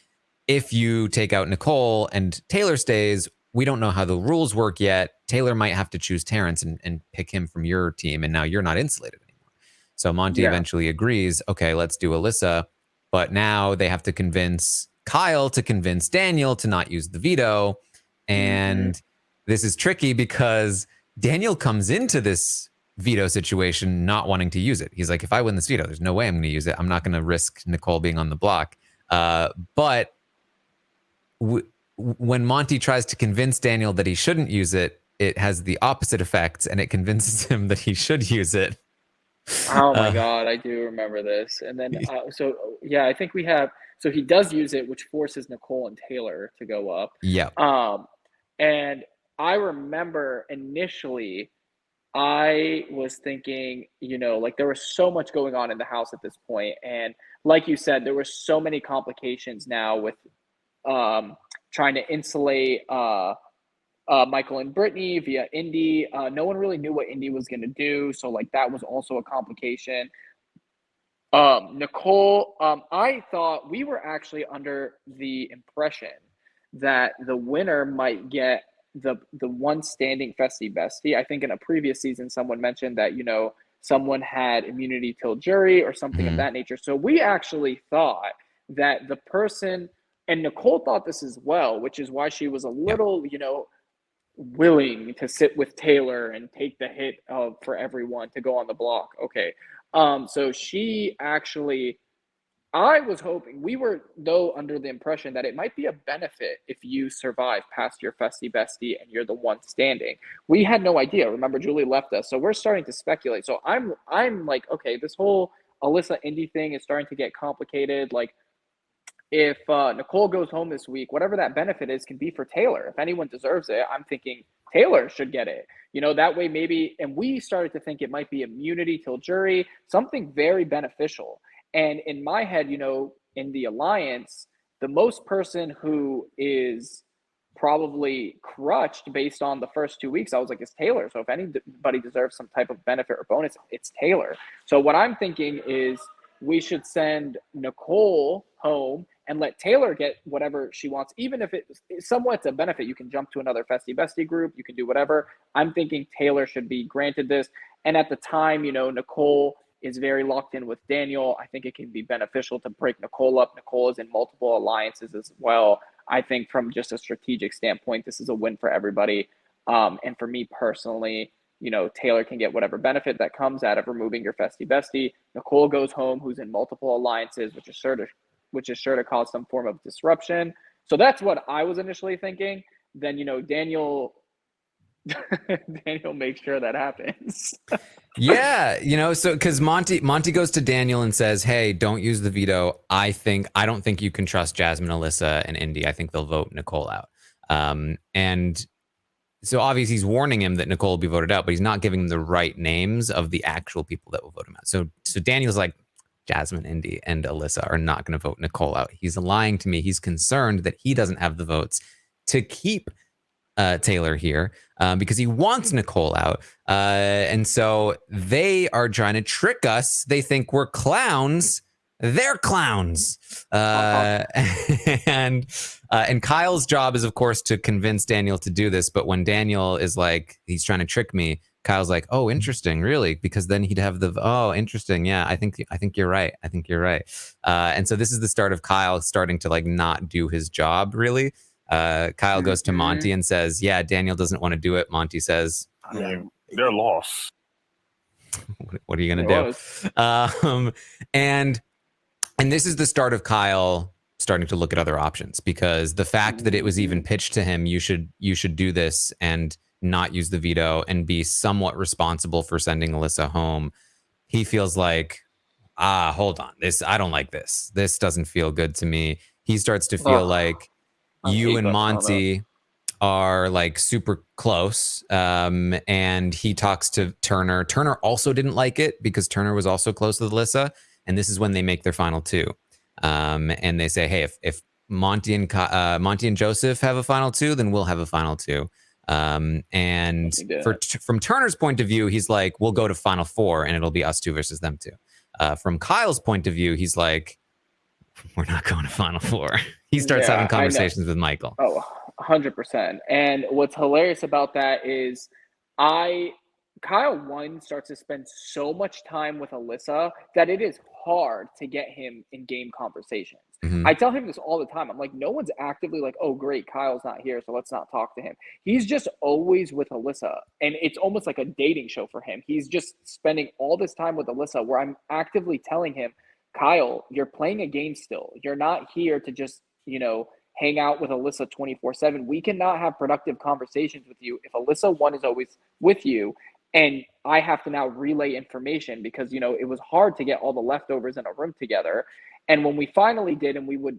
if you take out Nicole and Taylor stays, we don't know how the rules work yet. Taylor might have to choose Terrence and pick him from your team, and now you're not insulated anymore. So Monty eventually agrees, okay, let's do Alyssa. But now they have to convince Kyle to convince Daniel to not use the veto. And this is tricky because Daniel comes into this veto situation not wanting to use it. He's like, if I win this veto, there's no way I'm going to use it. I'm not going to risk Nicole being on the block. But when Monty tries to convince Daniel that he shouldn't use it, it has the opposite effects, and it convinces him that he should use it. Oh my God, I do remember this. And then, I think we have, so he does use it, which forces Nicole and Taylor to go up. Yeah. And I remember initially I was thinking, like there was so much going on in the house at this point. And like you said, there were so many complications now with trying to insulate Michael and Brittany via Indy. No one really knew what Indy was going to do. So like that was also a complication. Nicole, I thought we were actually under the impression that the winner might get the one standing Festy Bestie. I think in a previous season, someone mentioned that, someone had immunity till jury or something of that nature. So we actually thought that the person, and Nicole thought this as well, which is why she was a little, willing to sit with Taylor and take the hit for everyone to go on the block. Okay. So she actually, I was hoping, we were though under the impression that it might be a benefit if you survive past your Festy Bestie and you're the one standing. We had no idea. Remember, Julie left us. So we're starting to speculate. So I'm like, okay, this whole Alyssa Indy thing is starting to get complicated. Like, if Nicole goes home this week, whatever that benefit is can be for Taylor. If anyone deserves it, I'm thinking Taylor should get it. That way maybe, and we started to think it might be immunity till jury, something very beneficial. And in my head, in the alliance, the most person who is probably crutched based on the first 2 weeks, I was like, it's Taylor. So if anybody deserves some type of benefit or bonus, it's Taylor. So what I'm thinking is we should send Nicole home and let Taylor get whatever she wants, even if it's somewhat a benefit. You can jump to another Festy Bestie group. You can do whatever. I'm thinking Taylor should be granted this. And at the time, Nicole is very locked in with Daniel. I think it can be beneficial to break Nicole up. Nicole is in multiple alliances as well. I think from just a strategic standpoint, this is a win for everybody. And for me personally, Taylor can get whatever benefit that comes out of removing your Festy Bestie. Nicole goes home, who's in multiple alliances, which is sure to cause some form of disruption. So that's what I was initially thinking. Then, Daniel makes sure that happens. Yeah, so because Monty goes to Daniel and says, hey, don't use the veto. I don't think you can trust Jasmine, Alyssa, and Indy. I think they'll vote Nicole out. And so obviously he's warning him that Nicole will be voted out, but he's not giving him the right names of the actual people that will vote him out. So Daniel's like, Jasmine, Indy, and Alyssa are not going to vote Nicole out. He's lying to me. He's concerned that he doesn't have the votes to keep Taylor here because he wants Nicole out. And so they are trying to trick us. They think we're clowns. They're clowns. And Kyle's job is, of course, to convince Daniel to do this. But when Daniel is like, he's trying to trick me, Kyle's like, oh, interesting, really? Because then he'd have interesting. Yeah, I think you're right. I think you're right. And so this is the start of Kyle starting to like not do his job, really. Kyle goes to Monty and says, yeah, Daniel doesn't want to do it. Monty says, I mean, they're lost. What are you going to do? And this is the start of Kyle starting to look at other options, because the fact that it was even pitched to him, you should do this and not use the veto and be somewhat responsible for sending Alyssa home. He feels like, hold on, I don't like this. This doesn't feel good to me. He starts to feel like you and Monty are like super close. And he talks to Turner. Turner also didn't like it because Turner was also close with Alyssa. And this is when they make their final two. And they say, hey, if Monty and Joseph have a final two, then we'll have a final two. And from Turner's point of view, he's like, we'll go to Final Four and it'll be us two versus them two. From Kyle's point of view, he's like, we're not going to Final Four. He starts having conversations with Michael. Oh, 100%. And what's hilarious about that is Kyle, one, starts to spend so much time with Alyssa that it is hard to get him in game conversations. Mm-hmm. I tell him this all the time. I'm like, no one's actively like, oh, great, Kyle's not here, so let's not talk to him. He's just always with Alyssa, and it's almost like a dating show for him. He's just spending all this time with Alyssa where I'm actively telling him, Kyle, you're playing a game still. You're not here to just, hang out with Alyssa 24/7. We cannot have productive conversations with you if Alyssa, one, is always with you, and I have to now relay information because, it was hard to get all the leftovers in a room together. And when we finally did, and we would,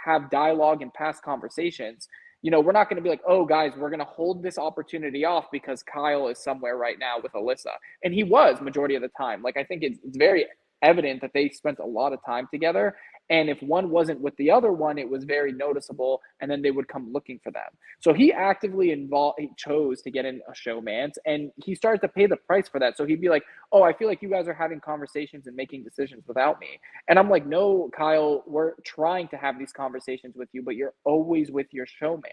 have dialogue and past conversations, we're not going to be like, oh, guys, we're going to hold this opportunity off because Kyle is somewhere right now with Alyssa. And he was majority of the time. Like, I think it's very evident that they spent a lot of time together. And if one wasn't with the other one, it was very noticeable, and then they would come looking for them. So he actively chose to get in a showmance, and he started to pay the price for that. So he'd be like, oh, I feel like you guys are having conversations and making decisions without me. And I'm like, no, Kyle, we're trying to have these conversations with you, but you're always with your showmance.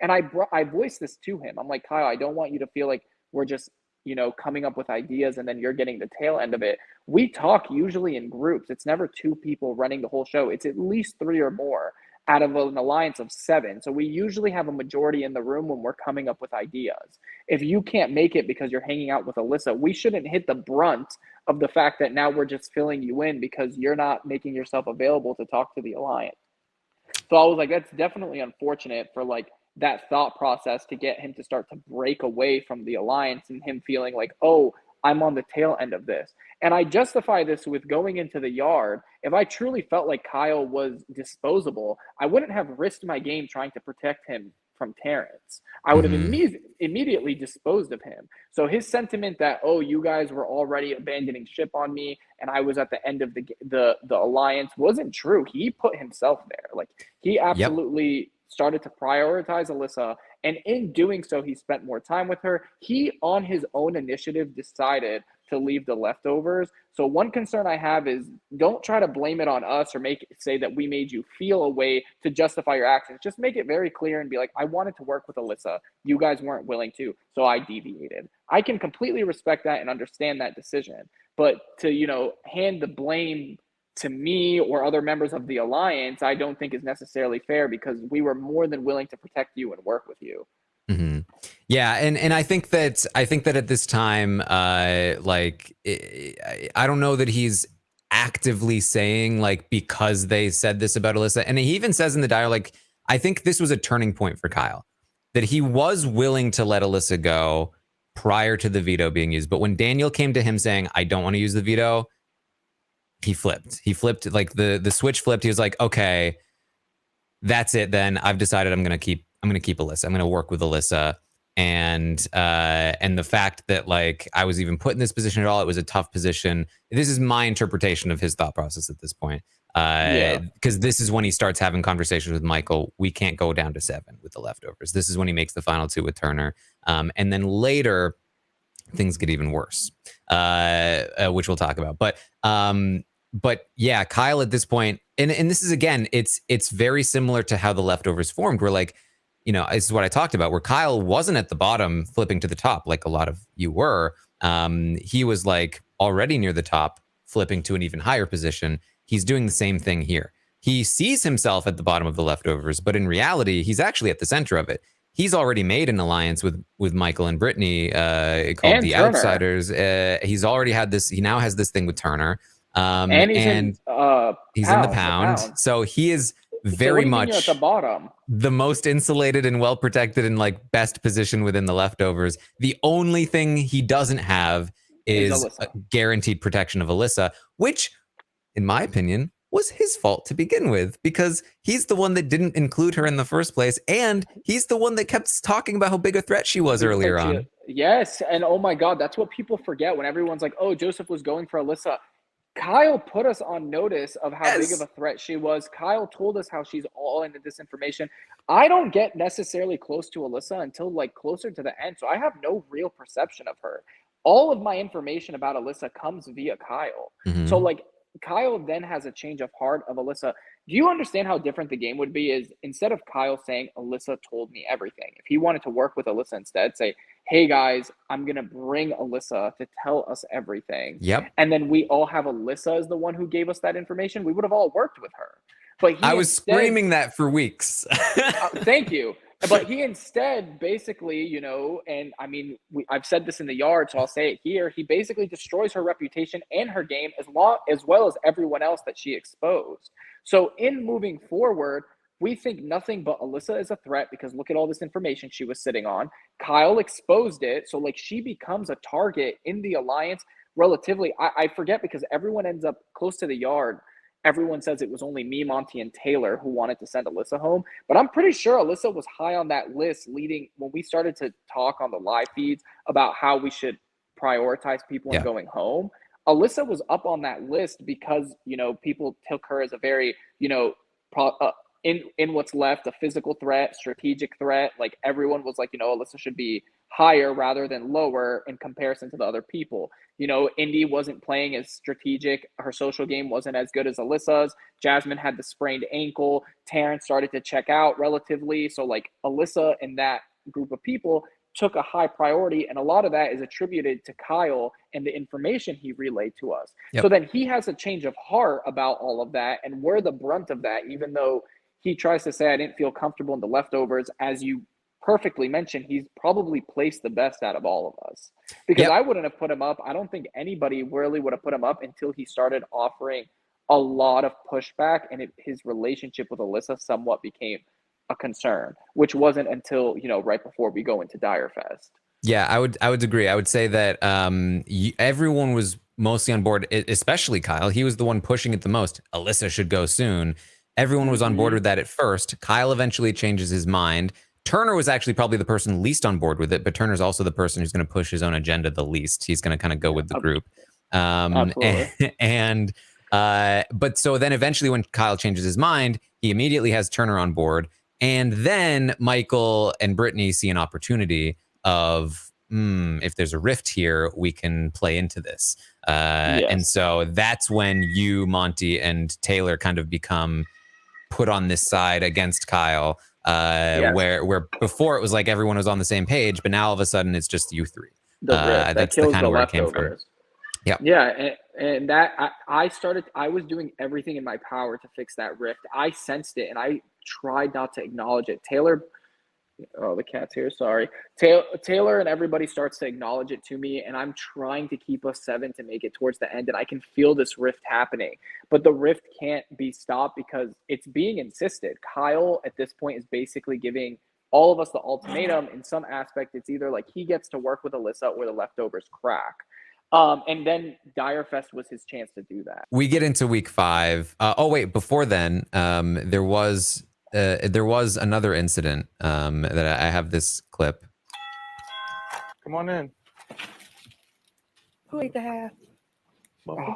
And I voiced this to him. I'm like, Kyle, I don't want you to feel like we're just coming up with ideas and then you're getting the tail end of it. We talk usually in groups. It's never two people running the whole show. It's at least three or more out of an alliance of 7. So we usually have a majority in the room when we're coming up with ideas. If you can't make it because you're hanging out with Alyssa, we shouldn't hit the brunt of the fact that now we're just filling you in because you're not making yourself available to talk to the alliance. So I was like, that's definitely unfortunate for that thought process to get him to start to break away from the alliance and him feeling like, oh, I'm on the tail end of this. And I justify this with going into the yard. If I truly felt like Kyle was disposable, I wouldn't have risked my game trying to protect him from Terrence. I would have immediately disposed of him. So his sentiment that, oh, you guys were already abandoning ship on me and I was at the end of the alliance wasn't true. He put himself there. Like, he absolutely started to prioritize Alyssa, and in doing so, he spent more time with her. He, on his own initiative, decided to leave the leftovers. So one concern I have is don't try to blame it on us or say that we made you feel a way to justify your actions. Just make it very clear and be like, I wanted to work with Alyssa. You guys weren't willing to, so I deviated. I can completely respect that and understand that decision. But to, hand the blame to me or other members of the alliance, I don't think is necessarily fair because we were more than willing to protect you and work with you. Mm-hmm. Yeah, and I think that at this time, I don't know that he's actively saying because they said this about Alyssa, and he even says in the dialogue, I think this was a turning point for Kyle, that he was willing to let Alyssa go prior to the veto being used, but when Daniel came to him saying, I don't want to use the veto, he flipped. The switch flipped. He was like, okay, that's it then. I've decided I'm going to keep Alyssa. I'm going to work with Alyssa. And the fact that I was even put in this position at all, it was a tough position. This is my interpretation of his thought process at this point. Because this is when he starts having conversations with Michael. We can't go down to 7 with the leftovers. This is when he makes the final 2 with Turner. And then later things get even worse, which we'll talk about. But yeah, Kyle at this point, and this is, again, it's very similar to how the leftovers formed, where this is what I talked about, where Kyle wasn't at the bottom flipping to the top like a lot of you were. He was already near the top, flipping to an even higher position. He's doing the same thing here. He sees himself at the bottom of the leftovers, but in reality, he's actually at the center of it. He's already made an alliance with Michael and Brittany called and the Turner. Outsiders. He's already had this. He now has this thing with Turner. And he's in the pound. So he is very much at the bottom, the most insulated and well protected and best position within the leftovers. The only thing he doesn't have is a guaranteed protection of Alyssa, which, in my opinion, was his fault to begin with, because he's the one that didn't include her in the first place, and he's the one that kept talking about how big a threat she was earlier on. Yes, and oh my God, that's what people forget when everyone's like, oh, Joseph was going for Alyssa. Kyle put us on notice of how big Yes. of a threat she was. Kyle told us how she's all into disinformation. I don't get necessarily close to Alyssa until like closer to the end, so I have no real perception of her. All of my information about Alyssa comes via Kyle. So Mhm. like Kyle then has a change of heart of Alyssa. Do you understand how different the game would be? Is instead of Kyle saying Alyssa told me everything, if he wanted to work with Alyssa instead, say, hey guys, I'm gonna bring Alyssa to tell us everything. Yep. And then we all have Alyssa as the one who gave us that information, we would have all worked with her. But he I was instead, screaming that for weeks. thank you. But he instead basically, you know, and I mean, I've said this in the yard, so I'll say it here. He basically destroys her reputation and her game as well as everyone else that she exposed. So in moving forward, we think nothing but Alyssa is a threat because look at all this information she was sitting on. Kyle exposed it. So like she becomes a target in the alliance relatively. I forget because everyone ends up close to the yard. Everyone says it was only me, Monty, and Taylor who wanted to send Alyssa home. But I'm pretty sure Alyssa was high on that list leading when we started to talk on the live feeds about how we should prioritize people in Yeah. going home. Alyssa was up on that list because, you know, people took her as a very, you know, in what's left, a physical threat, strategic threat. Like everyone was like, you know, Alyssa should be higher rather than lower in comparison to the other people. You know, Indy wasn't playing as strategic. Her social game wasn't as good as Alyssa's. Jasmine had the sprained ankle. Taran started to check out relatively. So like Alyssa and that group of people took a high priority. And a lot of that is attributed to Kyle and the information he relayed to us. Yep. So then he has a change of heart about all of that. And we're the brunt of that, even though he tries to say, I didn't feel comfortable in the leftovers. As you perfectly mentioned, he's probably placed the best out of all of us because Yep. I wouldn't have put him up. I don't think anybody really would have put him up until he started offering a lot of pushback and his relationship with Alyssa somewhat became a concern, which wasn't until, you know, right before we go into Dire Fest. Yeah, I would agree. I would say that everyone was mostly on board, especially Kyle. He was the one pushing it the most. Alyssa should go soon. Everyone was on board with that at first. Kyle eventually changes his mind. Turner was actually probably the person least on board with it, but Turner's also the person who's going to push his own agenda the least. He's going to kind of go with the group. Absolutely. But so then eventually when Kyle changes his mind, he immediately has Turner on board. And then Michael and Brittany see an opportunity of, if there's a rift here, we can play into this. Yes. And so that's when you, Monty, and Taylor kind of become put on this side against Kyle, Yes. where before it was like everyone was on the same page, but now all of a sudden it's just you three. The rift that That's kills the kind the of where it came from. leftovers. Yep. Yeah, and that I was doing everything in my power to fix that rift. I sensed it and I tried not to acknowledge it. Taylor, oh, the cat's here, sorry. Taylor and everybody starts to acknowledge it to me, and I'm trying to keep us 7 to make it towards the end, and I can feel this rift happening. But the rift can't be stopped because it's being insisted. Kyle, at this point, is basically giving all of us the ultimatum. In some aspect, it's either like he gets to work with Alyssa or the leftovers crack. And then Dire Fest was his chance to do that. We get into week 5. Before then, there was another incident that I have this clip. Come on in. Who ate the half? Oh,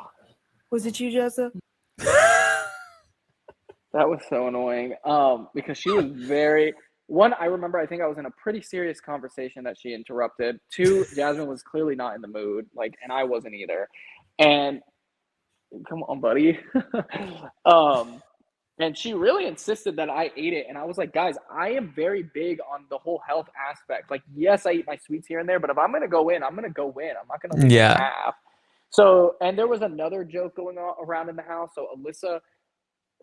Was it you, Joseph? that was so annoying. Because she was very. One, I remember, I think I was in a pretty serious conversation that she interrupted. 2, Jasmine was clearly not in the mood, and I wasn't either. And come on, buddy. And she really insisted that I ate it. And I was like, guys, I am very big on the whole health aspect. Like, yes, I eat my sweets here and there, but if I'm going to go in, I'm going to go in. I'm not going to leave it half. So, and there was another joke going on around in the house. So Alyssa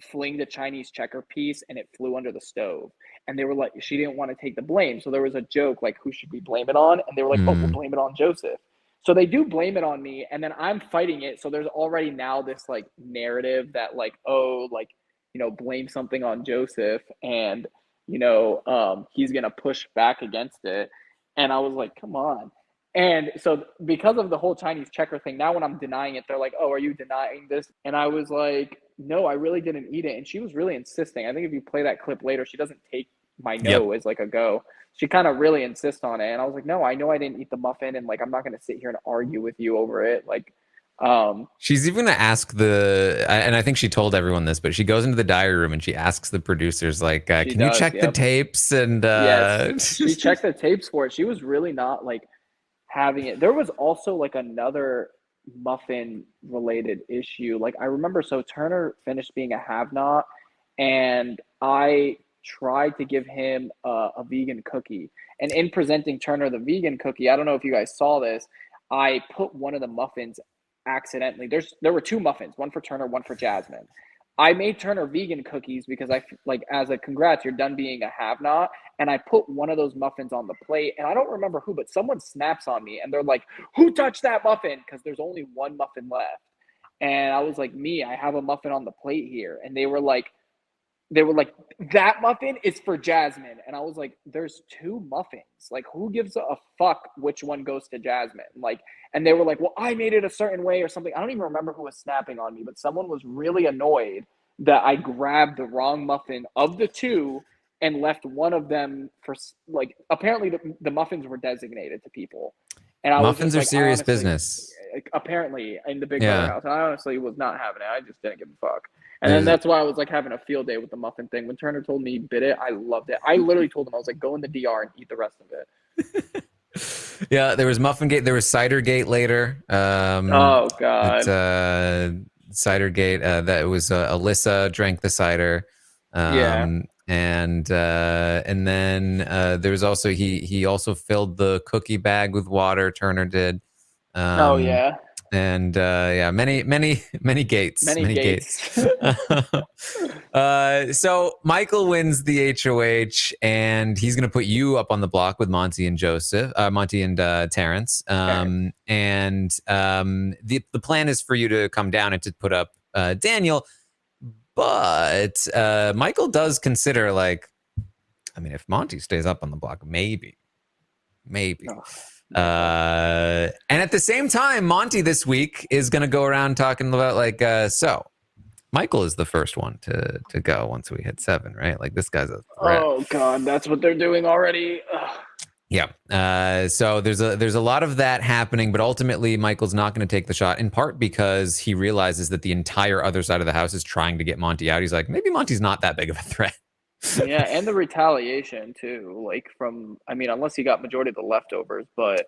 flinged a Chinese checker piece and it flew under the stove. And they were like, she didn't want to take the blame. So there was a joke like, who should we blame it on? And they were like, oh, we'll blame it on Joseph. So they do blame it on me. And then I'm fighting it. So there's already now this like narrative that like, oh, like, you know, blame something on Joseph and, you know, he's going to push back against it. And I was like, come on. And so because of the whole Chinese checker thing, now when I'm denying it, they're like, oh, are you denying this? And I was like, no, I really didn't eat it. And she was really insisting. I think if you play that clip later, she doesn't take my no as like a go. She kind of really insists on it. And I was like, no, I know I didn't eat the muffin. And like, I'm not going to sit here and argue with you over it. Like, She's even gonna ask and I think she told everyone this, but she goes into the diary room and she asks the producers, like, can you check the tapes? And yes, she checked the tapes for it. She was really not like having it. There was also like another muffin related issue. Like I remember, so Turner finished being a have-not, and I tried to give him a vegan cookie. And in presenting Turner the vegan cookie, I don't know if you guys saw this, I put one of the muffins accidentally. There were two muffins, one for Turner, one for Jasmine. I made Turner vegan cookies because I like, as a congrats, you're done being a have-not. And I put one of those muffins on the plate, and I don't remember who, but someone snaps on me and they're like, "Who touched that muffin?" Because there's only one muffin left. And I was like, "Me, I have a muffin on the plate here." And they were like, "That muffin is for Jasmine." And I was like, "There's two muffins. Like, who gives a fuck which one goes to Jasmine?" Like, and they were like, "Well, I made it a certain way or something." I don't even remember who was snapping on me, but someone was really annoyed that I grabbed the wrong muffin of the two and left one of them for, like, apparently the muffins were designated to people. And I muffins was just are like, serious honestly, business. apparently in the Big Brother Yeah. house. And I honestly was not having it. I just didn't give a fuck. And then that's why I was like having a field day with the muffin thing. When Turner told me he bit it, I loved it. I literally told him, I was like, go in the DR and eat the rest of it. Yeah, there was Muffin Gate. There was Cider Gate later. Oh God. Cider Gate. That was Alyssa drank the cider. Yeah. And then there was also he also filled the cookie bag with water. Turner did. Oh yeah. And yeah, many gates. Many gates. So Michael wins the HOH, and he's going to put you up on the block with Monty and Terrence. And the plan is for you to come down and to put up Daniel. But Michael does consider, like, I mean, if Monty stays up on the block, maybe. Oh. And at the same time, Monty this week is going to go around talking about, like, so Michael is the first one to go once we hit 7, right? Like, this guy's a threat. Oh God, that's what they're doing already. Ugh. Yeah. So there's a lot of that happening, but ultimately Michael's not going to take the shot, in part because he realizes that the entire other side of the house is trying to get Monty out. He's like, maybe Monty's not that big of a threat. Yeah, and the retaliation too, like from, I mean, unless he got majority of the leftovers, but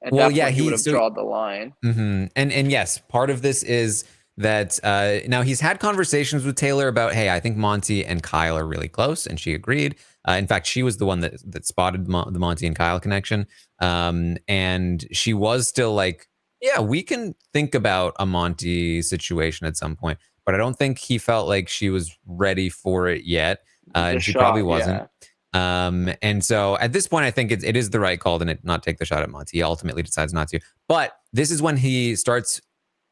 at that point he would have drawn the line. Mm-hmm. And yes, part of this is that now he's had conversations with Taylor about, hey, I think Monty and Kyle are really close, and she agreed. In fact, she was the one that spotted the Monty and Kyle connection, and she was still like, yeah, we can think about a Monty situation at some point, but I don't think he felt like she was ready for it yet. And she probably wasn't. Yeah. And so at this point, I think it is the right call to not take the shot at Monty. He ultimately decides not to. But this is when he starts.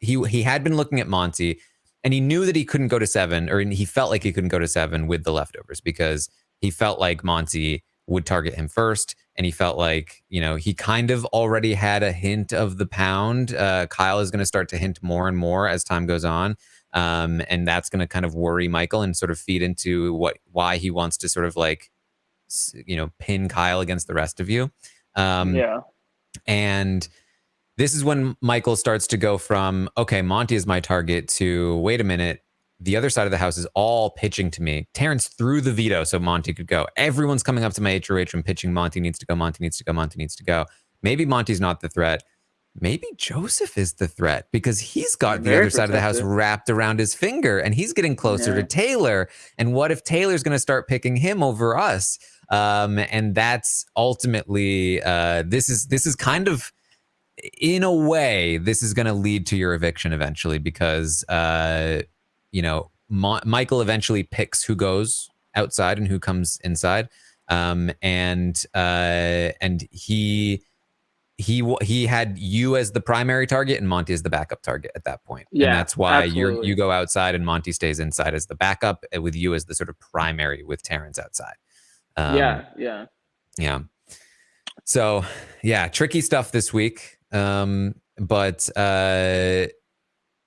He had been looking at Monty, and he knew that he couldn't go to 7, or he felt like he couldn't go to 7 with the leftovers, because he felt like Monty would target him first. And he felt like, he kind of already had a hint of the pound. Kyle is going to start to hint more and more as time goes on. And that's going to kind of worry Michael and sort of feed into why he wants to sort of, like, pin Kyle against the rest of you. Yeah. And this is when Michael starts to go from, okay, Monty is my target, to, wait a minute, the other side of the house is all pitching to me. Terrence threw the veto so Monty could go. Everyone's coming up to my HOH and pitching Monty needs to go, Monty needs to go, Monty needs to go. Maybe Monty's not the threat. Maybe Joseph is the threat, because he's got the other side of the house wrapped around his finger, and he's getting closer to Taylor. And what if Taylor's going to start picking him over us? And that's ultimately, this is kind of, in a way, this is going to lead to your eviction eventually, because, Michael eventually picks who goes outside and who comes inside. And he had you as the primary target and Monty as the backup target at that point. Yeah, and that's why absolutely. you go outside and Monty stays inside as the backup, with you as the sort of primary with Terrence outside. Yeah. So yeah, tricky stuff this week. But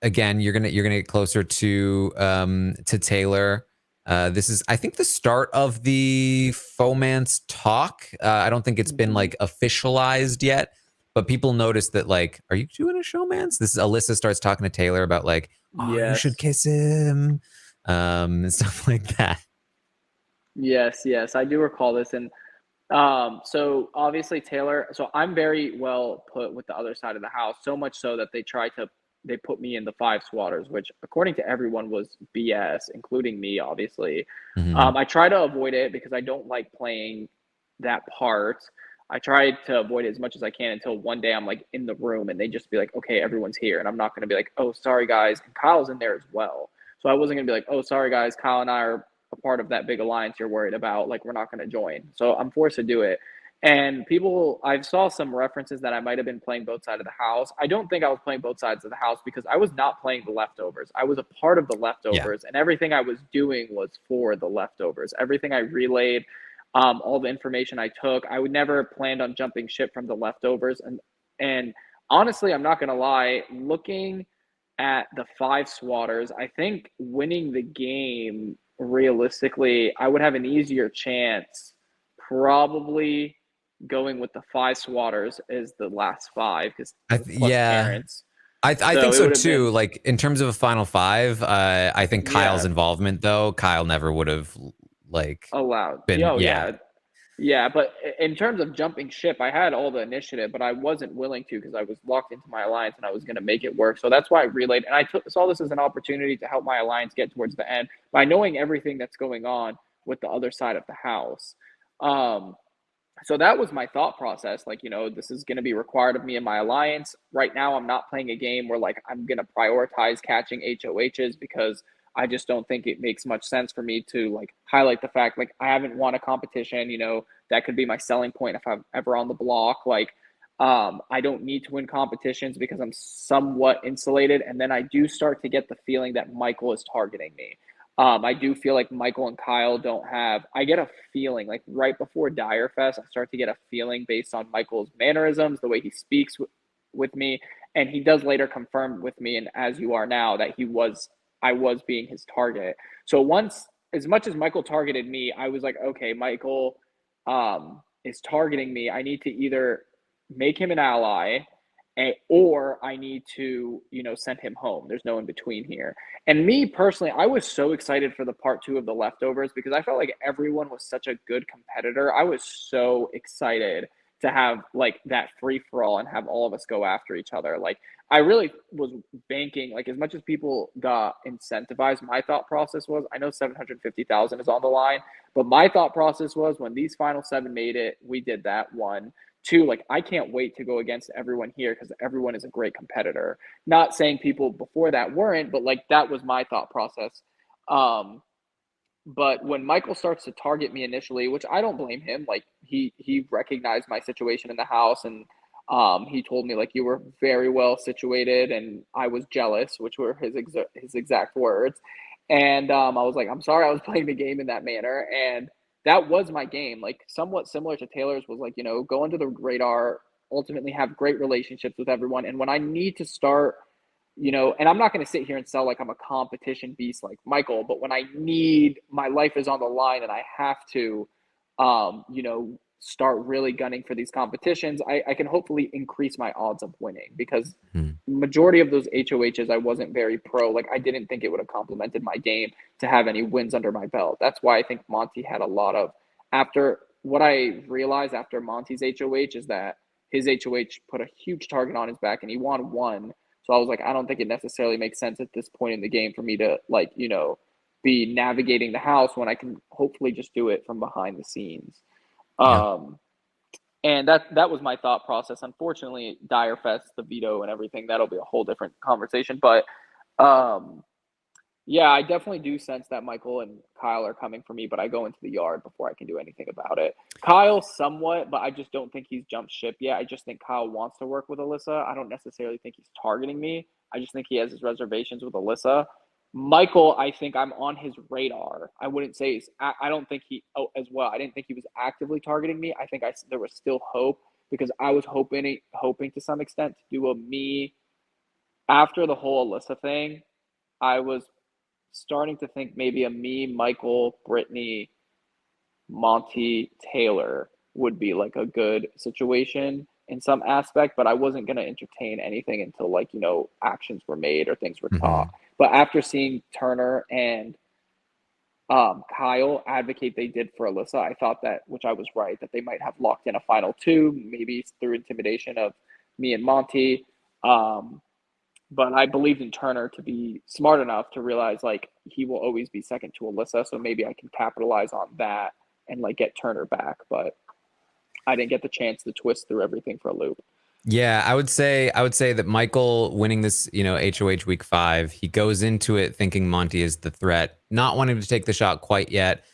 again, you're gonna get closer to Taylor. This is, I think, the start of the Fomance talk. I don't think it's been, like, officialized yet, but people notice that like, are you doing a showmance? This is Alyssa starts talking to Taylor about like, oh, you Yes. should kiss him, and stuff like that. Yes, I do recall this. And so obviously Taylor, so I'm very well put with the other side of the house, so much so that they put me in the 5 swatters, which according to everyone was BS, including me, obviously. Mhm. I try to avoid it because I don't like playing that part. I try to avoid it as much as I can until one day I'm like in the room and they just be like, okay, everyone's here. And I'm not going to be like, oh, sorry, guys. And Kyle's in there as well. So I wasn't going to be like, oh, sorry, guys. Kyle and I are a part of that big alliance you're worried about. Like, we're not going to join. So I'm forced to do it. And I saw some references that I might have been playing both sides of the house. I don't think I was playing both sides of the house because I was not playing the leftovers. I was a part of the leftovers, and everything I was doing was for the leftovers. Everything I relayed, all the information I took, I would never planned on jumping ship from the leftovers. And honestly, I'm not going to lie, looking at the 5 swatters, I think winning the game realistically, I would have an easier chance probably going with the 5 swatters as the last 5 because plus parents. I So think it so would have too. been Like in terms of a final 5, I think Kyle's yeah involvement though, Kyle never would have like allowed. been. Oh yeah. But in terms of jumping ship, I had all the initiative, but I wasn't willing to because I was locked into my alliance and I was going to make it work. So that's why I relayed, and saw this as an opportunity to help my alliance get towards the end by knowing everything that's going on with the other side of the house. So that was my thought process. Like, this is going to be required of me and my alliance. Right now, I'm not playing a game where like I'm going to prioritize catching HOHs because I just don't think it makes much sense for me to like highlight the fact like I haven't won a competition. That could be my selling point if I'm ever on the block. Like, I don't need to win competitions because I'm somewhat insulated. And then I do start to get the feeling that Michael is targeting me. I do feel like Michael and Kyle don't have. I get a feeling like right before Dire Fest, I start to get a feeling based on Michael's mannerisms, the way he speaks with me, and he does later confirm with me, and as you are now, that I was being his target. So once, as much as Michael targeted me, I was like, okay, Michael is targeting me. I need to either make him an ally, or I need to, send him home. There's no in between here. And me personally, I was so excited for the part 2 of the leftovers because I felt like everyone was such a good competitor. I was so excited to have like that free for all and have all of us go after each other. Like, I really was banking, like, as much as people got incentivized, my thought process was, I know 750,000 is on the line, but my thought process was when these final 7 made it, we did that. 1, 2, like, I can't wait to go against everyone here because everyone is a great competitor. Not saying people before that weren't, but like that was my thought process. But when Michael starts to target me initially, which I don't blame him, like he recognized my situation in the house, and he told me like, you were very well situated and I was jealous, which were his exact words. And I was like, I'm sorry I was playing the game in that manner. And that was my game. Like, somewhat similar to Taylor's was like, go under the radar, ultimately have great relationships with everyone. And when I need to start, and I'm not going to sit here and sell like I'm a competition beast like Michael, but when I need, my life is on the line and I have to, start really gunning for these competitions, I can hopefully increase my odds of winning because majority of those HOHs I wasn't very pro. Like, I didn't think it would have complemented my game to have any wins under my belt. That's why I think Monty had a lot of, after what I realized after Monty's HOH is that his HOH put a huge target on his back and he won 1. So I was like, I don't think it necessarily makes sense at this point in the game for me to like, be navigating the house when I can hopefully just do it from behind the scenes. And that was my thought process. Unfortunately, Dire Fest, the veto and everything, that'll be a whole different conversation. But yeah, I definitely do sense that Michael and Kyle are coming for me, but I go into the yard before I can do anything about it. Kyle somewhat, but I just don't think he's jumped ship yet. I just think Kyle wants to work with Alyssa. I don't necessarily think he's targeting me. I just think he has his reservations with Alyssa. Michael, I think I'm on his radar. I wouldn't say I don't think he as well. I didn't think he was actively targeting me. I think there was still hope because I was hoping to some extent to do a me after the whole Alyssa thing. I was starting to think maybe a me, Michael, Brittany, Monty, Taylor would be like a good situation in some aspect, but I wasn't going to entertain anything until like, you know, actions were made or things were taught. But after seeing Turner and Kyle advocate they did for Alyssa, I thought that, which I was right, that they might have locked in a final two, maybe through intimidation of me and Monty. But I believed in Turner to be smart enough to realize like he will always be second to Alyssa, so maybe I can capitalize on that and like get Turner back. But I didn't get the chance to twist through everything for a loop. Yeah, I would say that Michael winning this, you know, HOH week 5, he goes into it thinking Monty is the threat, not wanting to take the shot quite yet,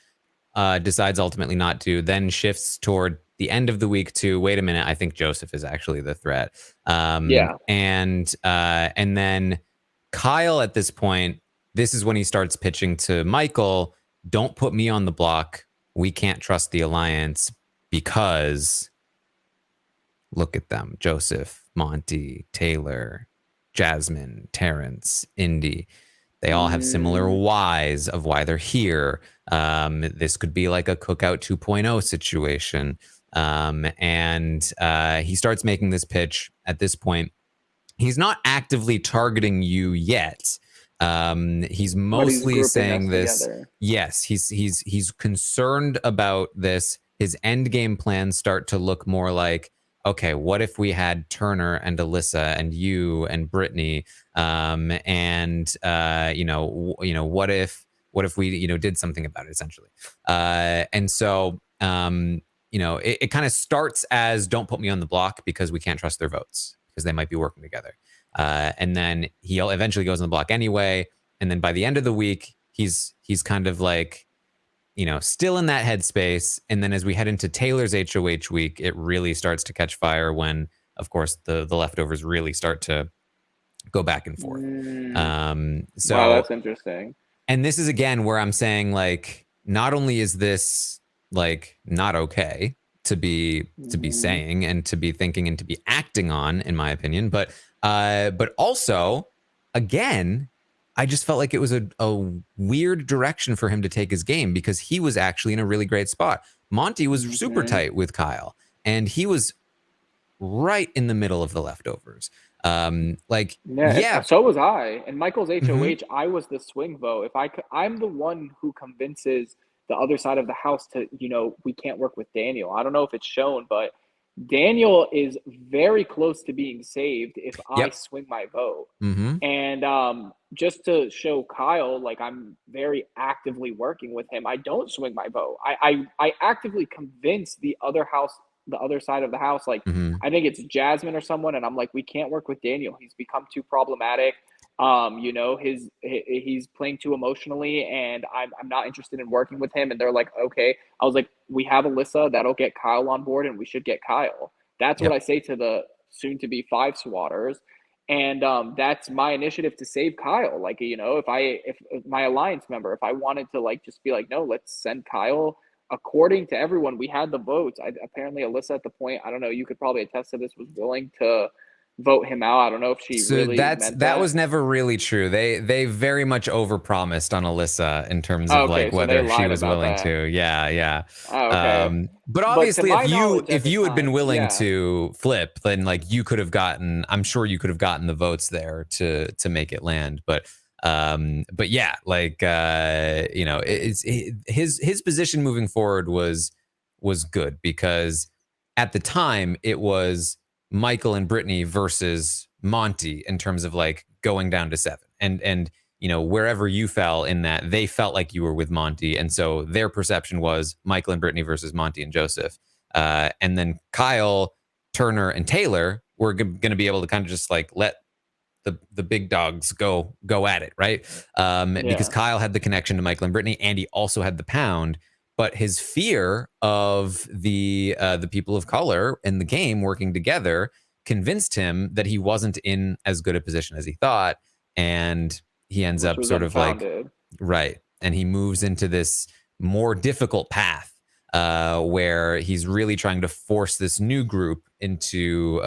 decides ultimately not to, then shifts toward the end of the week to, wait a minute, I think Joseph is actually the threat. And then Kyle at this point, this is when he starts pitching to Michael, don't put me on the block. We can't trust the alliance because look at them. Joseph, Monty, Taylor, Jasmine, Terrence, Indy. They all have similar whys of why they're here. This could be like a Cookout 2.0 situation. And he starts making this pitch at this point. He's not actively targeting you yet. He's mostly saying this. Together. Yes, he's concerned about this. His end game plans start to look more like, okay, what if we had Turner and Alyssa and you and Brittany, and what if we, you know, did something about it essentially, and so it kind of starts as don't put me on the block because we can't trust their votes because they might be working together, and then he eventually goes on the block anyway, and then by the end of the week he's kind of like, you know, still in that headspace. And then as we head into Taylor's HOH week, it really starts to catch fire when, of course, the leftovers really start to go back and forth. So wow, that's interesting. And this is again where I'm saying, like, not only is this like not okay to be saying and to be thinking and to be acting on, in my opinion, but also, again, I just felt like it was a weird direction for him to take his game because he was actually in a really great spot. Monty was super tight with Kyle, and he was right in the middle of the leftovers. So was I. And Michael's HOH, I was the swing vote. I'm the one who convinces the other side of the house to, you know, we can't work with Daniel. I don't know if it's shown, but Daniel is very close to being saved if I swing my vote. And just to show Kyle, like, I'm very actively working with him. I don't swing my vote. I actively convince the other side of the house. Like, I think it's Jasmine or someone, and I'm like, we can't work with Daniel. He's become too problematic. He's playing too emotionally, and I'm not interested in working with him. And they're like, okay. I was like, we have Alyssa, that'll get Kyle on board, and we should get Kyle. That's what I say to the soon to be 5 swatters. And that's my initiative to save Kyle. Like, you know, if my alliance member, if I wanted to like just be like, no, let's send Kyle. According to everyone, we had the votes. Apparently Alyssa at the point, I don't know, you could probably attest to this, was willing to vote him out. I don't know if she really meant that was never really true. They very much overpromised on Alyssa in terms of whether she was willing to. Yeah. Oh, okay. But obviously, if you had been willing to flip, then like you could have gotten. I'm sure you could have gotten the votes there to make it land. But yeah, like his position moving forward was good because at the time it was Michael and Brittany versus Monty in terms of like going down to 7, and you know, wherever you fell in that, they felt like you were with Monty, and so their perception was Michael and Brittany versus Monty and Joseph, and then Kyle, Turner, and Taylor were going to be able to kind of just like let the big dogs go at it, right? Because Kyle had the connection to Michael and Brittany, and he also had the pound. But his fear of the people of color in the game working together convinced him that he wasn't in as good a position as he thought, and he ends up sort of like right, and he moves into this more difficult path where he's really trying to force this new group into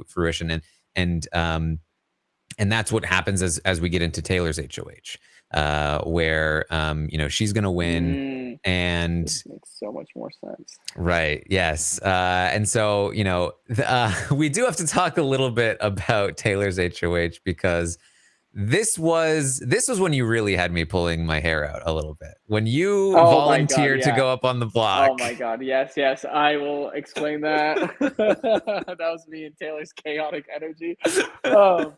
fruition, and that's what happens as we get into Taylor's HOH. where she's gonna win, and This makes so much more sense. right, yes, and so we do have to talk a little bit about Taylor's HOH, because this was when you really had me pulling my hair out a little bit, when you Oh my God, volunteered to yeah. go up on the block. Oh my God, yes, I will explain that. That was me and Taylor's chaotic energy. Um,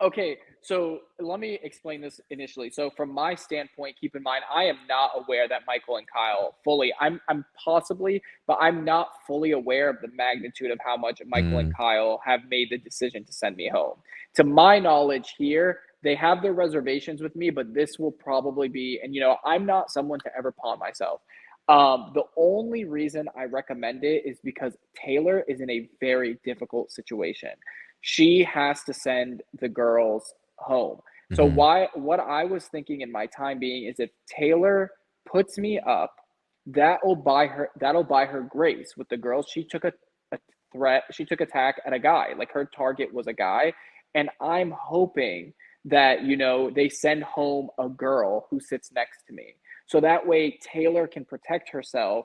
Okay, so let me explain this initially. So from my standpoint, keep in mind, I am not aware that Michael and Kyle fully, I'm possibly, but I'm not fully aware of the magnitude of how much Michael and Mm, Kyle have made the decision to send me home. To my knowledge here, they have their reservations with me, but this will probably be, and I'm not someone to ever pawn myself. The only reason I recommend it is because Taylor is in a very difficult situation. She has to send the girls home. So mhm, what I was thinking in my time being is, if Taylor puts me up, that'll buy her grace with the girls. She took a threat, she took attack at a guy. Like, her target was a guy. And I'm hoping that, they send home a girl who sits next to me. So that way Taylor can protect herself.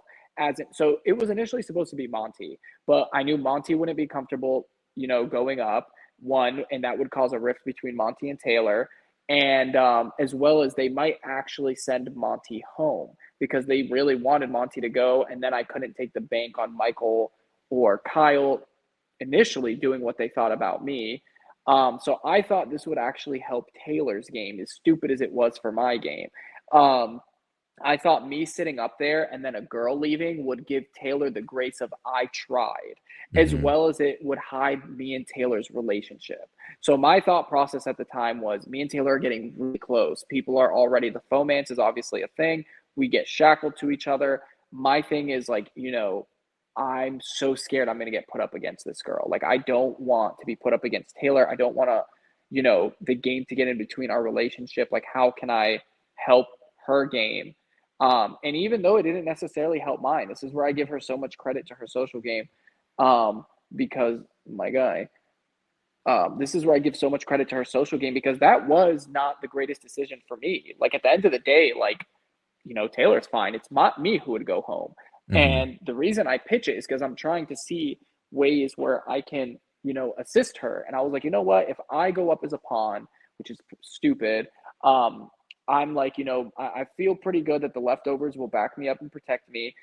So it was initially supposed to be Monty, but I knew Monty wouldn't be comfortable going up, one, and that would cause a rift between Monty and Taylor. And as well as they might actually send Monty home because they really wanted Monty to go. And then I couldn't take the bank on Michael or Kyle initially doing what they thought about me. So I thought this would actually help Taylor's game, as stupid as it was for my game. Um, I thought me sitting up there and then a girl leaving would give Taylor the grace of I tried, as mhm. well as it would hide me and Taylor's relationship. So my thought process at the time was, me and Taylor are getting really close. People are already, the fomance is obviously a thing. We get shackled to each other. My thing is, like, I'm so scared I'm going to get put up against this girl. Like, I don't want to be put up against Taylor. I don't want to, the game to get in between our relationship. Like, how can I help her game? And even though it didn't necessarily help mine, this is where I give her so much credit to her social game. Because my guy, this is where I give so much credit to her social game, because that was not the greatest decision for me. Like, at the end of the day, like, Taylor's fine. It's not me who would go home. Mhm. And the reason I pitch it is because I'm trying to see ways where I can, assist her. And I was like, you know what? If I go up as a pawn, which is stupid, um, I'm like, I feel pretty good that the leftovers will back me up and protect me.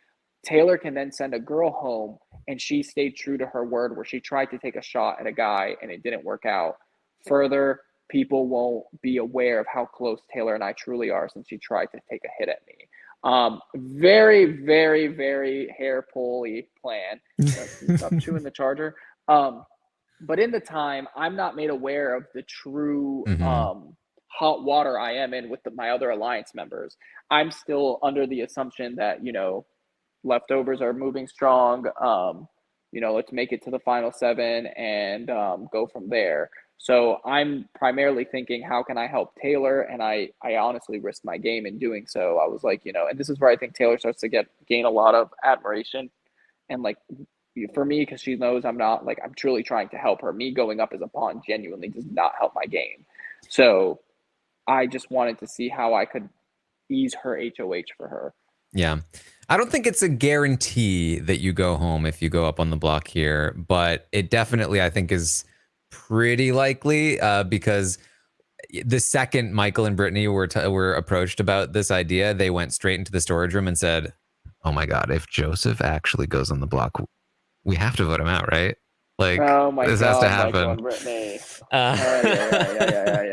Taylor can then send a girl home, and she stayed true to her word where she tried to take a shot at a guy and it didn't work out. Further, people won't be aware of how close Taylor and I truly are, since she tried to take a hit at me. Very, very, very hair pulley plan. Stop chewing the charger. But in the time, I'm not made aware of the true Mhm. hot water I am in with my other alliance members. I'm still under the assumption that, leftovers are moving strong. Let's make it to the final seven and go from there. So I'm primarily thinking, how can I help Taylor? And I honestly risked my game in doing so. I was like, and this is where I think Taylor starts to gain a lot of admiration. And, like, for me, because she knows I'm not, like, I'm truly trying to help her. Me going up as a pawn genuinely does not help my game. So I just wanted to see how I could ease her HOH for her. Yeah. I don't think it's a guarantee that you go home if you go up on the block here, but it definitely, I think, is pretty likely, because the second Michael and Brittany were approached about this idea, they went straight into the storage room and said, "Oh my God, if Joseph actually goes on the block, we have to vote him out, right? Like, Oh my this has to God, Michael happen." and Brittany. Uh,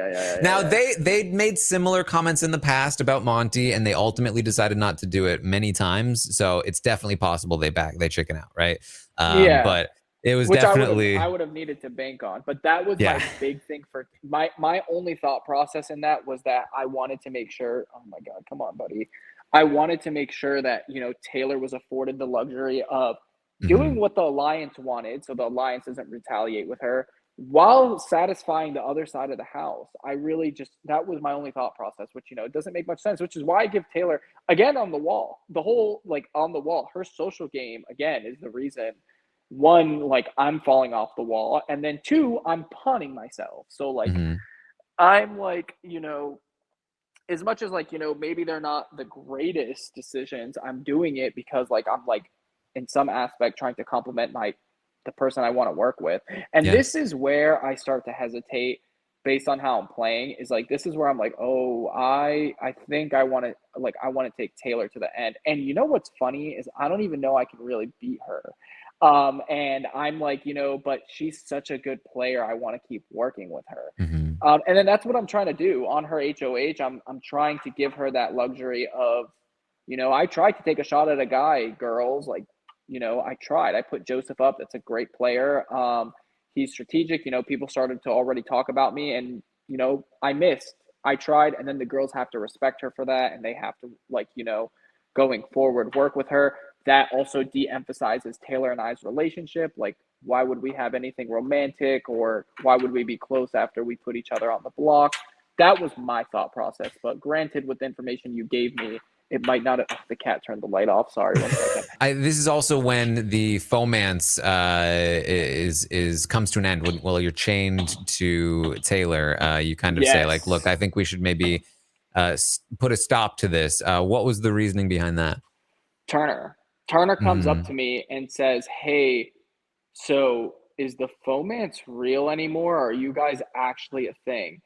Yeah. Now they'd made similar comments in the past about Monty, and they ultimately decided not to do it many times. So it's definitely possible they chicken out, right? Yeah, But it was which I definitely, would have needed to bank on. But that was yeah. my big thing for my only thought process in that was that I wanted to make sure, oh my God, come on, buddy. I wanted to make sure that, Taylor was afforded the luxury of doing Mhm. what the alliance wanted, so the alliance doesn't retaliate with her, while satisfying the other side of the house. I really just, that was my only thought process, which, it doesn't make much sense, which is why I give Taylor, again, on the wall, the whole, like, on the wall, her social game, again, is the reason. One, like, I'm falling off the wall, and then two, I'm punning myself. So, like, Mhm. I'm like, as much as like, maybe they're not the greatest decisions, I'm doing it because like I'm like in some aspect trying to compliment the person I want to work with. And Yeah. this is where I start to hesitate based on how I'm playing, is like this is where I'm like, oh, I think I want to take Taylor to the end. And you know what's funny is I don't even know I can really beat her. And I'm like, but she's such a good player. I want to keep working with her. Mhm. And then that's what I'm trying to do on her HOH. I'm trying to give her that luxury of, I tried to take a shot at a guy, girls. Like, I tried. I put Joseph up. That's a great player. He's strategic. People started to already talk about me, and I missed. I tried, and then the girls have to respect her for that, and they have to going forward work with her. That also de-emphasizes Taylor and I's relationship. Like, why would we have anything romantic, or why would we be close after we put each other on the block? That was my thought process. But granted, with the information you gave me, it might not have. The cat turned the light off. Sorry, 1 second. This is also when the fomance is comes to an end. Well, you're chained to Taylor. You kind of say like, look, I think we should maybe put a stop to this. What was the reasoning behind that? Turner comes up to me and says, hey, so is the fomance real anymore? Or are you guys actually a thing?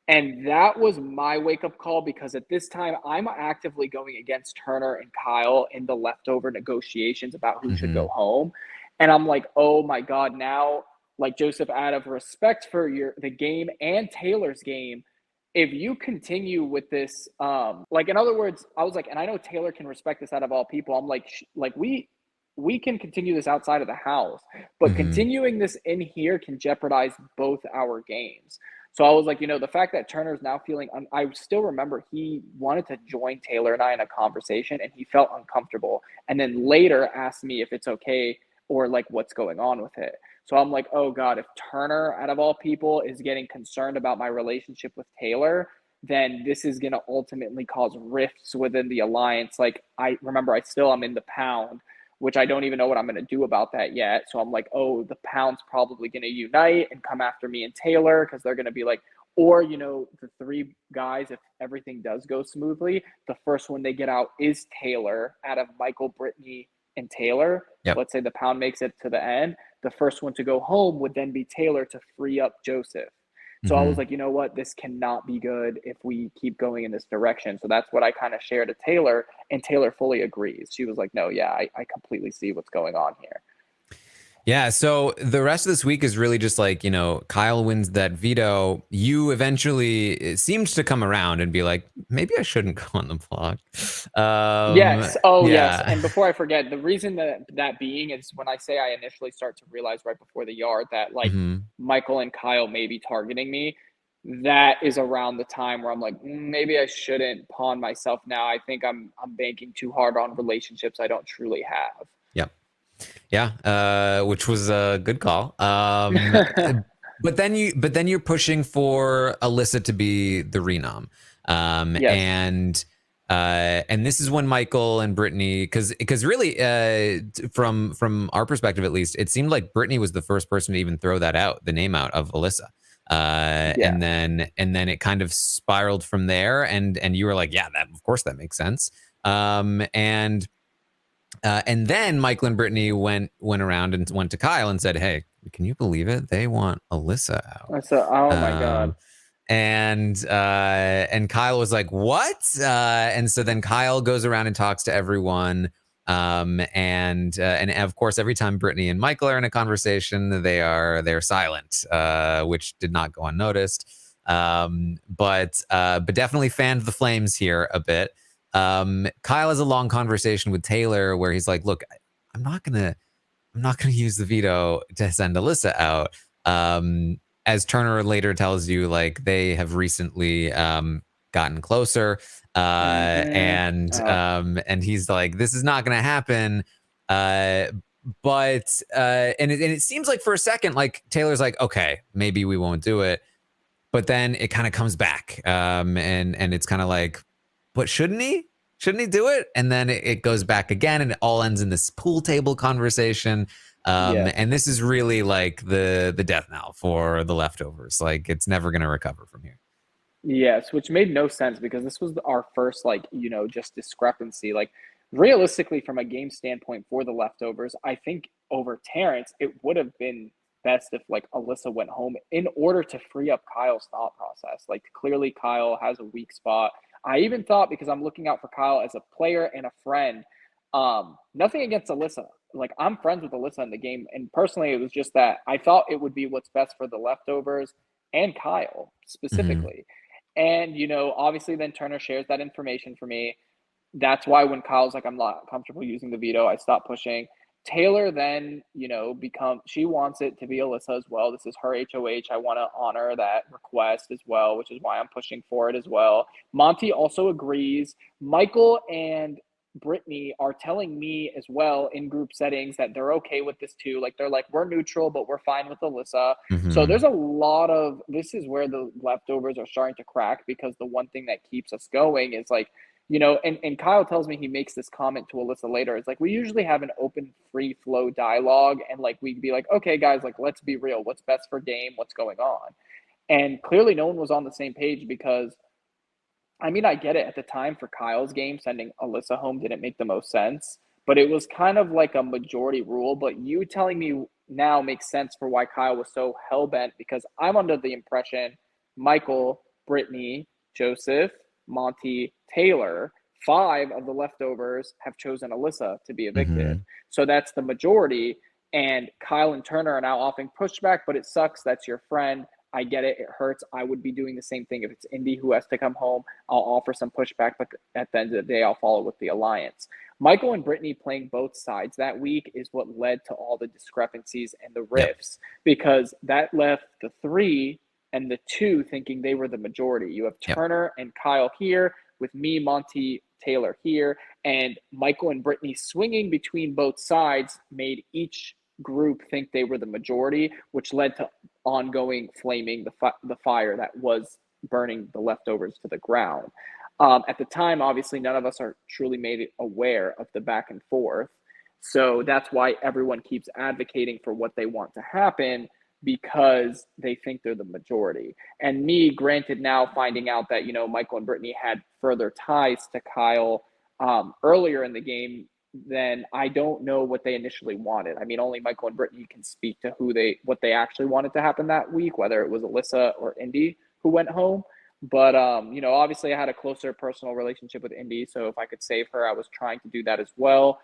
And that was my wake-up call, because at this time, I'm actively going against Turner and Kyle in the leftover negotiations about who should go home. And I'm like, oh my God, now, like, Joseph, out of respect for the game and Taylor's game, if you continue with this, like, in other words, I was like, and I know Taylor can respect this out of all people. I'm like, we can continue this outside of the house, but continuing this in here can jeopardize both our games. So I was like, the fact that Turner's now feeling, I still remember he wanted to join Taylor and I in a conversation, and he felt uncomfortable. And then later asked me if it's okay, or like what's going on with it. So I'm like, oh God, if Turner, out of all people, is getting concerned about my relationship with Taylor, then this is going to ultimately cause rifts within the alliance. Like, I remember I'm in the pound, which I don't even know what I'm going to do about that yet. So I'm like, oh, the pound's probably going to unite and come after me and Taylor, because they're going to be like, or, the three guys, if everything does go smoothly, the first one they get out is Taylor out of Michael, Brittany, and Taylor. Yep. Let's say the pound makes it to the end. The first one to go home would then be Taylor to free up Joseph. So I was like, you know what? This cannot be good if we keep going in this direction. So that's what I kind of shared to Taylor, and Taylor fully agrees. She was like, no, yeah, I completely see what's going on here. Yeah, so the rest of this week is really just like, Kyle wins that veto. You eventually, it seems to come around and be like, maybe I shouldn't go on the block. Yes. Oh, yeah. yes. And before I forget, the reason that being is when I say I initially start to realize right before the yard that like Michael and Kyle may be targeting me, that is around the time where I'm like, maybe I shouldn't pawn myself now. I think I'm banking too hard on relationships I don't truly have. Yeah, which was a good call. But then you're pushing for Alyssa to be the renom. Yes. And this is when Michael and Brittany, because really, from our perspective at least, it seemed like Brittany was the first person to even throw the name out of Alyssa. And then it kind of spiraled from there, and you were like, yeah, of course that makes sense. And then Michael and Brittany went around and went to Kyle and said, hey, can you believe it? They want Alyssa out. Oh my God. And Kyle was like, what? And so then Kyle goes around and talks to everyone. And of course, every time Brittany and Michael are in a conversation, they're silent, which did not go unnoticed. But definitely fanned the flames here a bit. Kyle has a long conversation with Taylor where he's like, look, I'm not gonna use the veto to send Alyssa out. As Turner later tells you, like, they have recently gotten closer. And he's like, this is not gonna happen. And it seems like for a second, like Taylor's like, okay, maybe we won't do it. But then it kind of comes back. And it's kind of like, but shouldn't he? Shouldn't he do it? And then it goes back again, and it all ends in this pool table conversation. And this is really like the death knell for the leftovers. Like, it's never going to recover from here. Yes, which made no sense because this was our first, like, just discrepancy. Like, realistically, from a game standpoint for the leftovers, I think over Terrence, it would have been best if, like, Alyssa went home in order to free up Kyle's thought process. Like, clearly, Kyle has a weak spot. I even thought, because I'm looking out for Kyle as a player and a friend, nothing against Alyssa. Like, I'm friends with Alyssa in the game. And personally, it was just that I thought it would be what's best for the leftovers and Kyle Hmm. specifically. And, obviously then Turner shares that information for me. That's why when Kyle's like, I'm not comfortable using the veto, I stop pushing. Taylor then, she wants it to be Alyssa as well. This is her HOH. I want to honor that request as well, which is why I'm pushing for it as well. Monty also agrees. Michael and Brittany are telling me as well in group settings that they're okay with this too. Like, they're like, we're neutral, but we're fine with Alyssa. So Hmm. there's a lot of, this is where the leftovers are starting to crack, because the one thing that keeps us going is like, and Kyle tells me, he makes this comment to Alyssa later. It's like, we usually have an open, free flow dialogue. And like, we'd be like, okay, guys, like, let's be real. What's best for game? What's going on? And clearly no one was on the same page because, I mean, I get it. At the time for Kyle's game, sending Alyssa home didn't make the most sense, but it was kind of like a majority rule. But you telling me now makes sense for why Kyle was so hell bent, because I'm under the impression Michael, Brittany, Joseph, Monty, Taylor, 5 of the leftovers have chosen Alyssa to be evicted. Hmm. So that's the majority. And Kyle and Turner are now offering pushback, but it sucks. That's your friend. I get it. It hurts. I would be doing the same thing if it's Indy who has to come home. I'll offer some pushback, but at the end of the day, I'll follow with the alliance. Michael and Brittany playing both sides that week is what led to all the discrepancies and the Yep. rifts, because that left the 3 and the 2 thinking they were the majority. You have Yep. Turner and Kyle here, with me, Monty, Taylor here, and Michael and Brittany swinging between both sides made each group think they were the majority, which led to ongoing flaming, the fire that was burning the leftovers to the ground. At the time, obviously, none of us are truly made aware of the back and forth. So that's why everyone keeps advocating for what they want to happen, because they think they're the majority. And me, granted, now finding out that, Michael and Brittany had further ties to Kyle earlier in the game, then I don't know what they initially wanted. I mean, only Michael and Brittany can speak to what they actually wanted to happen that week, whether it was Alyssa or Indy who went home. But obviously I had a closer personal relationship with Indy, so if I could save her, I was trying to do that as well.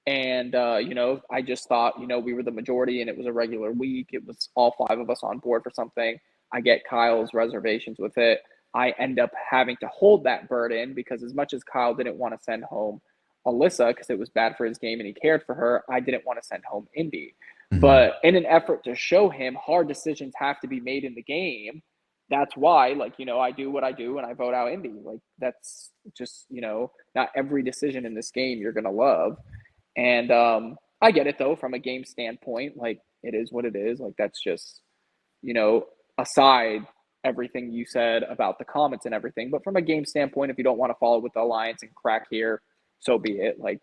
And I just thought, we were the majority and it was a regular week. It was all 5 of us on board for something. I get Kyle's reservations with it. I end up having to hold that burden, because as much as Kyle didn't want to send home Alyssa because it was bad for his game and he cared for her, I didn't want to send home Indy. Hmm. But in an effort to show him hard decisions have to be made in the game, that's why, like, I do what I do and I vote out Indy. Like, that's just, not every decision in this game you're going to love. And I get it, though, from a game standpoint. Like, it is what it is. Like, that's just, aside everything you said about the comments and everything. But from a game standpoint, if you don't want to follow with the alliance and crack here, so be it. Like,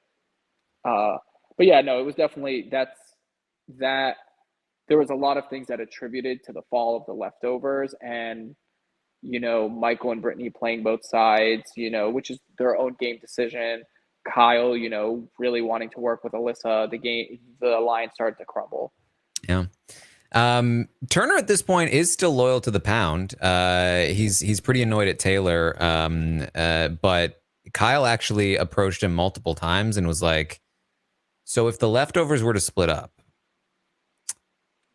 but yeah, no, it was definitely that. There was a lot of things that attributed to the fall of the leftovers, and Michael and Brittany playing both sides, which is their own game decision. Kyle, really wanting to work with Alyssa, the alliance started to crumble. Yeah. Turner at this point is still loyal to the pound. He's pretty annoyed at Taylor. But Kyle actually approached him multiple times and was like, so if the leftovers were to split up,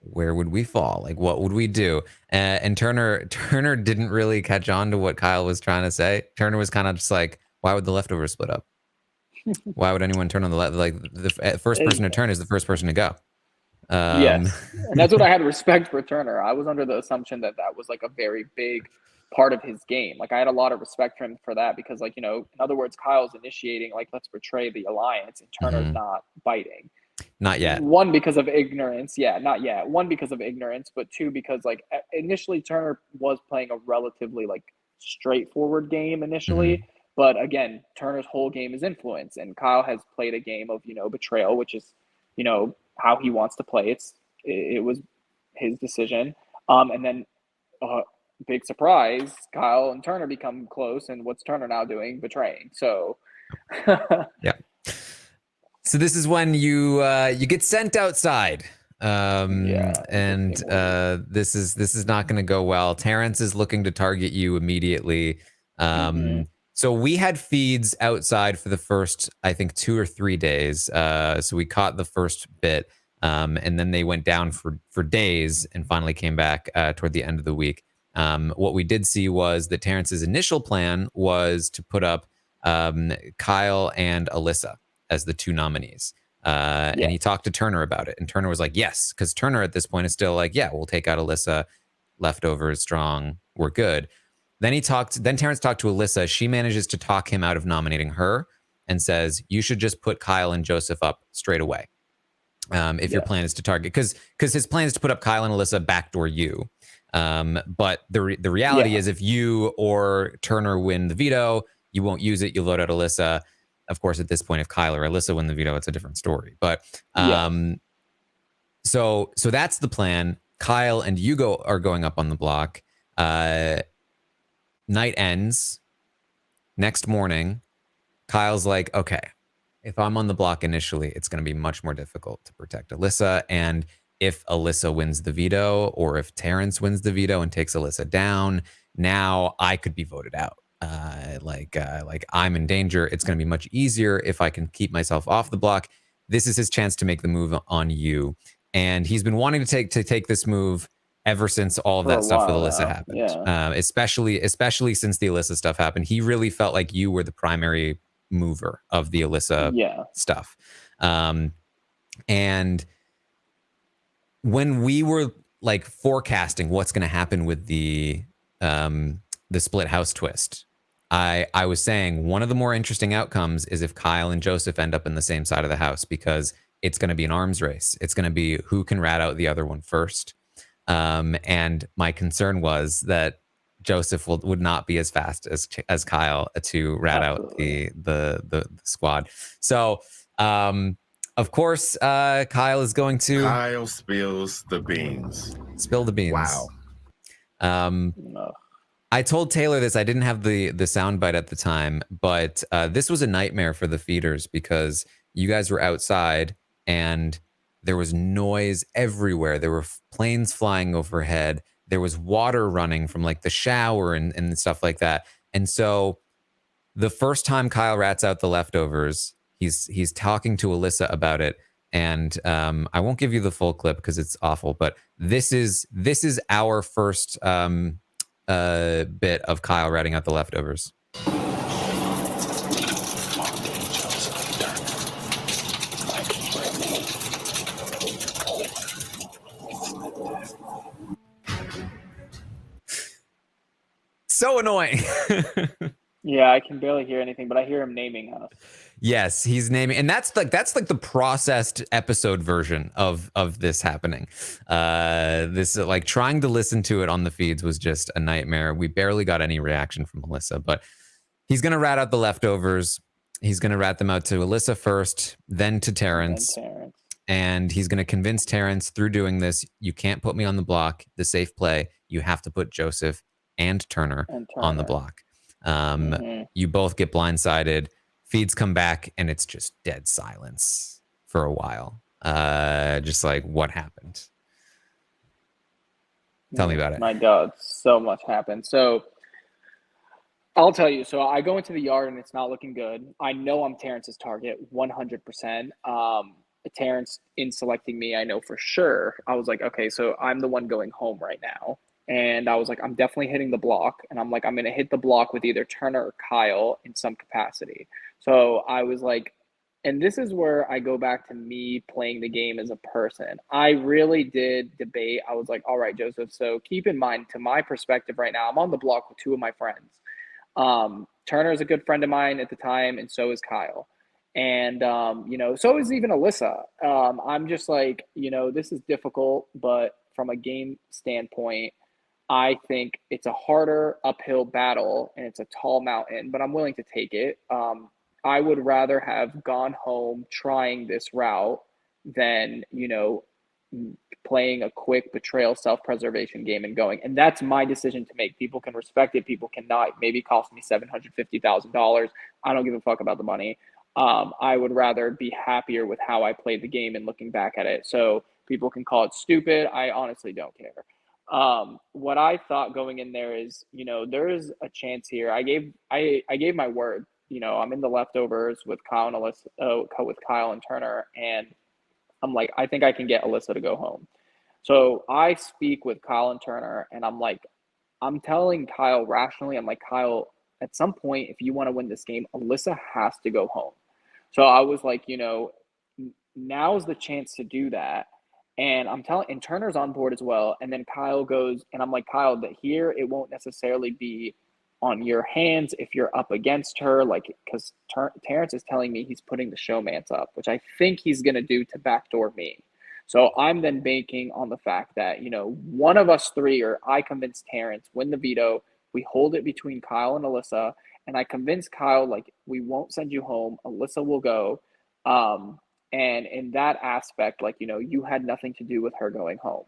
where would we fall? Like, what would we do? And Turner didn't really catch on to what Kyle was trying to say. Turner was kind of just like, why would the leftovers split up? Why would anyone turn on the left? Like, the first person to turn is the first person to go. Yes, and that's what I had respect for Turner. I was under the assumption that that was like a very big part of his game. Like, I had a lot of respect for him for that, because, like, in other words, Kyle's initiating, like, let's betray the alliance, and Turner's not biting. Not yet. 1, because of ignorance. Yeah, not yet. 1, because of ignorance, but 2, because, like, initially Turner was playing a relatively, like, straightforward game initially. But again, Turner's whole game is influence, and Kyle has played a game of, betrayal, which is, how he wants to play. It was his decision. And then big surprise, Kyle and Turner become close, and what's Turner now doing? Betraying. So Yeah. So this is when you get sent outside. And this is not going to go well. Terrence is looking to target you immediately. So we had feeds outside for the first, I think, 2 or 3 days. So we caught the first bit, and then they went down for days and finally came back toward the end of the week. What we did see was that Terrence's initial plan was to put up Kyle and Alyssa as the 2 nominees. And he talked to Turner about it. And Turner was like, yes, because Turner at this point is still like, yeah, we'll take out Alyssa. Leftovers strong. We're good. Then Terrence talked to Alyssa. She manages to talk him out of nominating her and says, you should just put Kyle and Joseph up straight away. If your plan is to target, because his plan is to put up Kyle and Alyssa, backdoor you. But the reality is if you or Turner win the veto, you won't use it. You'll vote out Alyssa. Of course, at this point, if Kyle or Alyssa win the veto, it's a different story. But so that's the plan. Kyle and Hugo are going up on the block. Night ends. Next morning, Kyle's like, okay, if I'm on the block initially, it's going to be much more difficult to protect Alyssa. And if Alyssa wins the veto, or if Terrence wins the veto and takes Alyssa down, now I could be voted out. Like I'm in danger. It's going to be much easier if I can keep myself off the block. This is his chance to make the move on you. And he's been wanting to take this move ever since all of that stuff with Alyssa happened. Especially since the Alyssa stuff happened. He really felt like you were the primary mover of the Alyssa stuff. And when we were like forecasting what's going to happen with the split house twist, I was saying one of the more interesting outcomes is if Kyle and Joseph end up in the same side of the house, because it's going to be an arms race. It's going to be who can rat out the other one first. And my concern was that Joseph would not be as fast as Kyle to rat out the squad. So, of course, Kyle is going to... Kyle spills the beans. Spill the beans. Wow. I told Taylor this. I didn't have the soundbite at the time, but this was a nightmare for the feeders because you guys were outside and there was noise everywhere. There were planes flying overhead. There was water running from like the shower and stuff like that. And so the first time Kyle rats out the leftovers, he's talking to Alyssa about it. And I won't give you the full clip because it's awful, but this is our first bit of Kyle ratting out the leftovers. So annoying. Yeah, I can barely hear anything, but I hear him naming us. Yes, he's naming, and that's like the processed episode version of this happening. This like trying to listen to it on the feeds was just a nightmare. We barely got any reaction from Alyssa, but he's gonna rat out the leftovers. He's gonna rat them out to Alyssa first, then to Terrence. And he's gonna convince Terrence through doing this, you can't put me on the block, the safe play. You have to put Joseph and Turner on the block. You both get blindsided. Feeds come back and it's just dead silence for a while. Just like, what happened? Tell me about it. My God, so much happened. So I'll tell you. So I go into the yard and it's not looking good. I know I'm Terrence's target 100%. Terrence, in selecting me, I know for sure. I was like, okay, so I'm the one going home right now. And I was like, I'm definitely hitting the block. And I'm like, I'm going to hit the block with either Turner or Kyle in some capacity. So I was like, and this is where I go back to me playing the game as a person. I really did debate. I was like, all right, Joseph. So keep in mind, to my perspective right now, I'm on the block with 2 of my friends. Turner is a good friend of mine at the time, and so is Kyle. And, so is even Alyssa. I'm just like, this is difficult, but from a game standpoint, I think it's a harder uphill battle and it's a tall mountain, but I'm willing to take it. I would rather have gone home trying this route than, playing a quick betrayal self-preservation game and going. And that's my decision to make. People can respect it, people cannot. Maybe it cost me $750,000. I don't give a fuck about the money. I would rather be happier with how I played the game and looking back at it. So people can call it stupid. I honestly don't care. What I thought going in there is, you know, there's a chance here. I gave my word. You know, I'm in the leftovers with Kyle and Alyssa, with Kyle and Turner, and I'm like, I think I can get Alyssa to go home. So I speak with Kyle and Turner, and I'm like, I'm telling Kyle rationally, I'm like, Kyle, at some point, if you want to win this game, Alyssa has to go home. So I was like, you know, now's the chance to do that. And I'm telling, and Turner's on board as well. And then Kyle goes, and I'm like, Kyle, that here it won't necessarily be on your hands if you're up against her, like, because Terrence is telling me he's putting the showmance up, which I think he's going to do to backdoor me. So I'm then banking on the fact that, you know, one of us three, or I convince Terrence, win the veto, we hold it between Kyle and Alyssa, and I convince Kyle, like, we won't send you home, Alyssa will go. And in that aspect, like, you know, you had nothing to do with her going home.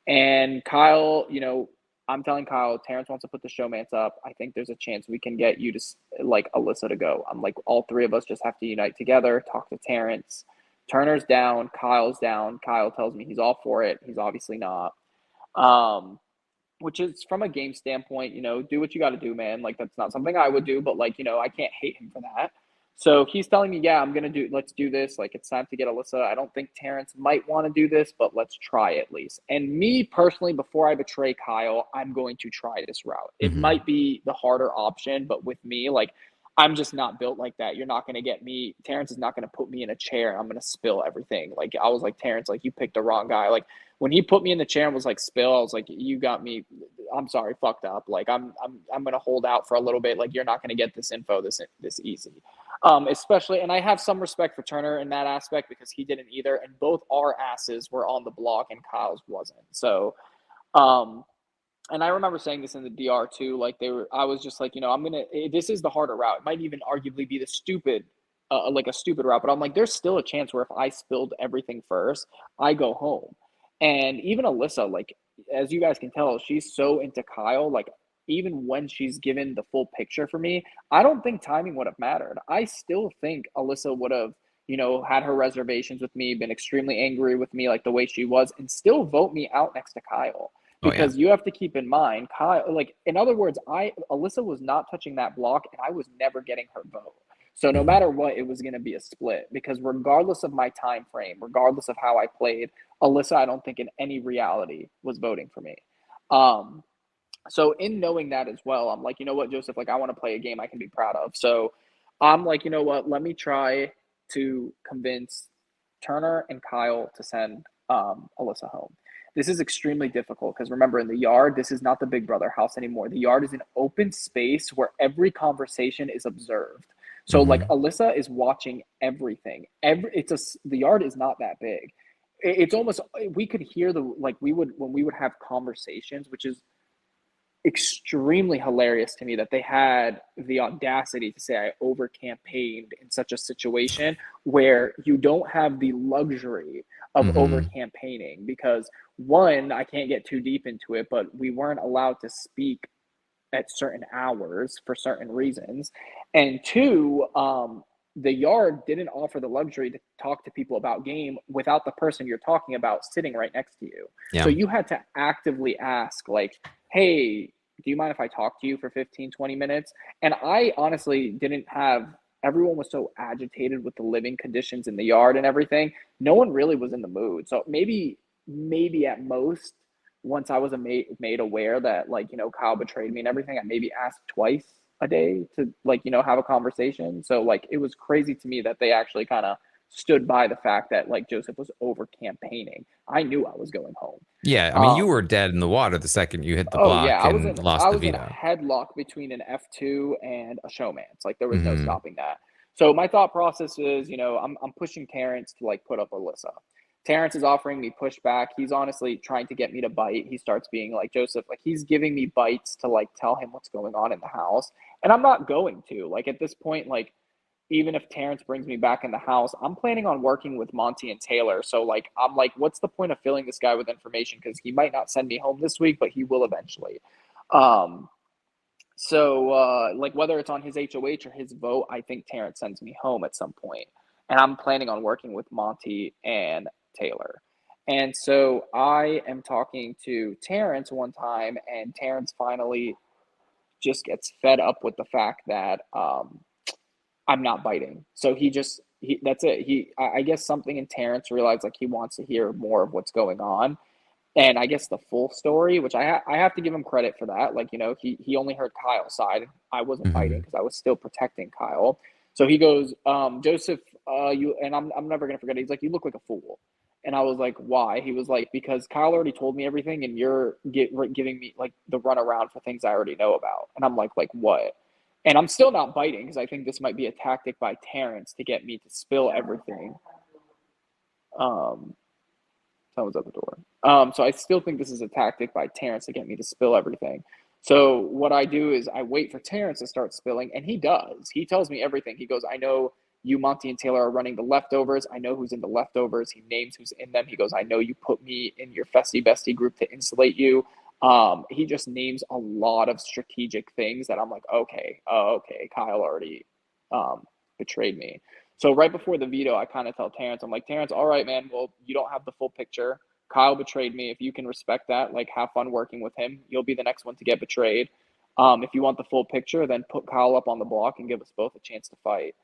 And Kyle, you know, I'm telling Kyle, Terrence wants to put the showmance up. I think there's a chance we can get you to, like, Alyssa to go. I'm like, all three of us just have to unite together, talk to Terrence. Turner's down, Kyle's down. Kyle tells me he's all for it. He's obviously not. Which is, from a game standpoint, you know, do what you got to do, man. Like, that's not something I would do, but, like, you know, I can't hate him for that. So he's telling me, yeah, let's do this. Like, it's time to get Alyssa. I don't think Terrence might want to do this, but let's try at least. And me personally, before I betray Kyle, I'm going to try this route. It might be the harder option, but with me, like, I'm just not built like that. You're not going to get me. Terrence is not going to put me in a chair. I'm going to spill everything. Like, I was like, Terrence, like, you picked the wrong guy. Like, when he put me in the chair and was like, spill, I was like, you got me. I'm sorry, fucked up. Like, I'm going to hold out for a little bit. Like, you're not going to get this info this easy. Especially, and I have some respect for Turner in that aspect because he didn't either. And both our asses were on the block and Kyle's wasn't. So, and I remember saying this in the DR too, like I was just like, you know, this is the harder route. It might even arguably be the stupid, like a stupid route, but I'm like, there's still a chance where if I spilled everything first, I go home. And even Alyssa, like, as you guys can tell, she's so into Kyle, like, even when she's given the full picture for me, I don't think timing would have mattered. I still think Alyssa would have, you know, had her reservations with me, been extremely angry with me, like the way she was, and still vote me out next to Kyle. Because you have to keep in mind, Kyle, like, in other words, Alyssa was not touching that block, and I was never getting her vote. So no matter what, it was going to be a split, because regardless of my time frame, regardless of how I played, Alyssa, I don't think in any reality was voting for me. So in knowing that as well, I'm like, you know what, Joseph, like, I want to play a game I can be proud of. So I'm like, you know what, let me try to convince Turner and Kyle to send Alyssa home. This is extremely difficult because, remember, in the yard, this is not the Big Brother house anymore. The yard is an open space where every conversation is observed. So, like, Alyssa is watching everything. The yard is not that big. It's almost, we could hear when we would have conversations, which is extremely hilarious to me that they had the audacity to say I over campaigned in such a situation where you don't have the luxury of over campaigning, because one, I can't get too deep into it, but we weren't allowed to speak at certain hours for certain reasons, and two, the yard didn't offer the luxury to talk to people about game without the person you're talking about sitting right next to you. So you had to actively ask, like, hey, do you mind if I talk to you for 15, 20 minutes? And I honestly didn't have, everyone was so agitated with the living conditions in the yard and everything. No one really was in the mood. So maybe at most, once I was made aware that, like, you know, Kyle betrayed me and everything, I maybe asked twice a day to, like, you know, have a conversation. So, like, it was crazy to me that they actually kind of stood by the fact that, like, Joseph was over campaigning. I knew I was going home. Yeah, I mean, you were dead in the water the second you hit the block and lost the veto. I was in a headlock between an F2 and a showmance. Like, there was no stopping that. So my thought process is, you know, I'm pushing Terrence to, like, put up Alyssa. Terrence is offering me pushback. He's honestly trying to get me to bite. He starts being like, Joseph, like, he's giving me bites to, like, tell him what's going on in the house. And I'm not going to. Like, at this point, like, even if Terrence brings me back in the house, I'm planning on working with Monty and Taylor. So like, I'm like, what's the point of filling this guy with information? Because he might not send me home this week, but he will eventually. So like whether it's on his HOH or his vote, I think Terrence sends me home at some point. And I'm planning on working with Monty and Taylor. And so I am talking to Terrence one time, and Terrence finally just gets fed up with the fact that I'm not biting. So that's it. I guess something in Terrence realized like he wants to hear more of what's going on. And I guess the full story, which I have to give him credit for that. Like, you know, he only heard Kyle's side. I wasn't biting because I was still protecting Kyle. So he goes, Joseph, you, and I'm never going to forget it. He's like, you look like a fool. And I was like, why? He was like, because Kyle already told me everything and you're giving me like the runaround for things I already know about. And I'm like what? And I'm still not biting because I think this might be a tactic by Terrence to get me to spill everything. Someone's at the door. So I still think this is a tactic by Terrence to get me to spill everything. So what I do is I wait for Terrence to start spilling, and he does. He tells me everything. He goes, I know you, Monty, and Taylor are running the leftovers. I know who's in the leftovers. He names who's in them. He goes, I know you put me in your Festy Bestie group to insulate you. He just names a lot of strategic things that I'm like, okay, Kyle already betrayed me. So right before the veto, I kind of tell Terrence, I'm like, Terrence, all right, man, well, you don't have the full picture. Kyle betrayed me. If you can respect that, like, have fun working with him. You'll be the next one to get betrayed. If you want the full picture, then put Kyle up on the block and give us both a chance to fight.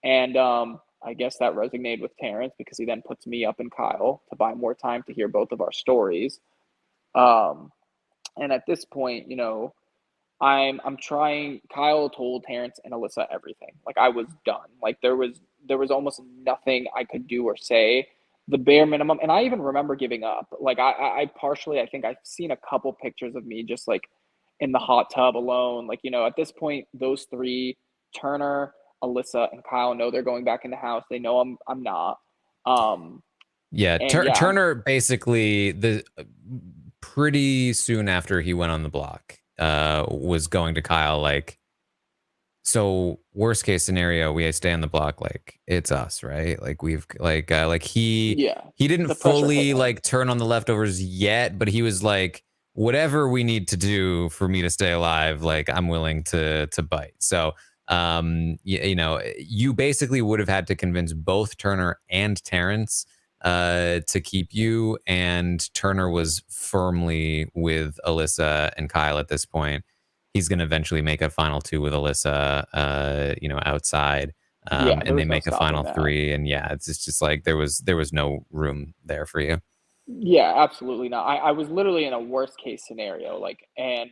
And I guess that resonated with Terrence because he then puts me up and Kyle to buy more time to hear both of our stories. And at this point, you know, I'm trying. Kyle told Terrence and Alyssa everything. Like, I was done. Like, there was almost nothing I could do or say. The bare minimum, and I even remember giving up. Like, I partially, I think I've seen a couple pictures of me just like in the hot tub alone. Like, you know, at this point, those three, Turner, Alyssa, and Kyle, know they're going back in the house. They know I'm not. Turner basically pretty soon after he went on the block was going to Kyle like, so worst case scenario, we stay on the block, like it's us, right? Like we've he didn't fully like turn on the leftovers yet, but he was like, whatever we need to do for me to stay alive, like I'm willing to bite. So you know, you basically would have had to convince both Turner and Terrence to keep you, and Turner was firmly with Alyssa and Kyle at this point. He's going to eventually make a final two with Alyssa, you know, outside, and they make a final three. And yeah, it's just like there was no room there for you. Yeah, absolutely not. I was literally in a worst case scenario, like, and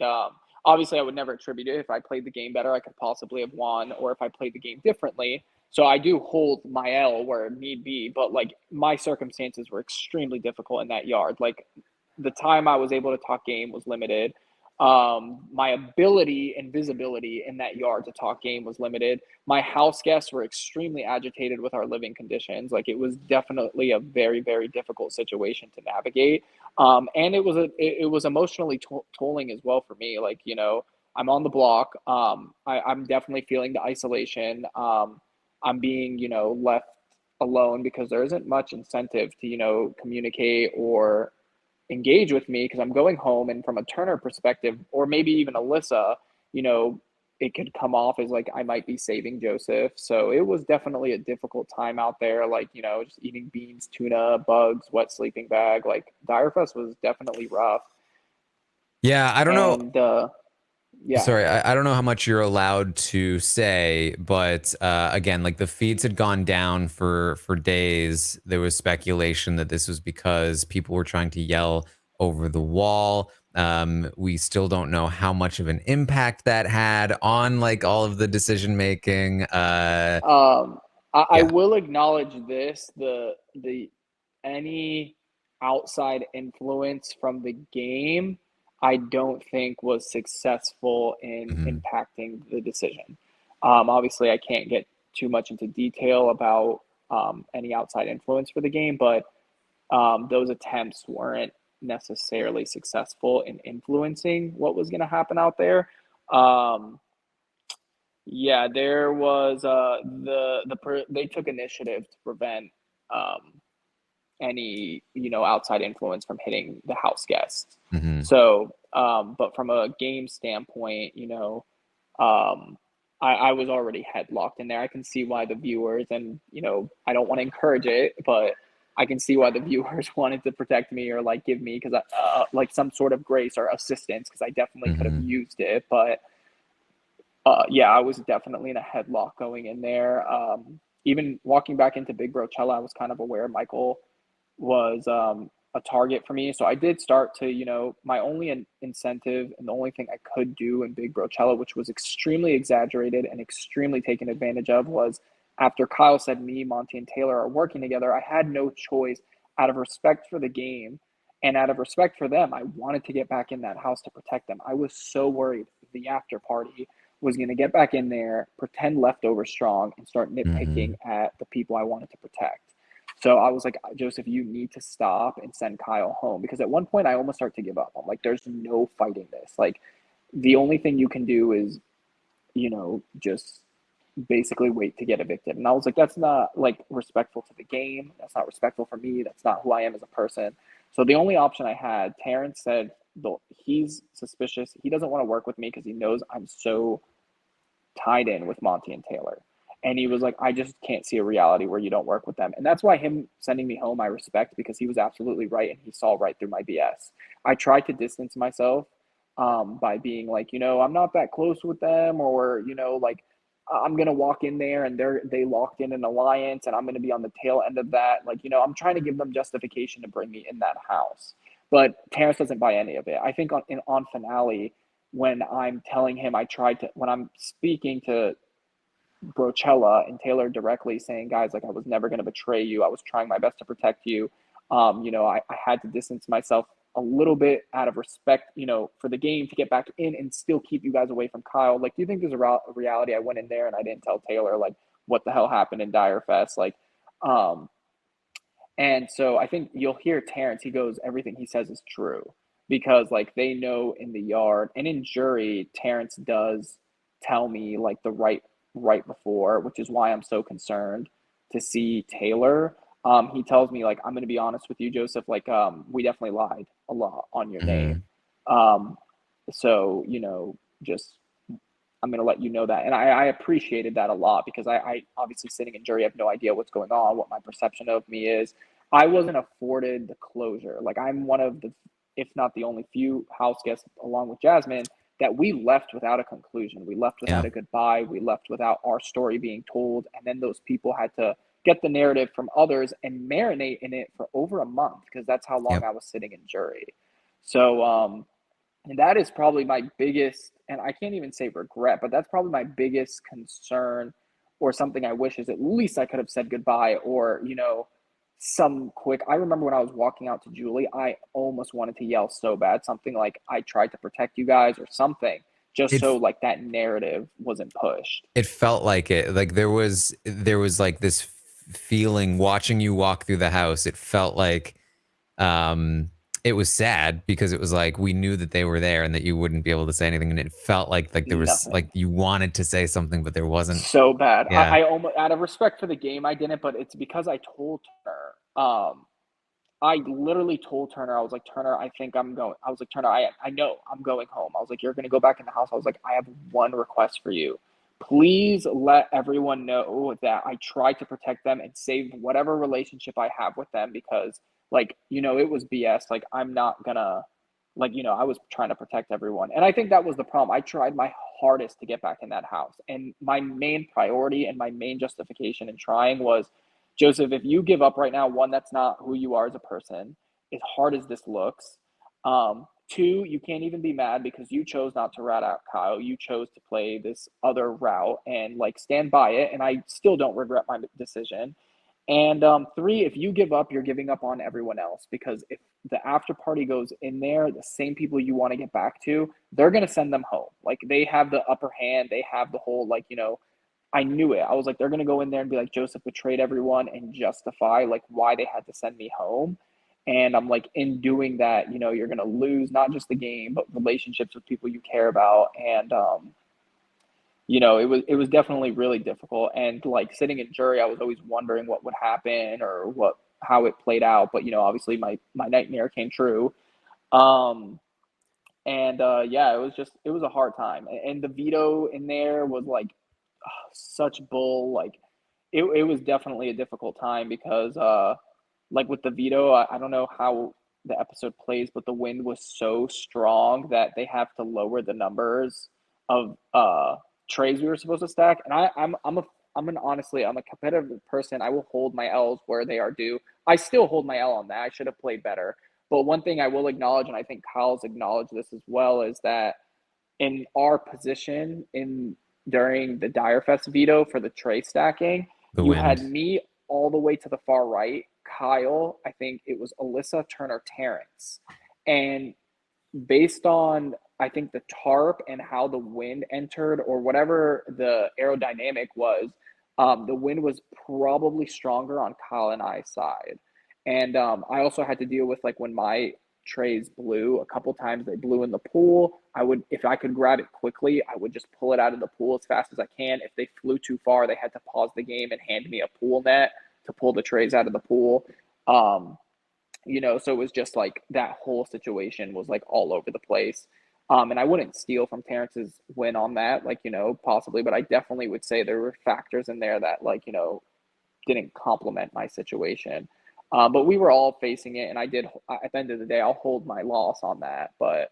obviously I would never attribute it. If I played the game better, I could possibly have won, or if I played the game differently. So I do hold my L where need be, but like my circumstances were extremely difficult in that yard. Like, the time I was able to talk game was limited. My ability and visibility in that yard to talk game was limited. My house guests were extremely agitated with our living conditions. Like, it was definitely a very, very difficult situation to navigate. And it was emotionally tolling as well for me. Like, you know, I'm on the block. I'm definitely feeling the isolation. I'm being, you know, left alone because there isn't much incentive to, you know, communicate or engage with me because I'm going home. And from a Turner perspective, or maybe even Alyssa, you know, it could come off as like I might be saving Joseph. So it was definitely a difficult time out there. Like, you know, just eating beans, tuna, bugs, wet sleeping bag. Like, Direfest was definitely rough. Yeah, I don't know. Yeah. Sorry, I don't know how much you're allowed to say, but again, like the feeds had gone down for days. There was speculation that this was because people were trying to yell over the wall. We still don't know how much of an impact that had on like all of the decision making. I will acknowledge this: the any outside influence from the game, I don't think was successful in impacting the decision. Obviously, I can't get too much into detail about any outside influence for the game, but those attempts weren't necessarily successful in influencing what was going to happen out there. Yeah, there was they took initiative to prevent any outside influence from hitting the house guests. Hmm. So, but from a game standpoint, I was already headlocked in there. I can see why the viewers and I don't want to encourage it, but I can see why the viewers wanted to protect me or like give me because like some sort of grace or assistance because I definitely could have Hmm. used it, but yeah, I was definitely in a headlock going in there. Even walking back into Big Brochella, I was kind of aware Michael was a target for me. So I did start to, my only incentive and the only thing I could do in Big Brochella, which was extremely exaggerated and extremely taken advantage of, was after Kyle said me, Monty, and Taylor are working together, I had no choice out of respect for the game and out of respect for them. I wanted to get back in that house to protect them. I was so worried the after party was going to get back in there, pretend leftover strong, and start Hmm. nitpicking at the people I wanted to protect. So I was like, Joseph, you need to stop and send Kyle home because at one point I almost start to give up. I'm like, there's no fighting this. Like, the only thing you can do is, just basically wait to get evicted. And I was like, that's not like respectful to the game. That's not respectful for me. That's not who I am as a person. So the only option I had, Terrence said, he's suspicious. He doesn't want to work with me because he knows I'm so tied in with Monty and Taylor. And he was like, I just can't see a reality where you don't work with them. And that's why him sending me home, I respect because he was absolutely right and he saw right through my BS. I tried to distance myself by being like, I'm not that close with them, or, like I'm going to walk in there and they locked in an alliance and I'm going to be on the tail end of that. Like, I'm trying to give them justification to bring me in that house. But Terrence doesn't buy any of it. I think on finale, when I'm telling him when I'm speaking to Brochella and Taylor directly saying, guys, like I was never going to betray you. I was trying my best to protect you. I had to distance myself a little bit out of respect, for the game to get back in and still keep you guys away from Kyle. Like, do you think there's a reality I went in there and I didn't tell Taylor, like, what the hell happened in Dire Fest? Like, and so I think you'll hear Terrence, he goes, everything he says is true because like they know in the yard and in jury, Terrence does tell me like the right before, which is why I'm so concerned to see Taylor. He tells me like, I'm going to be honest with you, Joseph, like, we definitely lied a lot on your name. Hmm. Um, so, just I'm going to let you know that. And I appreciated that a lot because I obviously sitting in jury, I have no idea what's going on, what my perception of me is. I wasn't afforded the closure. Like I'm one of the, if not the only few house guests along with Jasmine that we left without a conclusion. We left without Yeah. a goodbye. We left without our story being told. And then those people had to get the narrative from others and marinate in it for over a month because that's how long Yep. I was sitting in jury. So, and that is probably my biggest, and I can't even say regret, but that's probably my biggest concern or something I wish is at least I could have said goodbye or, some quick. I remember when I was walking out to Julie, I almost wanted to yell so bad, something like I tried to protect you guys or something, just It so like that narrative wasn't pushed. it felt like it. Like there was like this feeling watching you walk through the house. It felt like um it was sad because it was like we knew that they were there and that you wouldn't be able to say anything, and it felt like there was like Nothing. you wanted to say something but there wasn't. So bad. Yeah. I almost, out of respect for the game, I didn't, but it's because I told her, I literally told Turner, I was like, Turner, I think I'm going. I was like, Turner, I know I'm going home. I was like, you're going to go back in the house. I was like, I have one request for you. Please let everyone know that I tried to protect them and save whatever relationship I have with them because, like, it was BS. Like, I'm not going to, like, I was trying to protect everyone. And I think that was the problem. I tried my hardest to get back in that house. And my main priority and my main justification in trying was, Joseph, if you give up right now, one, that's not who you are as a person, as hard as this looks. Two, you can't even be mad because you chose not to rat out Kyle. You chose to play this other route and like stand by it. And I still don't regret my decision. And three, if you give up, you're giving up on everyone else because if the after party goes in there, the same people you want to get back to, they're going to send them home. Like they have the upper hand. They have the whole, like, I knew it. I was like, they're going to go in there and be like, Joseph betrayed everyone and justify like why they had to send me home. And I'm like, in doing that, you're going to lose not just the game, but relationships with people you care about. And it was definitely really difficult. And like sitting in jury, I was always wondering what would happen or how it played out. But obviously my nightmare came true. And yeah, it was a hard time. And the veto in there was like such bull. Like it was definitely a difficult time because like with the veto, I don't know how the episode plays, but the wind was so strong that they have to lower the numbers of trays we were supposed to stack. And I'm a competitive person. I will hold my L's where they are due. I still hold my L on that. I should have played better. But one thing I will acknowledge, and I think Kyle's acknowledged this as well, is that in our position during the Direfest veto for the tray stacking, you had me all the way to the far right, Kyle, I think it was Alyssa, Turner, Terrence. And based on, I think, the tarp and how the wind entered or whatever the aerodynamic was, the wind was probably stronger on Kyle and I's side. And I also had to deal with, like, when my trays blew a couple times, they blew in the pool. If I could grab it quickly, I would just pull it out of the pool as fast as I can. If they flew too far, they had to pause the game and hand me a pool net to pull the trays out of the pool. So it was just like that whole situation was like all over the place. And I wouldn't steal from Terrence's win on that, like, possibly, but I definitely would say there were factors in there that, like, didn't complement my situation. But we were all facing it, and I did, at the end of the day, I'll hold my loss on that. But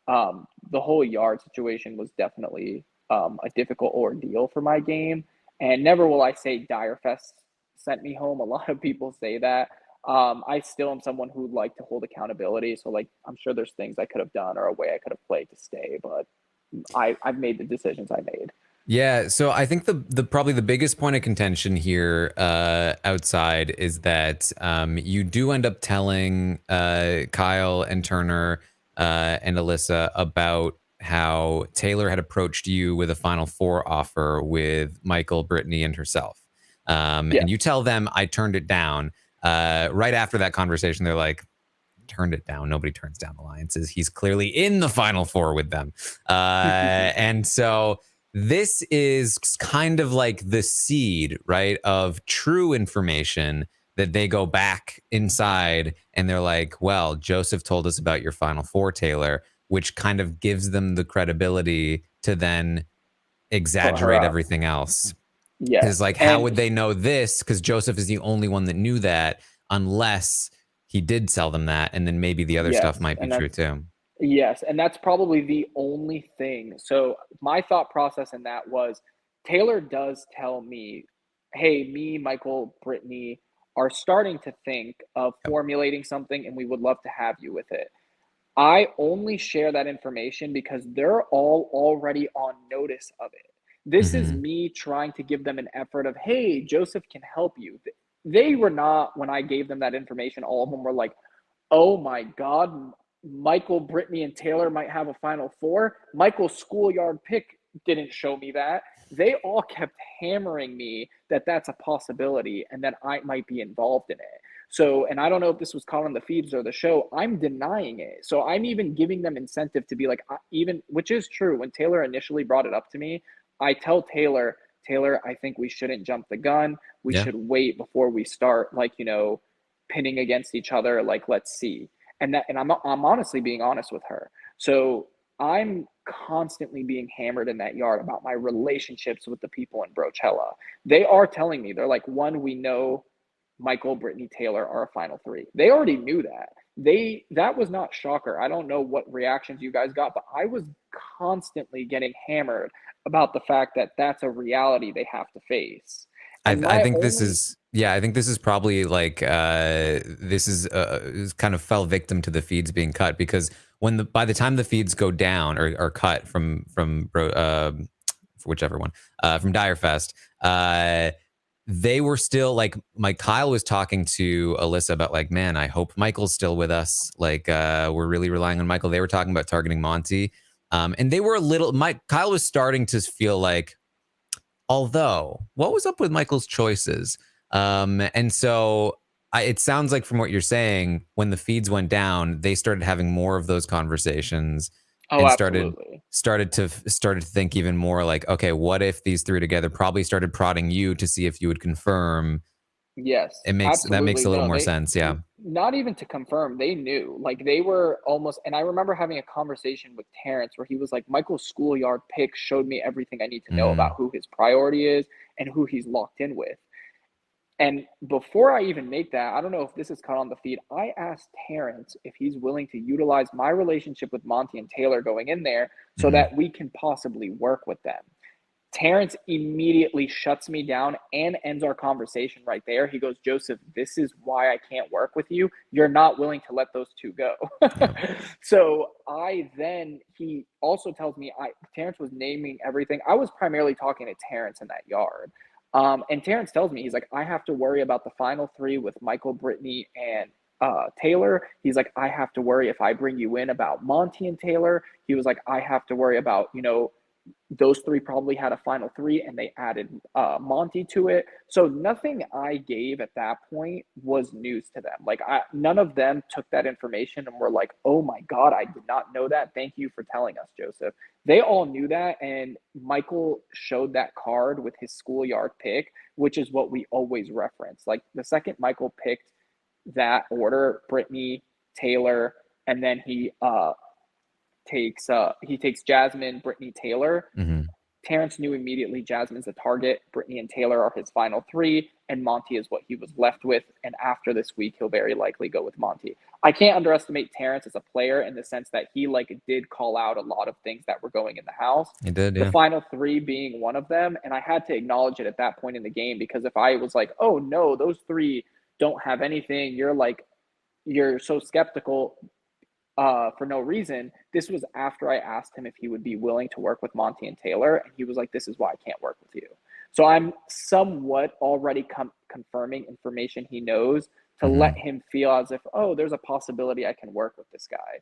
the whole yard situation was definitely a difficult ordeal for my game. And never will I say Direfest sent me home. A lot of people say that. I still am someone who would like to hold accountability. So, like, I'm sure there's things I could have done or a way I could have played to stay. But I've made the decisions I made. Yeah, so I think the probably the biggest point of contention here outside is that you do end up telling Kyle and Turner and Alyssa about how Taylor had approached you with a Final Four offer with Michael, Brittany, and herself. And you tell them, I turned it down. Right after that conversation, they're like, turned it down. Nobody turns down alliances. He's clearly in the Final Four with them. And so this is kind of like the seed, right, of true information that they go back inside and they're like, well, Joseph told us about your Final Four, Taylor, which kind of gives them the credibility to then exaggerate everything else. Yeah. Because, like, how would they know this? Because Joseph is the only one that knew that, unless he did sell them that, and then maybe the other stuff might be true too. Yes, and that's probably the only thing. So my thought process in that was, Taylor does tell me, hey, me, Michael, Brittany are starting to think of formulating something, and we would love to have you with it. I only share that information because they're all already on notice of it. This is me trying to give them an effort of, hey, Joseph can help you. They were not, when I gave them that information, all of them were like, oh my God, Michael, Brittany, and Taylor might have a Final Four. Michael's schoolyard pick didn't show me that. They all kept hammering me that that's a possibility and that I might be involved in it. So, and I don't know if this was caught on the feeds or the show, I'm denying it. So I'm even giving them incentive to be like, which is true. When Taylor initially brought it up to me, I tell Taylor, I think we shouldn't jump the gun. We should wait before we start, like, pinning against each other. Like, let's see. And I'm honestly being honest with her. So I'm constantly being hammered in that yard about my relationships with the people in Brochella. They are telling me, they're like, one, we know Michael, Brittany, Taylor are a Final Three. They already knew that. That was not shocker. I don't know what reactions you guys got, but I was constantly getting hammered about the fact that that's a reality they have to face. I think this is probably like this is kind of fell victim to the feeds being cut, because by the time the feeds go down or cut from whichever one from Direfest, they were still like, Kyle was talking to Alyssa about, like, man, I hope Michael's still with us. Like, we're really relying on Michael. They were talking about targeting Monty, and they were Kyle was starting to feel like, although, what was up with Michael's choices? And so it sounds like, from what you're saying, when the feeds went down, they started having more of those conversations. Oh, and absolutely. started to think even more like, okay, what if these three together probably started prodding you to see if you would confirm? Yes, That makes absolutely. a little No, more they sense. Yeah. not even to confirm, they knew. Like they were almost, and I remember having a conversation with Terrence where he was like, Michael's schoolyard pick showed me everything I need to know about Mm, who his priority is and who he's locked in with. And before I even make that, I don't know if this is caught on the feed. I asked Terrence if he's willing to utilize my relationship with Monty and Taylor going in there so mhm. that we can possibly work with them. Terrence immediately shuts me down and ends our conversation right there. He goes, Joseph, this is why I can't work with you. You're not willing to let those two go. Yeah. So he also tells me Terrence was naming everything. I was primarily talking to Terrence in that yard. And Terrence tells me, he's like, I have to worry about the final three with Michael, Brittany, and Taylor. He's like, I have to worry if I bring you in about Monty and Taylor. He was like, I have to worry about, those three probably had a final three and they added Monty to it. So nothing I gave at that point was news to them. Like none of them took that information and were like, oh my God, I did not know that. Thank you for telling us, Joseph. They all knew that. And Michael showed that card with his schoolyard pick, which is what we always reference. Like the second Michael picked that order, Brittany, Taylor, and then he takes Jasmine, Brittany, Taylor. Mhm. Terrence knew immediately Jasmine's the target. Brittany and Taylor are his final three, and Monty is what he was left with. And after this week, he'll very likely go with Monty. I can't underestimate Terrence as a player in the sense that he did call out a lot of things that were going in the house. He did, The yeah. final three being one of them, and I had to acknowledge it at that point in the game because if I was like, "Oh no, those three don't have anything," you're so skeptical for no reason. This was after I asked him if he would be willing to work with Monty and Taylor, and he was like, "This is why I can't work with you." So I'm somewhat already confirming information he knows to let Mhm. him feel as if, oh, there's a possibility I can work with this guy.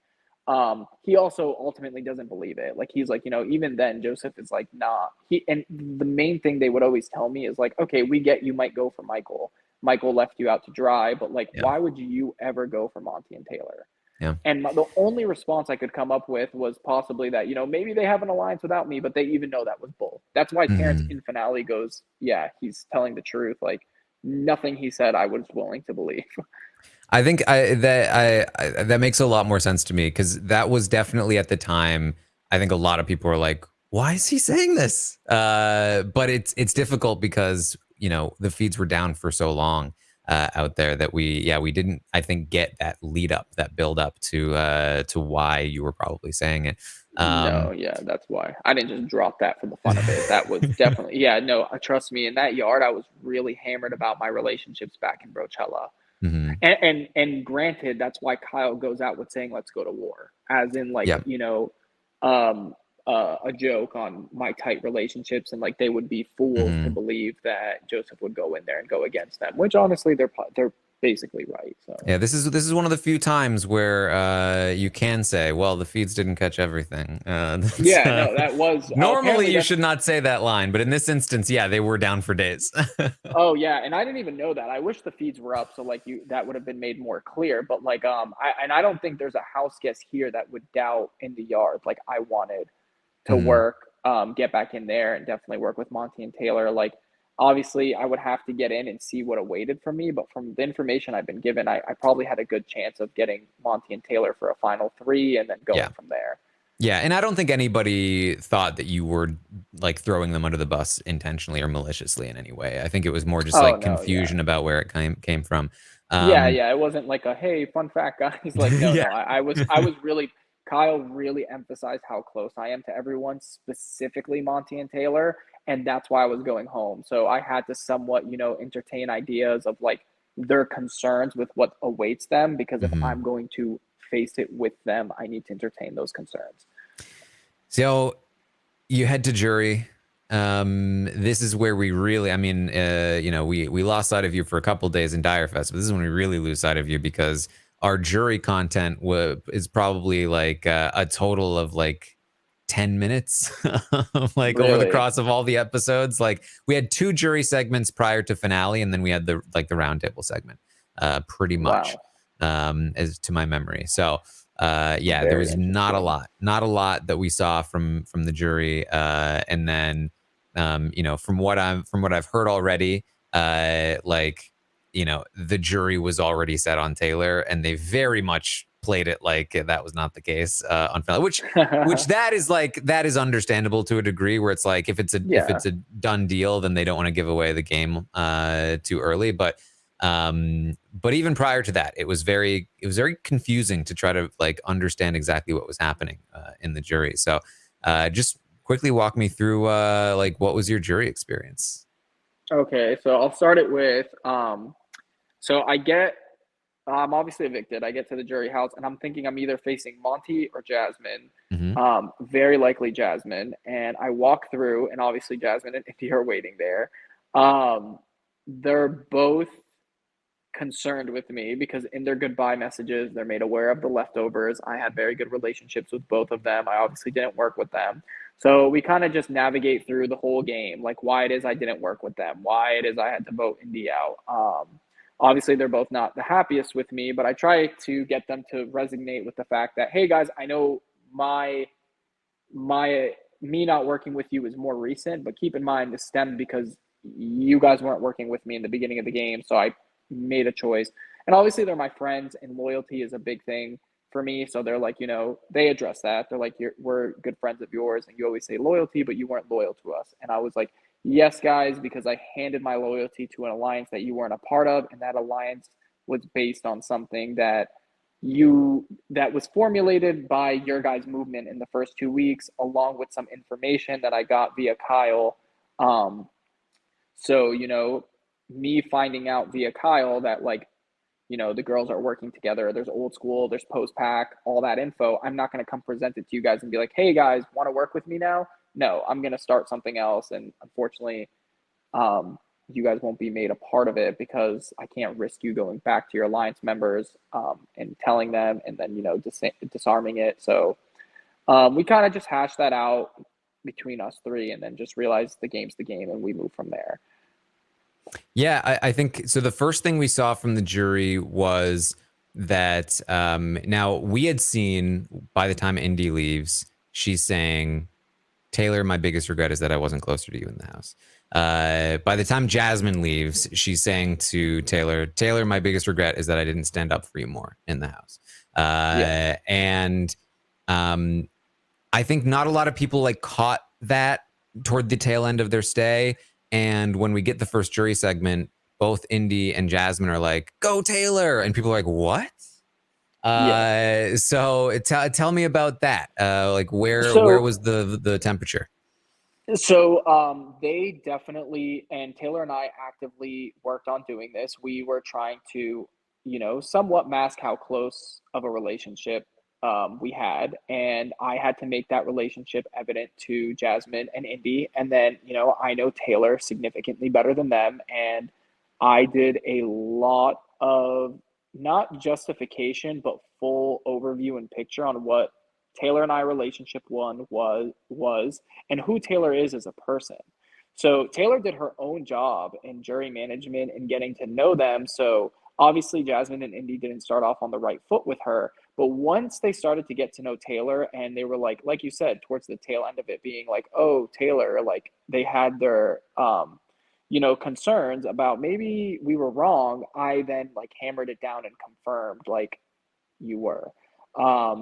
He also ultimately doesn't believe it. Like he's like, even then Joseph is like, nah. And the main thing they would always tell me is like, okay, we get you might go for Michael. Michael left you out to dry, but like, Yeah. why would you ever go for Monty and Taylor? Yeah. And the only response I could come up with was possibly that, maybe they have an alliance without me, but they even know that was bull. That's why Terrence Mhm. in finale goes, yeah, he's telling the truth. Like nothing he said I was willing to believe. I think that makes a lot more sense to me because that was definitely at the time. I think a lot of people were like, "Why is he saying this?" But it's difficult because the feeds were down for so long out there that we didn't, I think, get that lead up, that build up to why you were probably saying it. No, yeah, that's why. I didn't just drop that for the fun of it. That was definitely, yeah, no, trust me, in that yard, I was really hammered about my relationships back in Brochella. Mhm. And granted, that's why Kyle goes out with saying, let's go to war, as in Yeah. a joke on my tight relationships. And like, they would be fools to Mhm. believe that Joseph would go in there and go against them, which honestly, they're basically right. So Yeah, this is one of the few times where you can say, well, the feeds didn't catch everything. yeah, no, that was Normally apparently you that's should not say that line, but in this instance, yeah, they were down for days. oh yeah, and I didn't even know that. I wish the feeds were up so like that would have been made more clear. But like I don't think there's a house guest here that would doubt in the yard. Like I wanted to Mhm. work, get back in there and definitely work with Monty and Taylor. Like obviously I would have to get in and see what awaited for me, but from the information I've been given, I probably had a good chance of getting Monty and Taylor for a final three and then going Yeah. from there. Yeah, and I don't think anybody thought that you were like throwing them under the bus intentionally or maliciously in any way. I think it was more just Oh like no, yeah. confusion about where it came from. Yeah, Um, yeah. It wasn't like a hey, fun fact, guys. Like, no, yeah. no. I was really Kyle really emphasized how close I am to everyone, specifically Monty and Taylor, and that's why I was going home. So I had to somewhat, entertain ideas of like their concerns with what awaits them, because if Mhm. I'm going to face it with them, I need to entertain those concerns. So you head to jury. This is where we really, I mean, we lost sight of you for a couple days in Dire Fest, but this is when we really lose sight of you because our jury content is probably like a total of like 10 minutes, like over the Really? course of all the episodes. Like we had 2 jury segments prior to finale, and then we had the roundtable segment, pretty much, Wow. as to my memory. So Yeah, there Very was not interesting. a lot that we saw from the jury. And then, from what I've heard already, like, the jury was already set on Taylor, and they very much played it like that was not the case on Fallon, which that is understandable to a degree, where it's like if it's Yeah. a done deal, then they don't want to give away the game too early. But even prior to that, it was very confusing to try to like understand exactly what was happening in the jury. So just quickly walk me through like what was your jury experience? Okay, so I'll start it with so I'm obviously evicted. I get to the jury house and I'm thinking I'm either facing Monty or Jasmine. Mm-hmm. Very likely Jasmine. And I walk through, and obviously Jasmine and Indy are waiting there. They're both concerned with me because in their goodbye messages, they're made aware of the leftovers. I had very good relationships with both of them. I obviously didn't work with them. So we kind of just navigate through the whole game, like why it is I didn't work with them, why it is I had to vote Indy out. Obviously, they're both not the happiest with me, but I try to get them to resonate with the fact that, hey guys, I know my me not working with you is more recent, but keep in mind this stemmed because you guys weren't working with me in the beginning of the game, so I made a choice. And obviously they're my friends, and loyalty is a big thing for me. So they're like, they address that. They're like, we're good friends of yours, and you always say loyalty, but you weren't loyal to us. And I was like, yes, guys, because I handed my loyalty to an alliance that you weren't a part of, and that alliance was based on something that was formulated by your guys' movement in the first 2 weeks, along with some information that I got via Kyle. So, me finding out via Kyle that like, the girls are working together, there's old school, there's post pack, all that info. I'm not going to come present it to you guys and be like, hey guys, want to work with me now? No, I'm going to start something else. And unfortunately, you guys won't be made a part of it because I can't risk you going back to your alliance members and telling them and then, disarming it. So we kind of just hashed that out between us three and then just realized the game's the game and we move from there. Yeah, I think so. The first thing we saw from the jury was that now we had seen by the time Indy leaves, she's saying, Taylor, my biggest regret is that I wasn't closer to you in the house. By the time Jasmine leaves, she's saying to Taylor, my biggest regret is that I didn't stand up for you more in the house. And I think not a lot of people like caught that toward the tail end of their stay. And when we get the first jury segment, both Indy and Jasmine are like, go Taylor. And people are like, what? So tell me about that. Like where was the temperature? So they definitely, and Taylor and I actively worked on doing this. We were trying to, somewhat mask how close of a relationship we had. And I had to make that relationship evident to Jasmine and Indy. And then, I know Taylor significantly better than them. And I did a lot of not justification, but full overview and picture on what Taylor and I relationship one was and who Taylor is as a person. So Taylor did her own job in jury management and getting to know them. So obviously Jasmine and Indy didn't start off on the right foot with her, but once they started to get to know Taylor and they were like you said, towards the tail end of it being like, oh, Taylor, like they had their concerns about maybe we were wrong. I then like hammered it down and confirmed like you were. I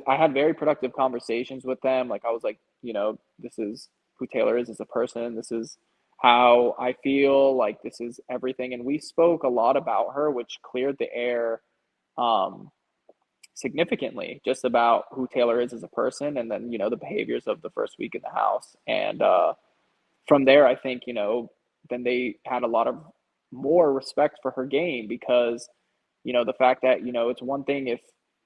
had very productive conversations with them. Like I was like, this is who Taylor is as a person. This is how I feel, like this is everything. And we spoke a lot about her, which cleared the air significantly just about who Taylor is as a person and then, the behaviors of the first week in the house. And from there, I think, then they had a lot of more respect for her game because, the fact that, it's one thing if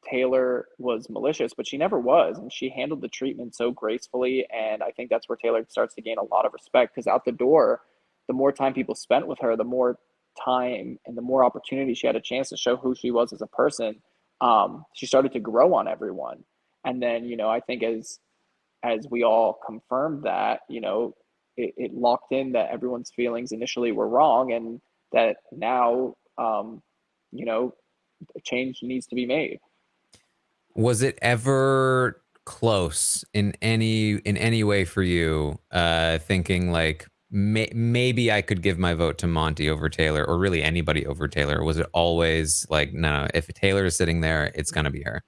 Taylor was malicious, but she never was. And she handled the treatment so gracefully. And I think that's where Taylor starts to gain a lot of respect because out the door, the more time people spent with her, the more time and the more opportunity she had a chance to show who she was as a person. She started to grow on everyone. And then, I think as we all confirmed that, it locked in that everyone's feelings initially were wrong and that now, a change needs to be made. Was it ever close in any way for you, thinking like maybe I could give my vote to Monty over Taylor, or really anybody over Taylor? Or was it always like, no, if Taylor is sitting there, it's gonna be her?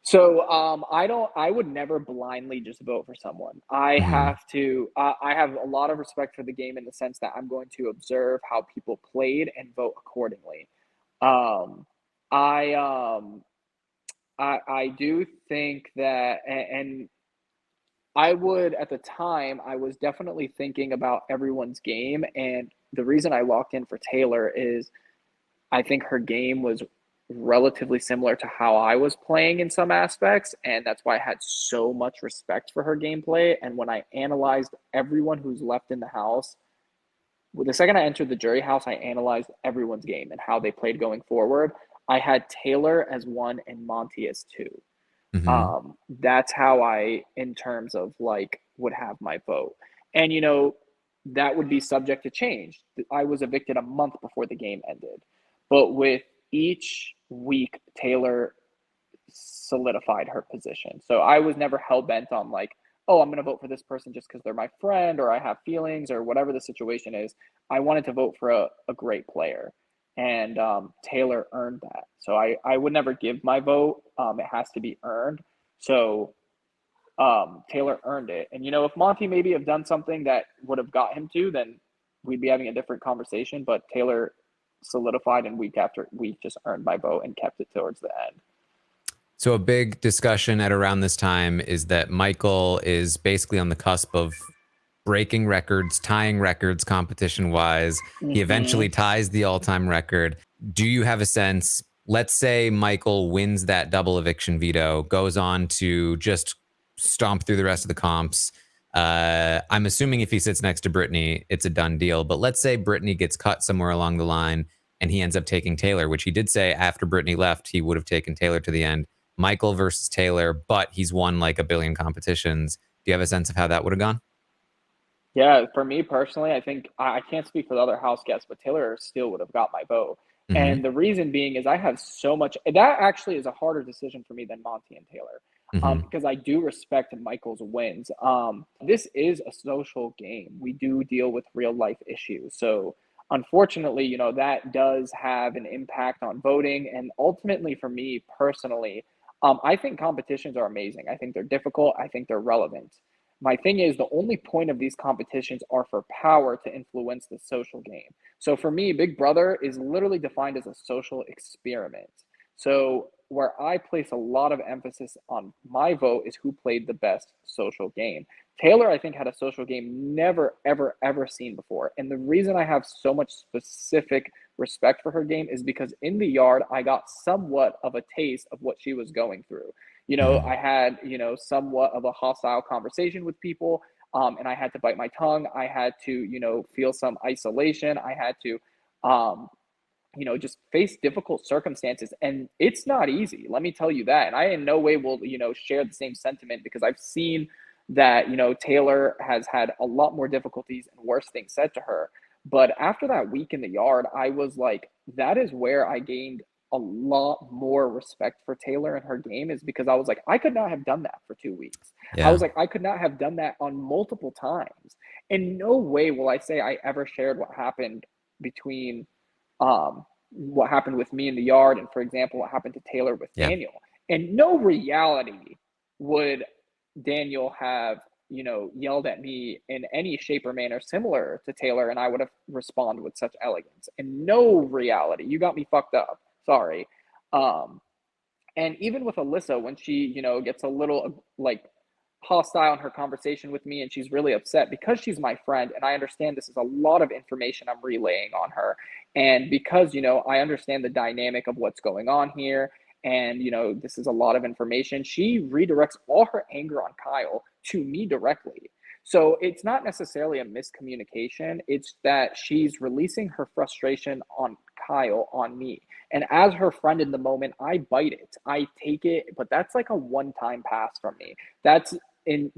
So I would never blindly just vote for someone. I have to, I have a lot of respect for the game in the sense that I'm going to observe how people played and vote accordingly. Um, I, um, I do think that, and I would, at the time, I was definitely thinking about everyone's game. And the reason I locked in for Taylor is I think her game was relatively similar to how I was playing in some aspects. And that's why I had so much respect for her gameplay. And when I analyzed everyone who's left in the house, well, the second I entered the jury house, I analyzed everyone's game and how they played going forward. I had Taylor as one and Monty as two. That's how I, in terms of like, would have my vote. And, that would be subject to change. I was evicted a month before the game ended. But with each week, Taylor solidified her position. So I was never hell bent on like, oh, I'm going to vote for this person just because they're my friend or I have feelings or whatever the situation is. I wanted to vote for a great player. And Taylor earned that. So I would never give my vote. It has to be earned. So Taylor earned it. And, if Monty maybe have done something that would have got him to, then we'd be having a different conversation. But Taylor solidified and week after week just earned my vote and kept it towards the end. So a big discussion at around this time is that Michael is basically on the cusp of breaking records, tying records competition-wise. He eventually ties the all-time record. Do you have a sense, let's say Michael wins that double eviction veto, goes on to just stomp through the rest of the comps. I'm assuming if he sits next to Brittany, it's a done deal. But let's say Brittany gets cut somewhere along the line and he ends up taking Taylor, which he did say after Brittany left, he would have taken Taylor to the end. Michael versus Taylor, but he's won like a billion competitions. Do you have a sense of how that would have gone? Yeah, for me personally, I think I can't speak for the other house guests, but Taylor still would have got my vote. And the reason being is I have so much, that actually is a harder decision for me than Monty and Taylor. Because I do respect Michael's wins. This is a social game. We do deal with real life issues. So unfortunately, that does have an impact on voting. And ultimately for me personally, I think competitions are amazing. I think they're difficult. I think they're relevant. My thing is the only point of these competitions are for power to influence the social game. So for me, Big Brother is literally defined as a social experiment. So where I place a lot of emphasis on my vote is who played the best social game. Taylor, I think, had a social game never, ever, ever seen before. And the reason I have so much specific respect for her game is because in the yard, I got somewhat of a taste of what she was going through. I had, somewhat of a hostile conversation with people, and I had to bite my tongue. I had to, feel some isolation. I had to, just face difficult circumstances. And it's not easy. Let me tell you that. And I in no way will, share the same sentiment because I've seen that, Taylor has had a lot more difficulties and worse things said to her. But after that week in the yard, I was like, that is where I gained a lot more respect for Taylor and her game, is because I was like, I could not have done that for 2 weeks. Yeah. I was like, I could not have done that on multiple times. In no way will I say I ever shared what happened between what happened with me in the yard and, for example, what happened to Taylor with Daniel. And no reality would Daniel have, yelled at me in any shape or manner similar to Taylor, and I would have responded with such elegance. And no reality. You got me fucked up. Sorry. And even with Alyssa, when she, gets a little like hostile in her conversation with me and she's really upset because she's my friend and I understand this is a lot of information I'm relaying on her. And because, I understand the dynamic of what's going on here and, this is a lot of information, she redirects all her anger on Kyle to me directly. So it's not necessarily a miscommunication. It's that she's releasing her frustration on Kyle on me. And as her friend in the moment, I bite it. I take it, but that's like a one-time pass from me. That's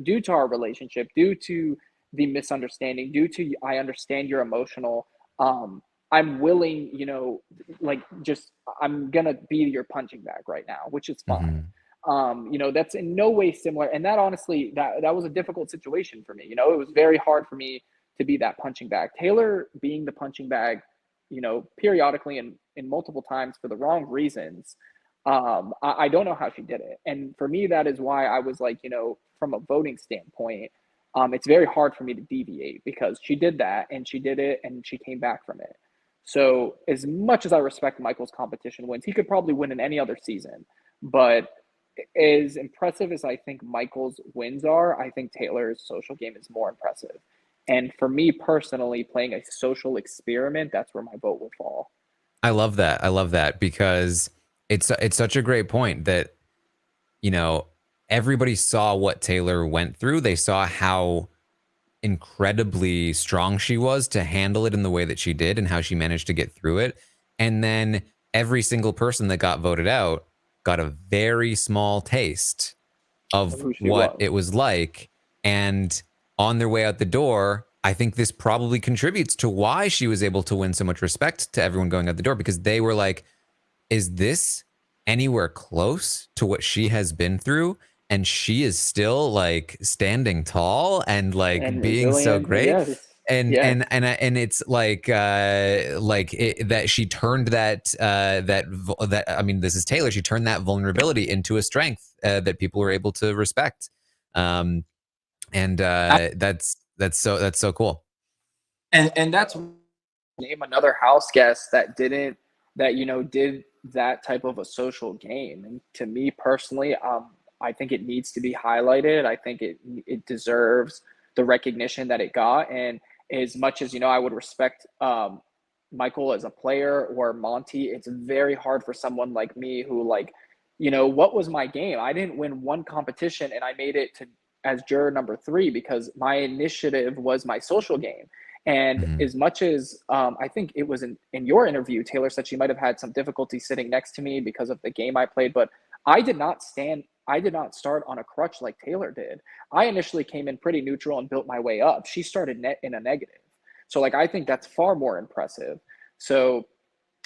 due to our relationship, due to the misunderstanding, due to I understand you're emotional. I'm willing, like just I'm gonna be your punching bag right now, which is fine. That's in no way similar. And that honestly, that was a difficult situation for me. It was very hard for me to be that punching bag. Taylor being the punching bag, periodically and multiple times for the wrong reasons. I don't know how she did it. And for me, that is why I was like, from a voting standpoint, it's very hard for me to deviate because she did that and she did it and she came back from it. So as much as I respect Michael's competition wins, he could probably win in any other season. But as impressive as I think Michael's wins are, I think Taylor's social game is more impressive. And for me personally, playing a social experiment, that's where my vote will fall. I love that. I love that because it's such a great point that, everybody saw what Taylor went through. They saw how incredibly strong she was to handle it in the way that she did and how she managed to get through it. And then every single person that got voted out got a very small taste of what it was like. And on their way out the door, I think this probably contributes to why she was able to win so much respect to everyone going out the door, because they were like, is this anywhere close to what she has been through? And she is still like standing tall and like And being so great. Yes. And it's like that she turned that I mean, this is Taylor. She turned that vulnerability into a strength that people were able to respect. That's so cool. And that's name another house guest that did that type of a social game. And to me personally, I think it needs to be highlighted. I think it deserves the recognition that it got. And as much as, I would respect Michael as a player or Monty, it's very hard for someone like me who what was my game? I didn't win one competition and I made it to as juror number 3 because my initiative was my social game. And as much as I think it was in your interview, Taylor said she might have had some difficulty sitting next to me because of the game I played, but I did not start on a crutch like Taylor did. I initially came in pretty neutral and built my way up. She started in a negative. So I think that's far more impressive. So,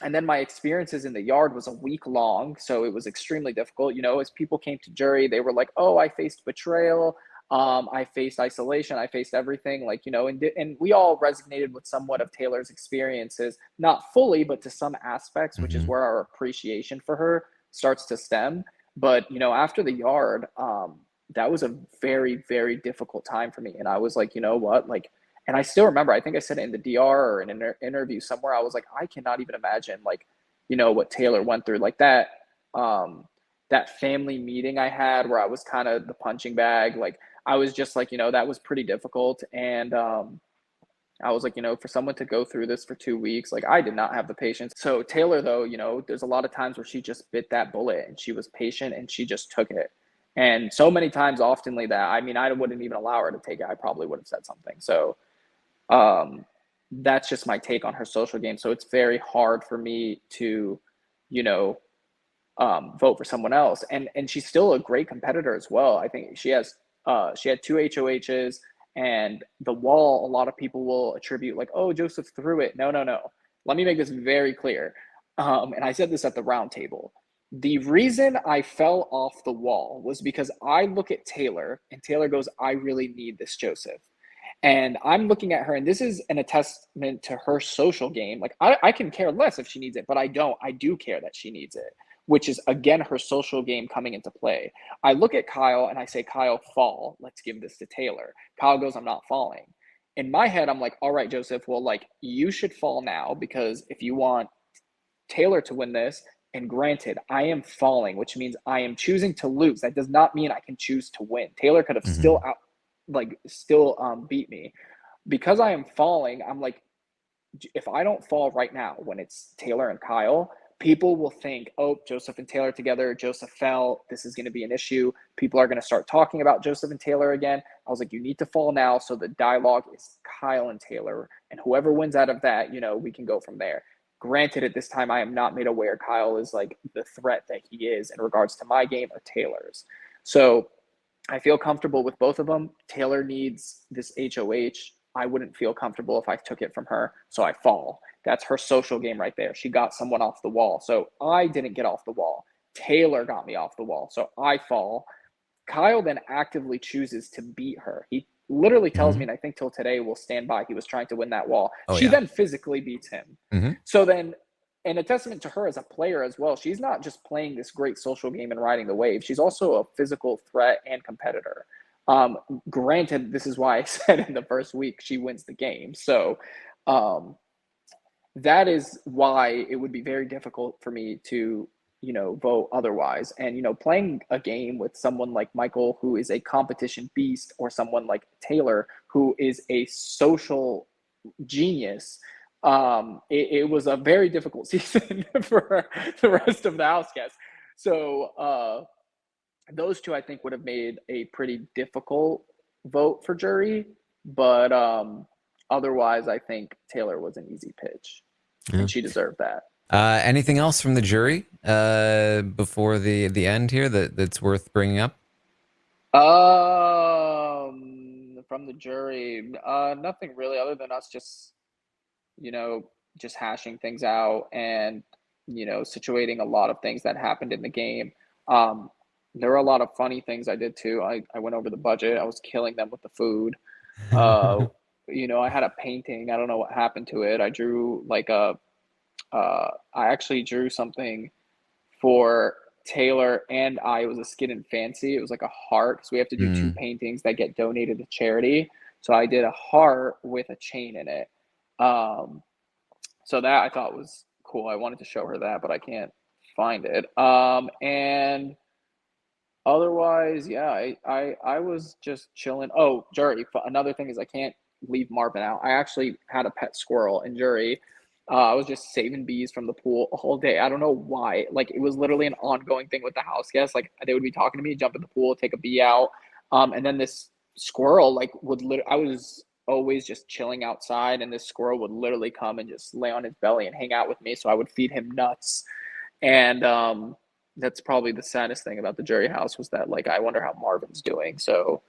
and then my experiences in the yard was a week long. So it was extremely difficult. As people came to jury, they were like, oh, I faced betrayal. I faced isolation. I faced everything and we all resonated with somewhat of Taylor's experiences, not fully, but to some aspects, which is where our appreciation for her starts to stem. But, after the yard, that was a very, very difficult time for me. And I was like, you know what, and I still remember, I think I said it in the DR or in an interview somewhere, I was like, I cannot even imagine what Taylor went through that family meeting I had where I was kind of the punching bag. I was just that was pretty difficult. And I was like, for someone to go through this for 2 weeks, I did not have the patience. So Taylor, though, there's a lot of times where she just bit that bullet and she was patient and she just took it. And so many times, oftenly that, I wouldn't even allow her to take it. I probably would have said something. So that's just my take on her social game. So it's very hard for me to, vote for someone else. And she's still a great competitor as well. I think she had 2 HOHs, and the wall, a lot of people will attribute oh, Joseph threw it. No. Let me make this very clear. And I said this at the round table. The reason I fell off the wall was because I look at Taylor and Taylor goes, I really need this, Joseph. And I'm looking at her, and this is an attestament to her social game. I can care less if she needs it, but I don't. I do care that she needs it, which is, again, her social game coming into play. I look at Kyle and I say, Kyle, fall. Let's give this to Taylor. Kyle goes, I'm not falling. In my head, I'm like, all right, Joseph, well, you should fall now because if you want Taylor to win this, and granted, I am falling, which means I am choosing to lose. That does not mean I can choose to win. Taylor could have still beat me. Because I am falling, I'm like, if I don't fall right now when it's Taylor and Kyle, people will think, oh, Joseph and Taylor together, Joseph fell, this is going to be an issue. People are going to start talking about Joseph and Taylor again. I was like, you need to fall now. So the dialogue is Kyle and Taylor, and whoever wins out of that, we can go from there. Granted, at this time, I am not made aware Kyle is the threat that he is in regards to my game or Taylor's. So I feel comfortable with both of them. Taylor needs this HOH. I wouldn't feel comfortable if I took it from her, so I fall. That's her social game right there. She got someone off the wall, so I didn't get off the wall. Taylor got me off the wall, so I fall. Kyle then actively chooses to beat her. He literally tells me, and I think till today will stand by, he was trying to win that wall. Oh, She yeah. then physically beats him. So then, and a testament to her as a player as well, she's not just playing this great social game and riding the wave. She's also a physical threat and competitor. Granted, this is why I said in the first week she wins the game. So that is why it would be very difficult for me to, vote otherwise. And, playing a game with someone like Michael, who is a competition beast, or someone like Taylor, who is a social genius, it was a very difficult season for the rest of the house guests. So those two, I think, would have made a pretty difficult vote for jury. But otherwise, I think Taylor was an easy pitch, and she deserved that. Anything else from the jury before the end here that's worth bringing up? From the jury, nothing really, other than us just hashing things out and situating a lot of things that happened in the game. There were a lot of funny things I did too. I went over the budget. I was killing them with the food. I had a painting. I don't know what happened to it. I drew I actually drew something for Taylor and it was a Skid and Fancy. It was like a heart, because we have to do two paintings that get donated to charity. So I did a heart with a chain in it. So that I thought was cool. I wanted to show her that, but I can't find it. And otherwise, yeah, I was just chilling. Oh, jury. Another thing is I can't leave Marvin out. I actually had a pet squirrel in jury. I was just saving bees from the pool all day. I don't know why. Like, it was literally an ongoing thing with the house guests. Like, they would be talking to me, jump in the pool, take a bee out. And then this squirrel, I was always just chilling outside, and this squirrel would literally come and just lay on his belly and hang out with me. So I would feed him nuts. And that's probably the saddest thing about the jury house, was that, I wonder how Marvin's doing. So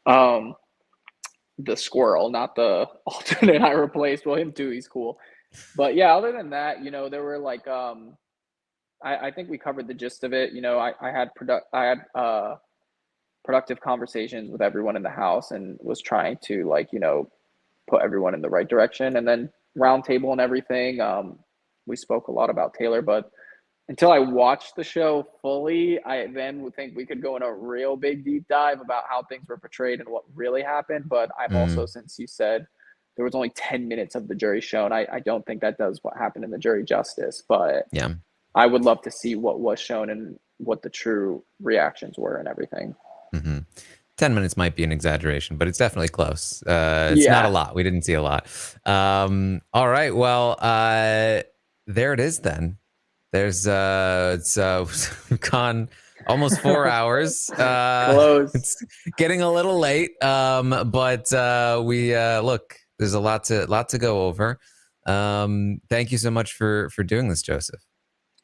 the squirrel, not the alternate I replaced. Well, him too, he's cool. But yeah, other than that, there were I think we covered the gist of it. I had productive conversations with everyone in the house, and was trying to put everyone in the right direction. And then round table and everything, we spoke a lot about Taylor, but until I watched the show fully, I then would think we could go in a real big deep dive about how things were portrayed and what really happened. But I'm also, since you said there was only 10 minutes of the jury shown, I don't think that does what happened in the jury justice. But yeah, I would love to see what was shown and what the true reactions were and everything. 10 minutes might be an exaggeration, but it's definitely close. It's not a lot. We didn't see a lot. All right. Well, there it is then. There's it's gone almost 4 hours. Close. It's getting a little late. But we look, there's a lot to go over. Thank you so much for doing this, Joseph.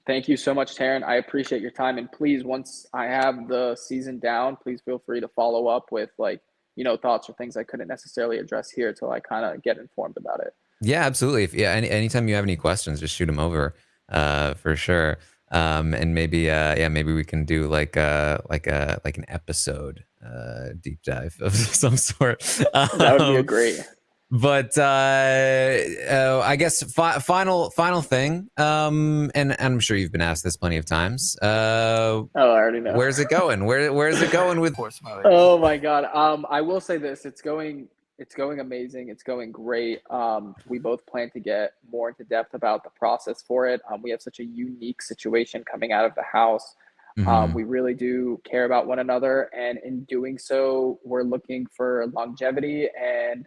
Thank you so much, Taran. I appreciate your time. And please, once I have the season down, please feel free to follow up with thoughts or things I couldn't necessarily address here till I kind of get informed about it. Yeah, absolutely. Anytime you have any questions, just shoot them over, for sure. And maybe we can do like an episode deep dive of some sort. That would be great. But I guess final thing, and I'm sure you've been asked this plenty of times. I already know. Where's it going? Where's it going with? Oh my God. I will say this: it's going amazing. It's going great. We both plan to get more into depth about the process for it. We have such a unique situation coming out of the house. We really do care about one another, and in doing so, we're looking for longevity. And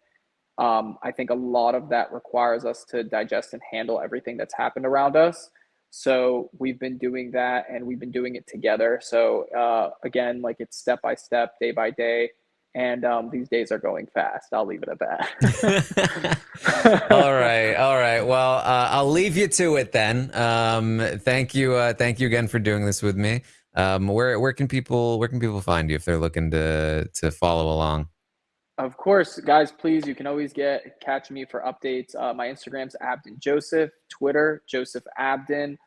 I think a lot of that requires us to digest and handle everything that's happened around us. So we've been doing that, and we've been doing it together. So again, it's step by step, day by day. And these days are going fast. I'll leave it at that. All right. Well, I'll leave you to it then. Thank you again for doing this with me. Where can people find you if they're looking to follow along? Of course, guys, please, you can always catch me for updates. My Instagram's Abdin Joseph, Twitter, Joseph Abdin,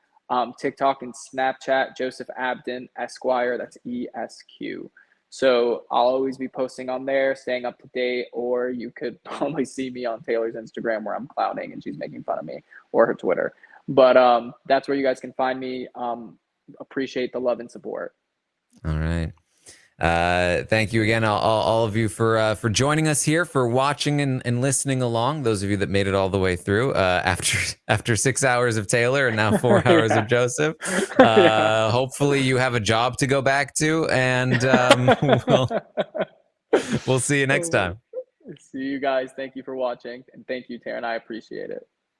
TikTok and Snapchat, Joseph Abdin Esquire, that's ESQ. So I'll always be posting on there, staying up to date, or you could only see me on Taylor's Instagram where I'm clowning and she's making fun of me, or her Twitter. But that's where you guys can find me. Appreciate the love and support. All right. Thank you again, all of you, for joining us here, for watching and listening along. Those of you that made it all the way through after 6 hours of Taylor and now 4 hours of Joseph. Hopefully you have a job to go back to, and we'll see you next time. See you guys. Thank you for watching, and thank you, Taran. I appreciate it.